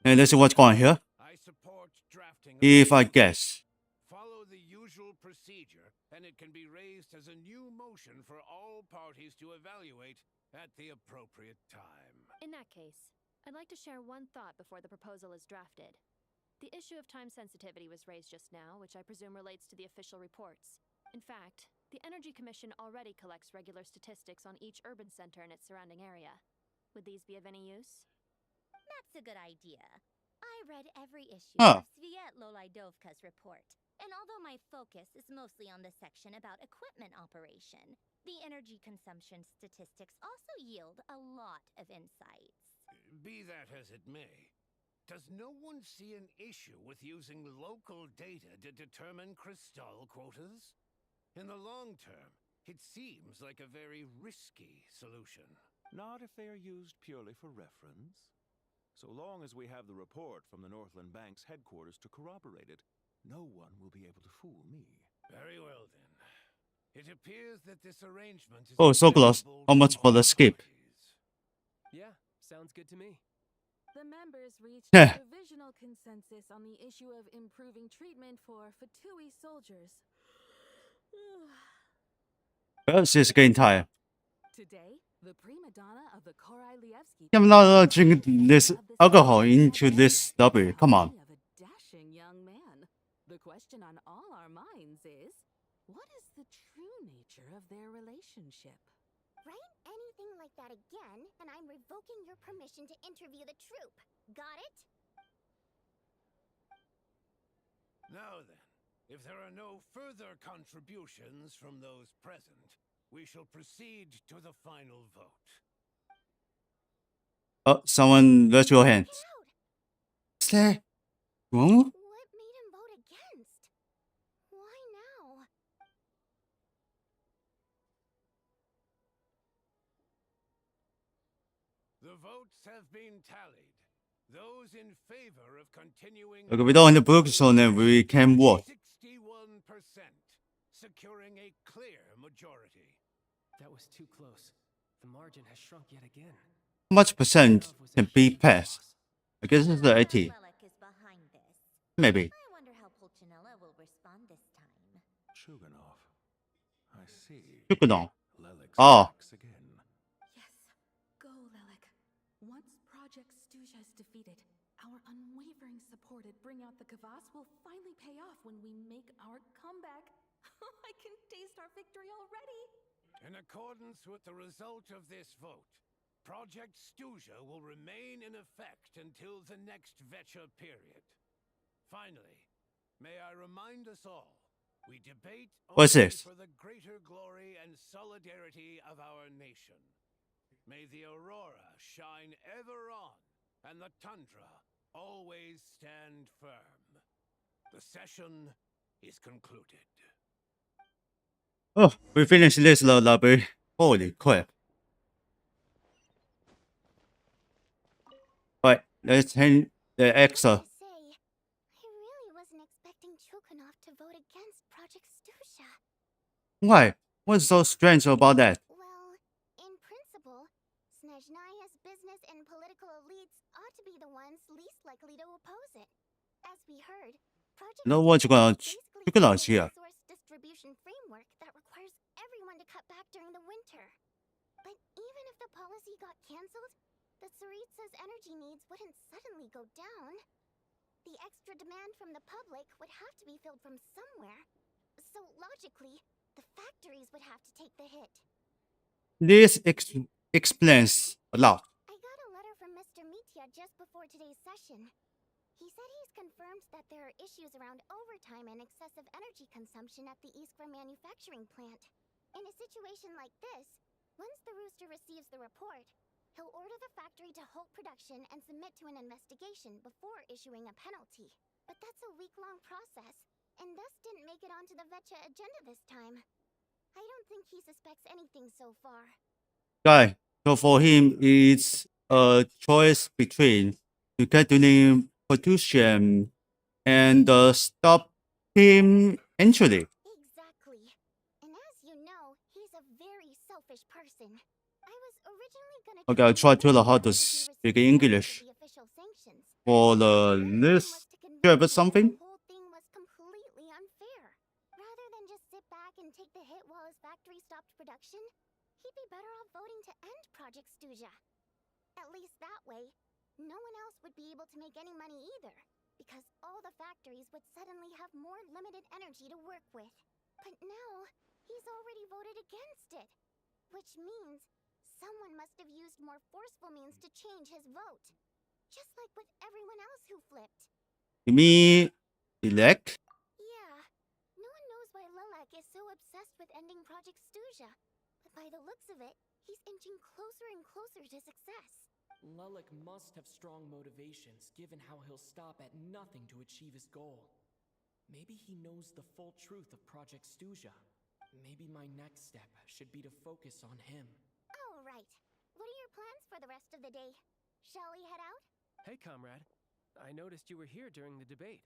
And let's see what's going on here. I support drafting... If I guess. Follow the usual procedure, and it can be raised as a new motion for all parties to evaluate at the appropriate time. In that case, I'd like to share one thought before the proposal is drafted. The issue of time sensitivity was raised just now, which I presume relates to the official reports. In fact, the Energy Commission already collects regular statistics on each urban center and its surrounding area. Would these be of any use? That's a good idea. I read every issue of Sviet Lolaidovka's report, and although my focus is mostly on the section about equipment operation, the energy consumption statistics also yield a lot of insights. Be that as it may, does no one see an issue with using local data to determine Crystal quotas? In the long term, it seems like a very risky solution. Not if they are used purely for reference. So long as we have the report from the Northland Bank's headquarters to corroborate it, no one will be able to fool me. Very well, then. It appears that this arrangement is... Oh, so close. How much for the skip? Yeah, sounds good to me. The members reached a provisional consensus on the issue of improving treatment for Fatui soldiers. Well, she's getting tired. Today, the prima donna of the Korylevsky I'm not drinking this alcohol into this lobby. Come on. of a dashing young man. The question on all our minds is, what is the true nature of their relationship? Write anything like that again, and I'm revoking your permission to interview the troupe. Got it? Now then, if there are no further contributions from those present, we shall proceed to the final vote. Oh, someone raise your hands. Is that wrong? What made him vote against? Why now? The votes have been tallied. Those in favor of continuing... Okay, we don't want to book, so then we can vote. 61%, securing a clear majority. That was too close. The margin has shrunk yet again. How much percent can be passed? I guess it's the 80. Maybe. I wonder how Pulcinella will respond this time. Shuganov. I see. Shuganov. Lelik's Oh. again. Yes, go, Lelik. Once Project Stuja is defeated, our unwavering support at Bring Out the Kvass will finally pay off when we make our comeback. I can taste our victory already. In accordance with the result of this vote, Project Stuja will remain in effect until the next Vetcha period. Finally, may I remind us all, we debate What's only this? for the greater glory and solidarity of our nation. May the aurora shine ever on, and the tundra always stand firm. The session is concluded. Oh, we finished this lobby. Holy crap. Alright, let's hang the extra. I really wasn't expecting Chukhanov to vote against Project Stusha. Why? What's so strange about that? Well, in principle, Snezhnaya's business and political elites ought to be the ones least likely to oppose it. As we heard, Project No one's gonna basically look at us creates a here. resource distribution framework that requires everyone to cut back during the winter. But even if the policy got cancelled, the Tsaritsa's energy needs wouldn't suddenly go down. The extra demand from the public would have to be filled from somewhere. So logically, the factories would have to take the hit. This explains a lot. I got a letter from Mr. Mitya just before today's session. He said he's confirmed that there are issues around overtime and excessive energy consumption at the Iskra manufacturing plant. In a situation like this, once the Rooster receives the report, he'll order the factory to halt production and submit to an investigation before issuing a penalty. But that's a week-long process, and thus didn't make it onto the Vetcha agenda this time. I don't think he suspects anything so far. Guy, so for him, it's a choice between to continue production and stop him eventually. Exactly. And as you know, he's a very selfish person. I was originally gonna Okay, I'll try to learn how to speak English for the list. Or something. The whole thing was completely unfair. Rather than just sit back and take the hit while his factory stopped production, he'd be better off voting to end Project Stuja. At least that way, no one else would be able to make any money either, because all the factories would suddenly have more limited energy to work with. But now, he's already voted against it, which means someone must have used more forceful means to change his vote. Just like with everyone else who flipped. You mean elect? Yeah, no one knows why Lilac is so obsessed with ending Project Stuja, but by the looks of it, he's inching closer and closer to success. Lelik must have strong motivations, given how he'll stop at nothing to achieve his goal. Maybe he knows the full truth of Project Stuja. Maybe my next step should be to focus on him. All right. What are your plans for the rest of the day? Shall we head out? Hey, comrade. I noticed you were here during the debate.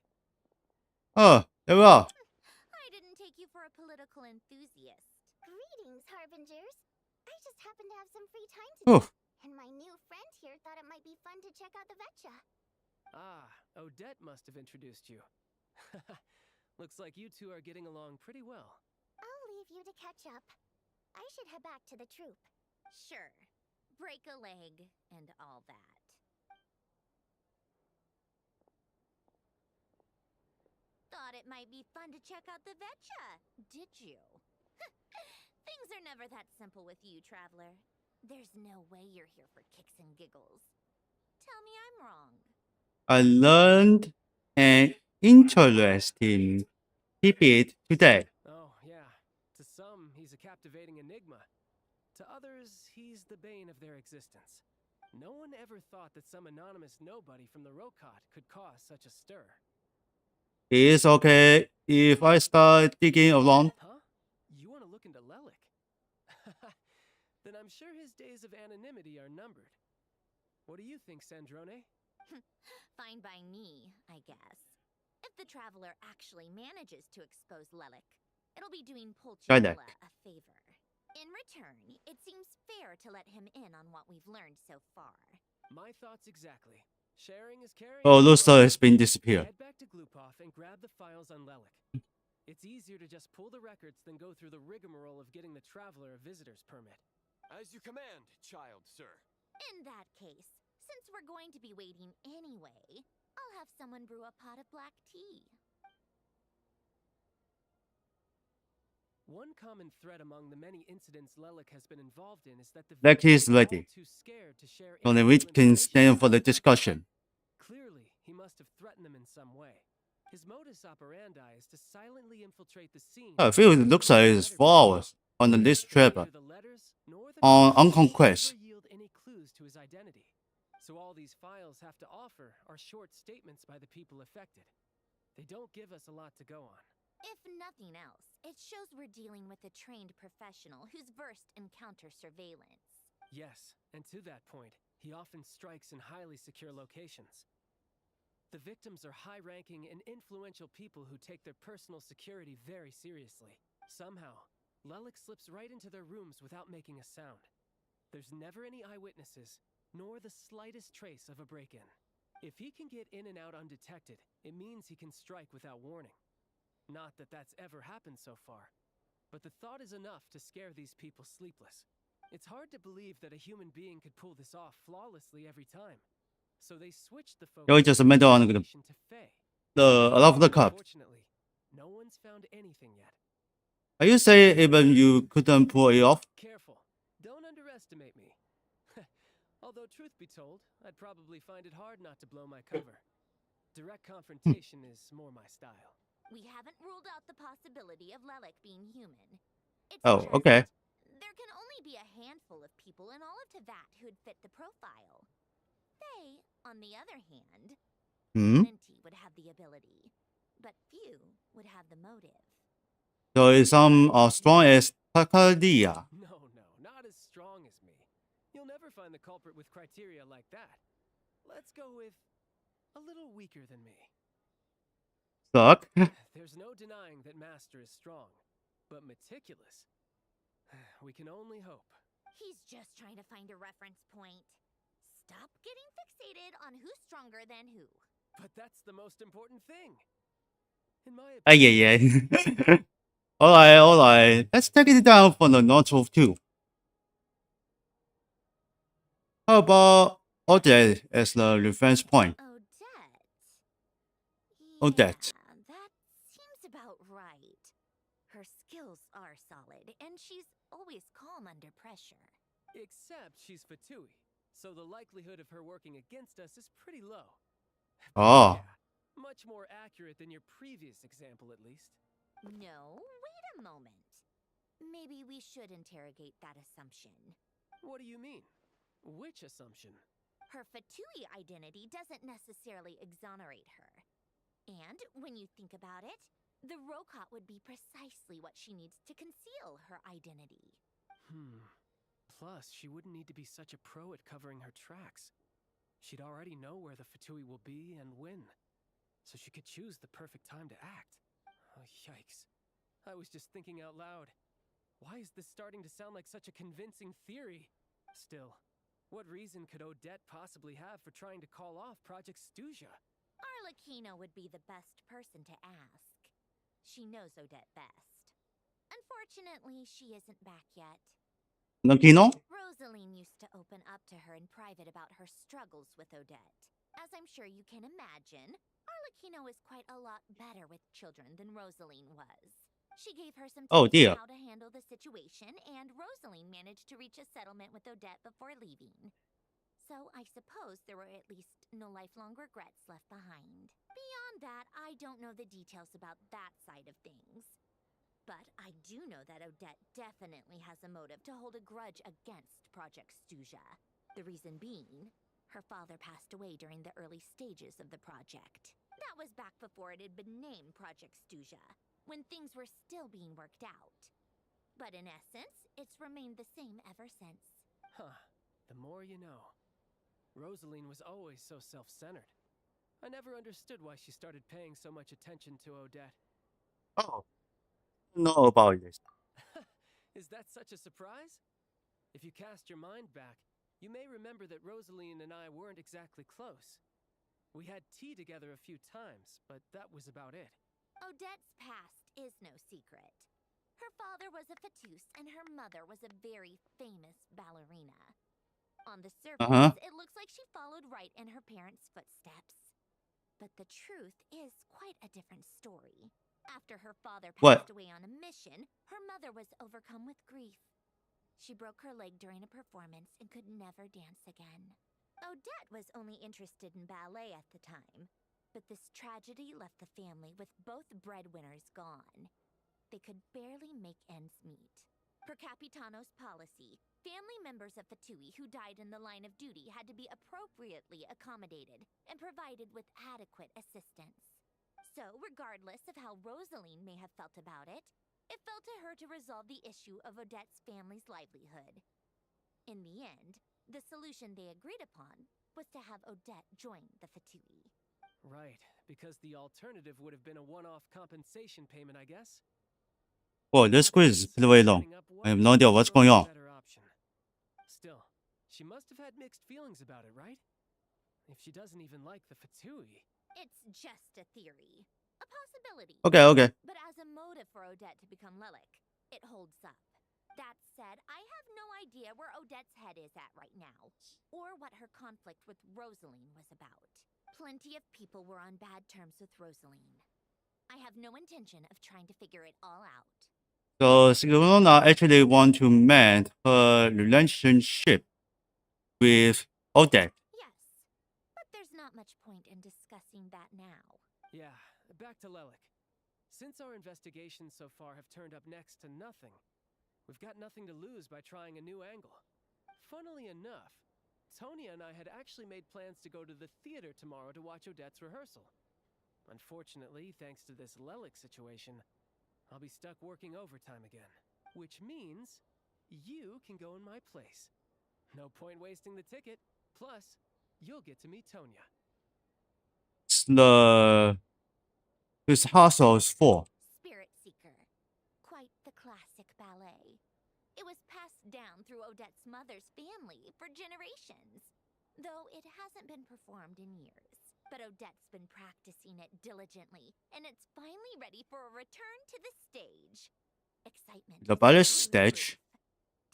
Oh, there we are. I didn't take you for a political enthusiast. Greetings, Harbingers. I just happened to have some free time today. Oh. And my new friend here thought it might be fun to check out the Vetcha. Ah, Odette must have introduced you. Looks like you two are getting along pretty well. I'll leave you to catch up. I should head back to the troupe. Sure. Break a leg and all that. Thought it might be fun to check out the Vetcha, did you? Things are never that simple with you, Traveler. There's no way you're here for kicks and giggles. Tell me I'm wrong. I learned an interesting tidbit today. Oh, yeah. To some, he's a captivating enigma. To others, he's the bane of their existence. No one ever thought that some anonymous nobody from the Rokot could cause such a stir. It's okay if I start digging around. Huh? You want to look into Lelik? Then I'm sure his days of anonymity are numbered. What do you think, Sandrone? Fine by me, I guess. If the Traveler actually manages to expose Lelik, it'll be doing Pulchinella a favor. In return, it seems fair to let him in on what we've learned so far. My thoughts exactly. Sharing is caring. Oh, Luster has been disappeared. Head back to Glupov and grab the files on Lelik. It's easier to just pull the records than go through the rigmarole of getting the Traveler a visitor's permit. As you command, child, sir. In that case, since we're going to be waiting anyway, I'll have someone brew a pot of black tea. One common thread among the many incidents Lelik has been involved in is that the Like he's victims are all ready. too scared to share Only invaluable we can information stand for the with them. discussion. Clearly, he must have threatened them in some way. His modus operandi is to silently infiltrate the scene. I feel it looks like it's 4 hours on the list trip Neither the letters nor the on copies Conquest. ever yield any clues to his identity. So all these files have to offer are short statements by the people affected. They don't give us a lot to go on. If nothing else, it shows we're dealing with a trained professional who's versed in counter surveillance. Yes, and to that point, he often strikes in highly secure locations. The victims are high-ranking and influential people who take their personal security very seriously. Somehow, Lelik slips right into their rooms without making a sound. There's never any eyewitnesses, nor the slightest trace of a break-in. If he can get in and out undetected, it means he can strike without warning. Not that that's ever happened so far, but the thought is enough to scare these people sleepless. It's hard to believe that a human being could pull this off flawlessly every time. So they switched the focus Yo, just a matter on to Faye. I love the cup. Unfortunately, no one's found anything yet. Are you saying even you couldn't pull it off? Careful. Don't underestimate me. Although, truth be told, I'd probably find it hard not to blow my cover. Direct confrontation is more my style. We haven't ruled out the possibility of Lelik being human. It's Oh, just okay. there can only be a handful of people in all of Teyvat who'd fit the profile. They, on the other hand, plenty would have the ability, but few would have the motive. So it's some strong as Takadia. No, not as strong as me. You'll never find the culprit with criteria like that. Let's go with a little weaker than me. Suck. There's no denying that Master is strong, but meticulous. We can only hope. He's just trying to find a reference point. Stop getting fixated on who's stronger than who. But that's the most important thing. In my Ay, ay, ay. Alright. Let's take it down from the notch of 2. How about Odette as the reference point? Odette. That seems about right. Her skills are solid, and she's always calm under pressure. Except she's Fatui, so the likelihood of her working against us is pretty low. Oh. Yeah, much more accurate than your previous example, at least. No, wait a moment. Maybe we should interrogate that assumption. What do you mean? Which assumption? Her Fatui identity doesn't necessarily exonerate her. And when you think about it, the Rokot would be precisely what she needs to conceal her identity. Plus, she wouldn't need to be such a pro at covering her tracks. She'd already know where the Fatui will be and when, so she could choose the perfect time to act. Oh, yikes. I was just thinking out loud. Why is this starting to sound like such a convincing theory? Still, what reason could Odette possibly have for trying to call off Project Stuja? Arlecchino would be the best person to ask. She knows Odette best. Unfortunately, she isn't back yet. Nakino? Rosaline used to open up to her in private about her struggles with Odette. As I'm sure you can imagine, Arlecchino is quite a lot better with children than Rosaline was. She gave her some Oh tips dear. on how to handle the situation, and Rosaline managed to reach a settlement with Odette before leaving. So I suppose there were at least no lifelong regrets left behind. Beyond that, I don't know the details about that side of things. But I do know that Odette definitely has a motive to hold a grudge against Project Stuja. The reason being, her father passed away during the early stages of the project. That was back before it had been named Project Stuja, when things were still being worked out. But in essence, it's remained the same ever since. Huh. The more you know. Rosaline was always so self-centered. I never understood why she started paying so much attention to Odette. Oh. Know about this. Is that such a surprise? If you cast your mind back, you may remember that Rosaline and I weren't exactly close. We had tea together a few times, but that was about it. Odette's past is no secret. Her father was a fatus and her mother was a very famous ballerina. On the surface, it looks like she followed right in her parents' footsteps. But the truth is quite a different story. After her father passed away on a mission, her mother was overcome with grief. She broke her leg during a performance and could never dance again. Odette was only interested in ballet at the time, but this tragedy left the family with both breadwinners gone. They could barely make ends meet. Per Capitano's policy, family members of Fatui who died in the line of duty had to be appropriately accommodated and provided with adequate assistance. So, regardless of how Rosaline may have felt about it, it fell to her to resolve the issue of Odette's family's livelihood. In the end, the solution they agreed upon was to have Odette join the Fatui. Right, because the alternative would have been a one-off compensation payment, I guess. Whoa, this quiz is pretty long. I have no idea what's going on. Still, she must have had mixed feelings about it, right? If she doesn't even like the Fatui. It's just a theory. A possibility. Okay. But as a motive for Odette to become Lelik, it holds up. That said, I have no idea where Odette's head is at right now, or what her conflict with Rosaline was about. Plenty of people were on bad terms with Rosaline. I have no intention of trying to figure it all out. So Sigruna actually want to mend her relationship with Odette. Yes, but there's not much point in discussing that now. Yeah, back to Lelik. Since our investigations so far have turned up next to nothing, we've got nothing to lose by trying a new angle. Funnily enough, Tonya and I had actually made plans to go to the theater tomorrow to watch Odette's rehearsal. Unfortunately, thanks to this Lelik situation, I'll be stuck working overtime again. Which means you can go in my place. No point wasting the ticket. Plus, you'll get to meet Tonya. His hustle's for. Spirit Seeker. Quite the classic ballet. It was passed down through Odette's mother's family for generations, though it hasn't been performed in years. But Odette's been practicing it diligently, and it's finally ready for a return to the stage. Excitement. The ballet stage?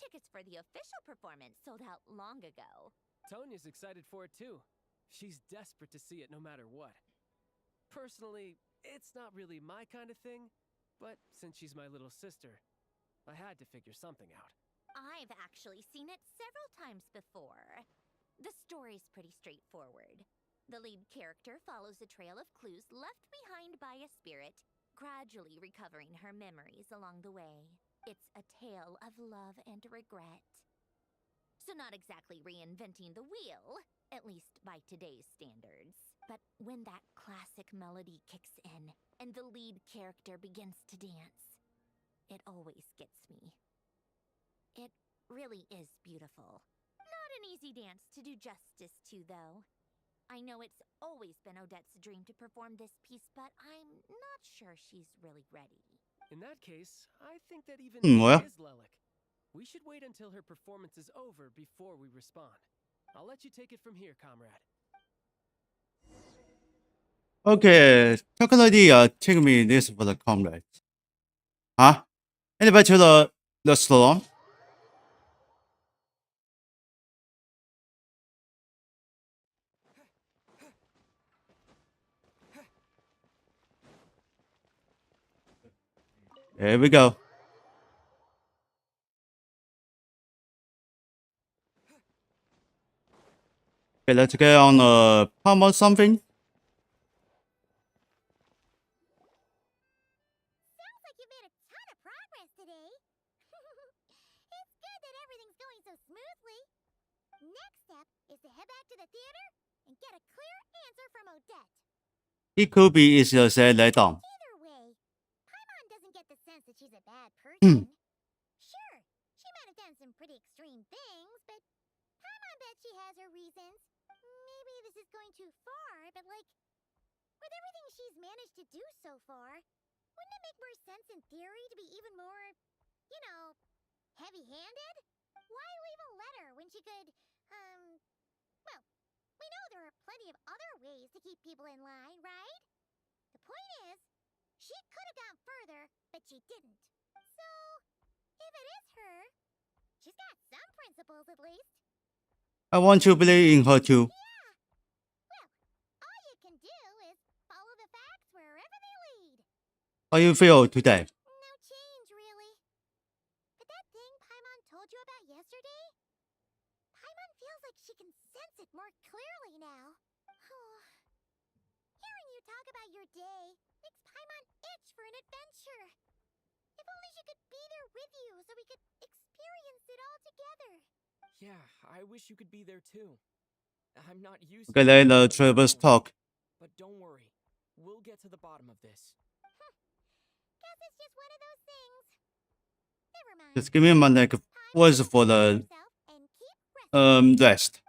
Tickets for the official performance sold out long ago. Tonya's excited for it too. She's desperate to see it no matter what. Personally, it's not really my kind of thing, but since she's my little sister, I had to figure something out. I've actually seen it several times before. The story's pretty straightforward. The lead character follows a trail of clues left behind by a spirit, gradually recovering her memories along the way. It's a tale of love and regret. So not exactly reinventing the wheel, at least by today's standards. But when that classic melody kicks in and the lead character begins to dance, it always gets me. It really is beautiful. Not an easy dance to do justice to, though. I know it's always been Odette's dream to perform this piece, but I'm not sure she's really ready. In that case, I think that even if well. she is Lelik, we should wait until her performance is over before we respond. I'll let you take it from here, comrade. Okay, technically, take me this for the comrades. Huh? Anybody to the salon? Here we go. Okay, let's get on palm or something. Sounds like you made a ton of progress today. It's good that everything's going so smoothly. Next step is to head back to the theater and get a clear answer from Odette. It could be easier said than done. Either way, Paimon doesn't get the sense that she's a bad person. Sure, she might have done some pretty extreme things, but Paimon bet she has her reasons. Maybe this is going too far, but like, with everything she's managed to do so far, wouldn't it make more sense in theory to be even more, you know, heavy-handed? Why leave a letter when she could, well, we know there are plenty of other ways to keep people in line, right? The point is, she could have gone further, but she didn't. So, if it is her, she's got some principles at least. I want to believe in her too. Yeah. Well, all you can do is follow the facts wherever they lead. How you feel today? No change, really. But that thing Paimon told you about yesterday? Paimon feels like she can sense it more clearly now. Hearing you talk about your day makes Paimon itch for an adventure. If only she could be there with you so we could experience it all together. Yeah, I wish you could be there too. I'm not used Okay, to let the it Travers alone. talk. But don't worry, we'll get to the bottom of this. Guess it's just one of those things. Never mind. Just give me my neck was for the And keep rest.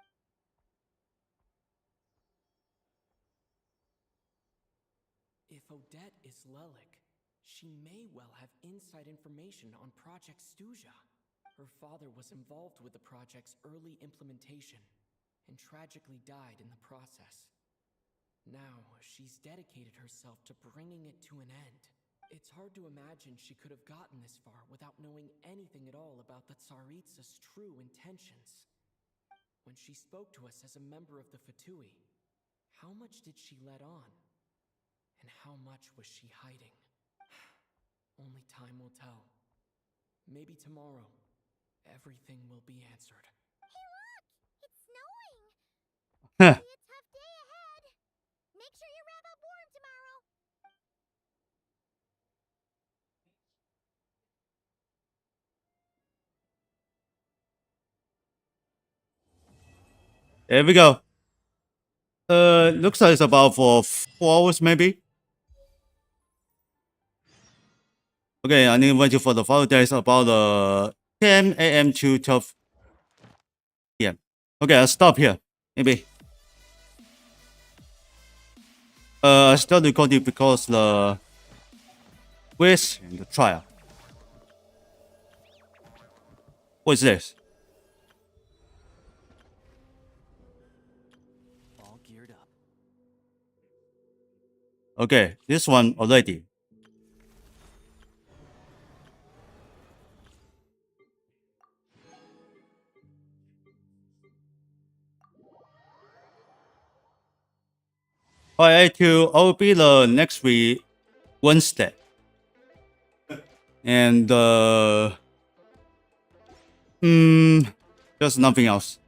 If Odette is Lelik, she may well have inside information on Project Stuja. Her father was involved with the project's early implementation and tragically died in the process. Now, she's dedicated herself to bringing it to an end. It's hard to imagine she could have gotten this far without knowing anything at all about the Tsaritsa's true intentions. When she spoke to us as a member of the Fatui, how much did she let on? And how much was she hiding? Only time will tell. Maybe tomorrow, everything will be answered. Hey look! It's snowing! Huh. Be a tough day ahead. Make sure you wrap up warm tomorrow. There we go. Looks like it's about for 4 hours maybe. Okay, I need to wait for the follow days about 10 a.m. to 12 p.m. Okay, I'll stop here. Maybe. I started recording because the quiz and the trial. What is this? All geared up. Okay, this one already. Alright, I'll be the next week, Wednesday. And there's nothing else.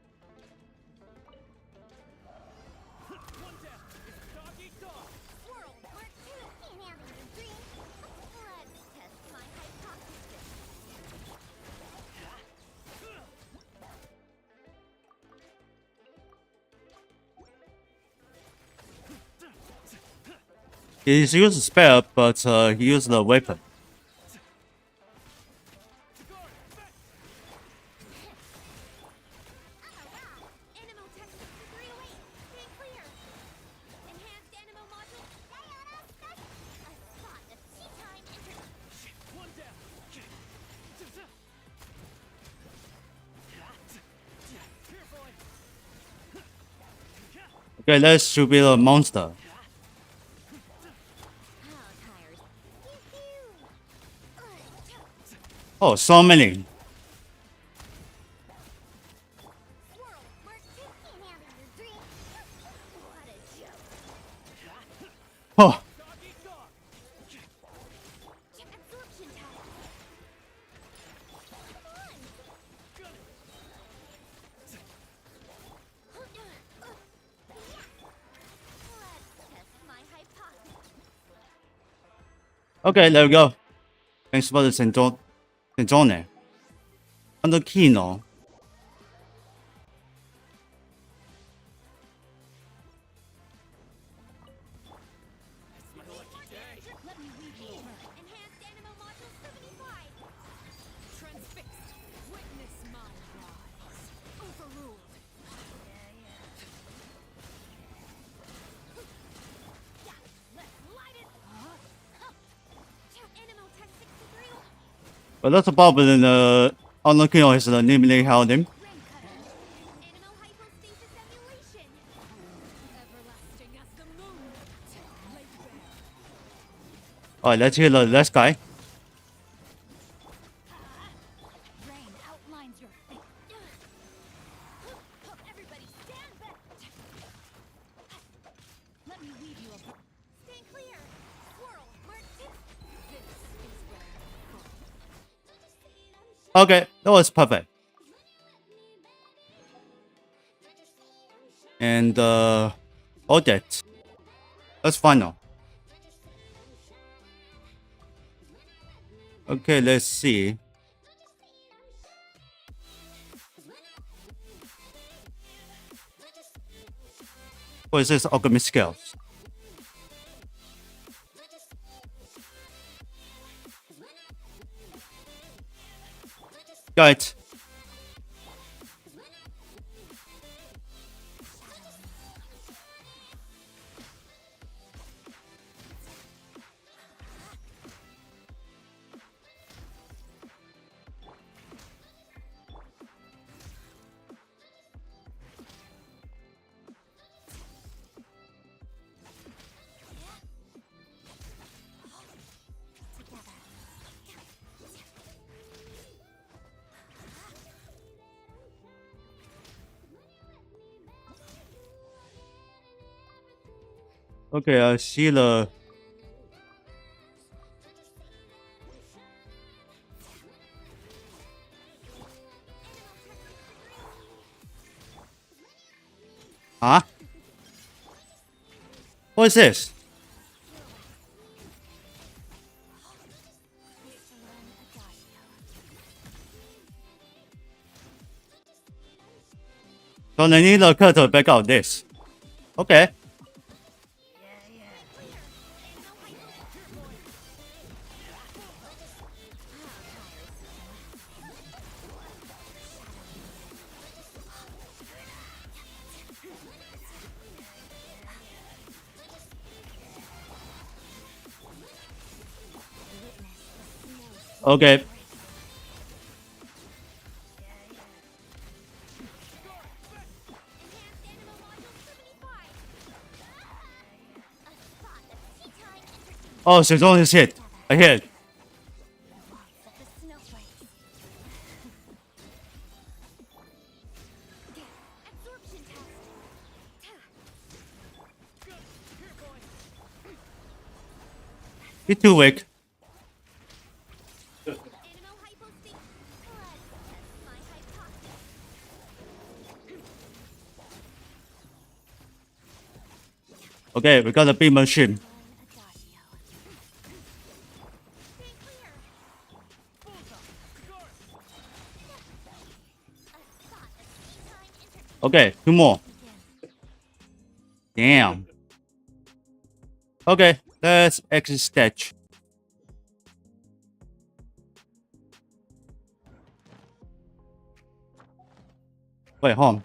He's used the spell, but he used the weapon. Okay, that should be the monster. Oh, so many. Oh. Okay, there we go. Thanks for the Senzone. Under Kino. Let me read you over. Enhanced Animal Module 75. Transfixed. Witness my rise. Overruled. Yeah, let's light it. Animal Tech 63. But that's a problem in Under Kino is the name they held him. Animal hypostasis emulation. Everlasting as the moon. Laid bare. Alright, let's hear the last guy. Rain outlines your fate. Everybody stand back. Let me weave you a stand clear. Swirl, mark this. This is where Okay, that was perfect. And all that. That's final. Okay, let's see. What is this alchemy skills? Got it. Okay, I see the. Huh? What is this? So they need a cut to back out this. Okay. Okay. Oh, she's on his hit. I hit. You're too weak. Okay, we got a big machine. Okay, two more. Damn. Okay, let's exit stage. Wait, hold on.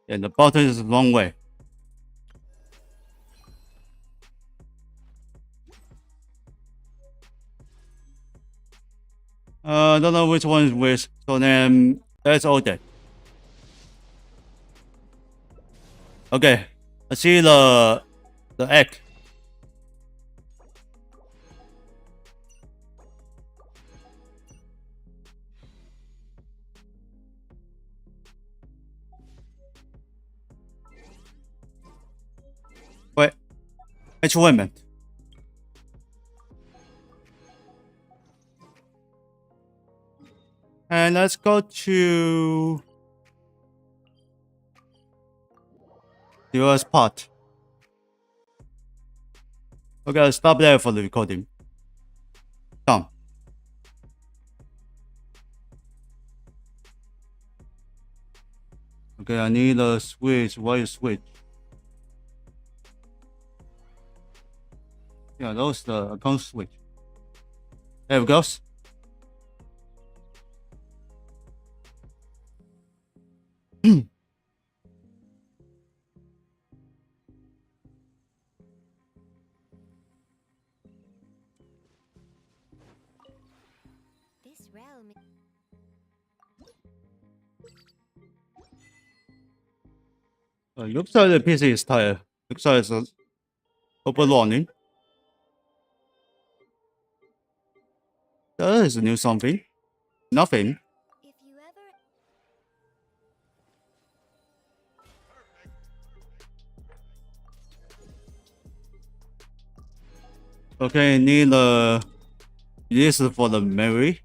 Yeah, the button is the wrong way. I don't know which one is which, so then that's all that. Okay, I see the egg. Wait, achievement. And let's go to the US part. Okay, I'll stop there for the recording. Done. Okay, I need a switch. Why switch? Yeah, those the account switch. There we go. This realm. Looks like the PC is tired. Looks like it's overrunning. There is a new something. Nothing. If you ever. Okay, need this is for the memory.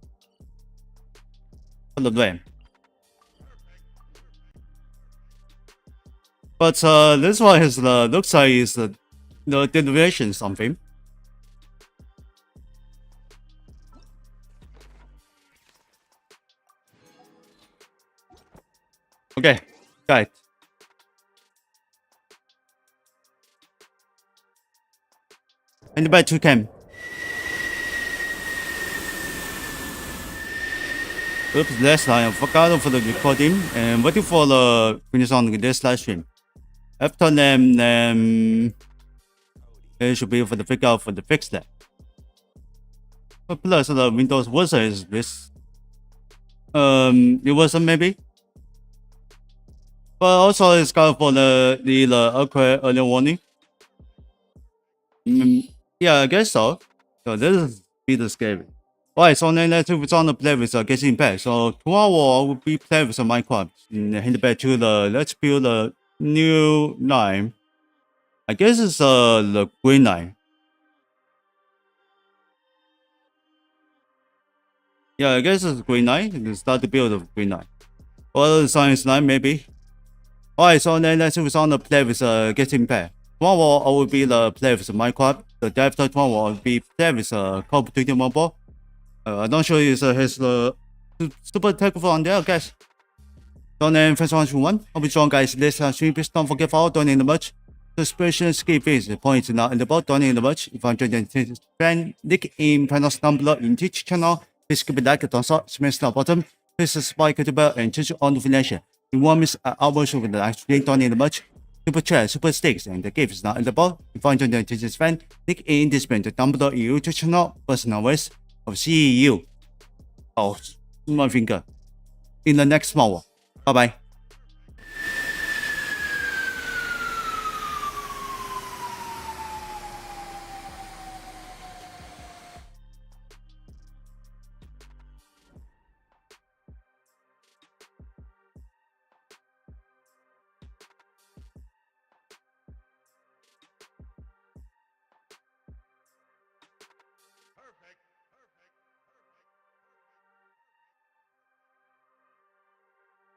For the RAM. But this one is looks like is the derivation something. Okay, got it. And back to camp. Oops, last time I forgot for the recording and waiting for the finish on this live stream. After then it should be able to figure out for the fix that. But plus the Windows version is this. It wasn't maybe. But also it's got for the earthquake early warning. Yeah, I guess so. So this is really scary. Alright, so then let's move on to play with Genshin Impact. So tomorrow I will be playing with Minecraft. And hand back to let's build a new line. I guess it's the green line. Yeah, I guess it's green line. You can start to build a green line. Or the science line maybe. Alright, so then let's move on to play with Genshin Impact. Tomorrow I will be play with Minecraft. The day after tomorrow I will be play with Call of Duty Mobile. I'm not sure if his super technical on there, guys. So then, thanks for watching. Hope you enjoyed, guys. This stream. Please don't forget for donating the merch. The special skill fees. The point is now in the bottom. Donating the merch. If you enjoyed the friend, link in panels down below in Twitch channel. Please give it a like, a thumbs up, smash the button. Please subscribe to the bell and turn on notification. You won't miss our show with the live stream. Donating the merch. Super chat, super sticks, and the gifts now in the bottom. If you enjoyed the Twitch friend, link in this band down below in YouTube channel. Personal ways. I'll see you. Oh, my finger. In the next one. Bye bye.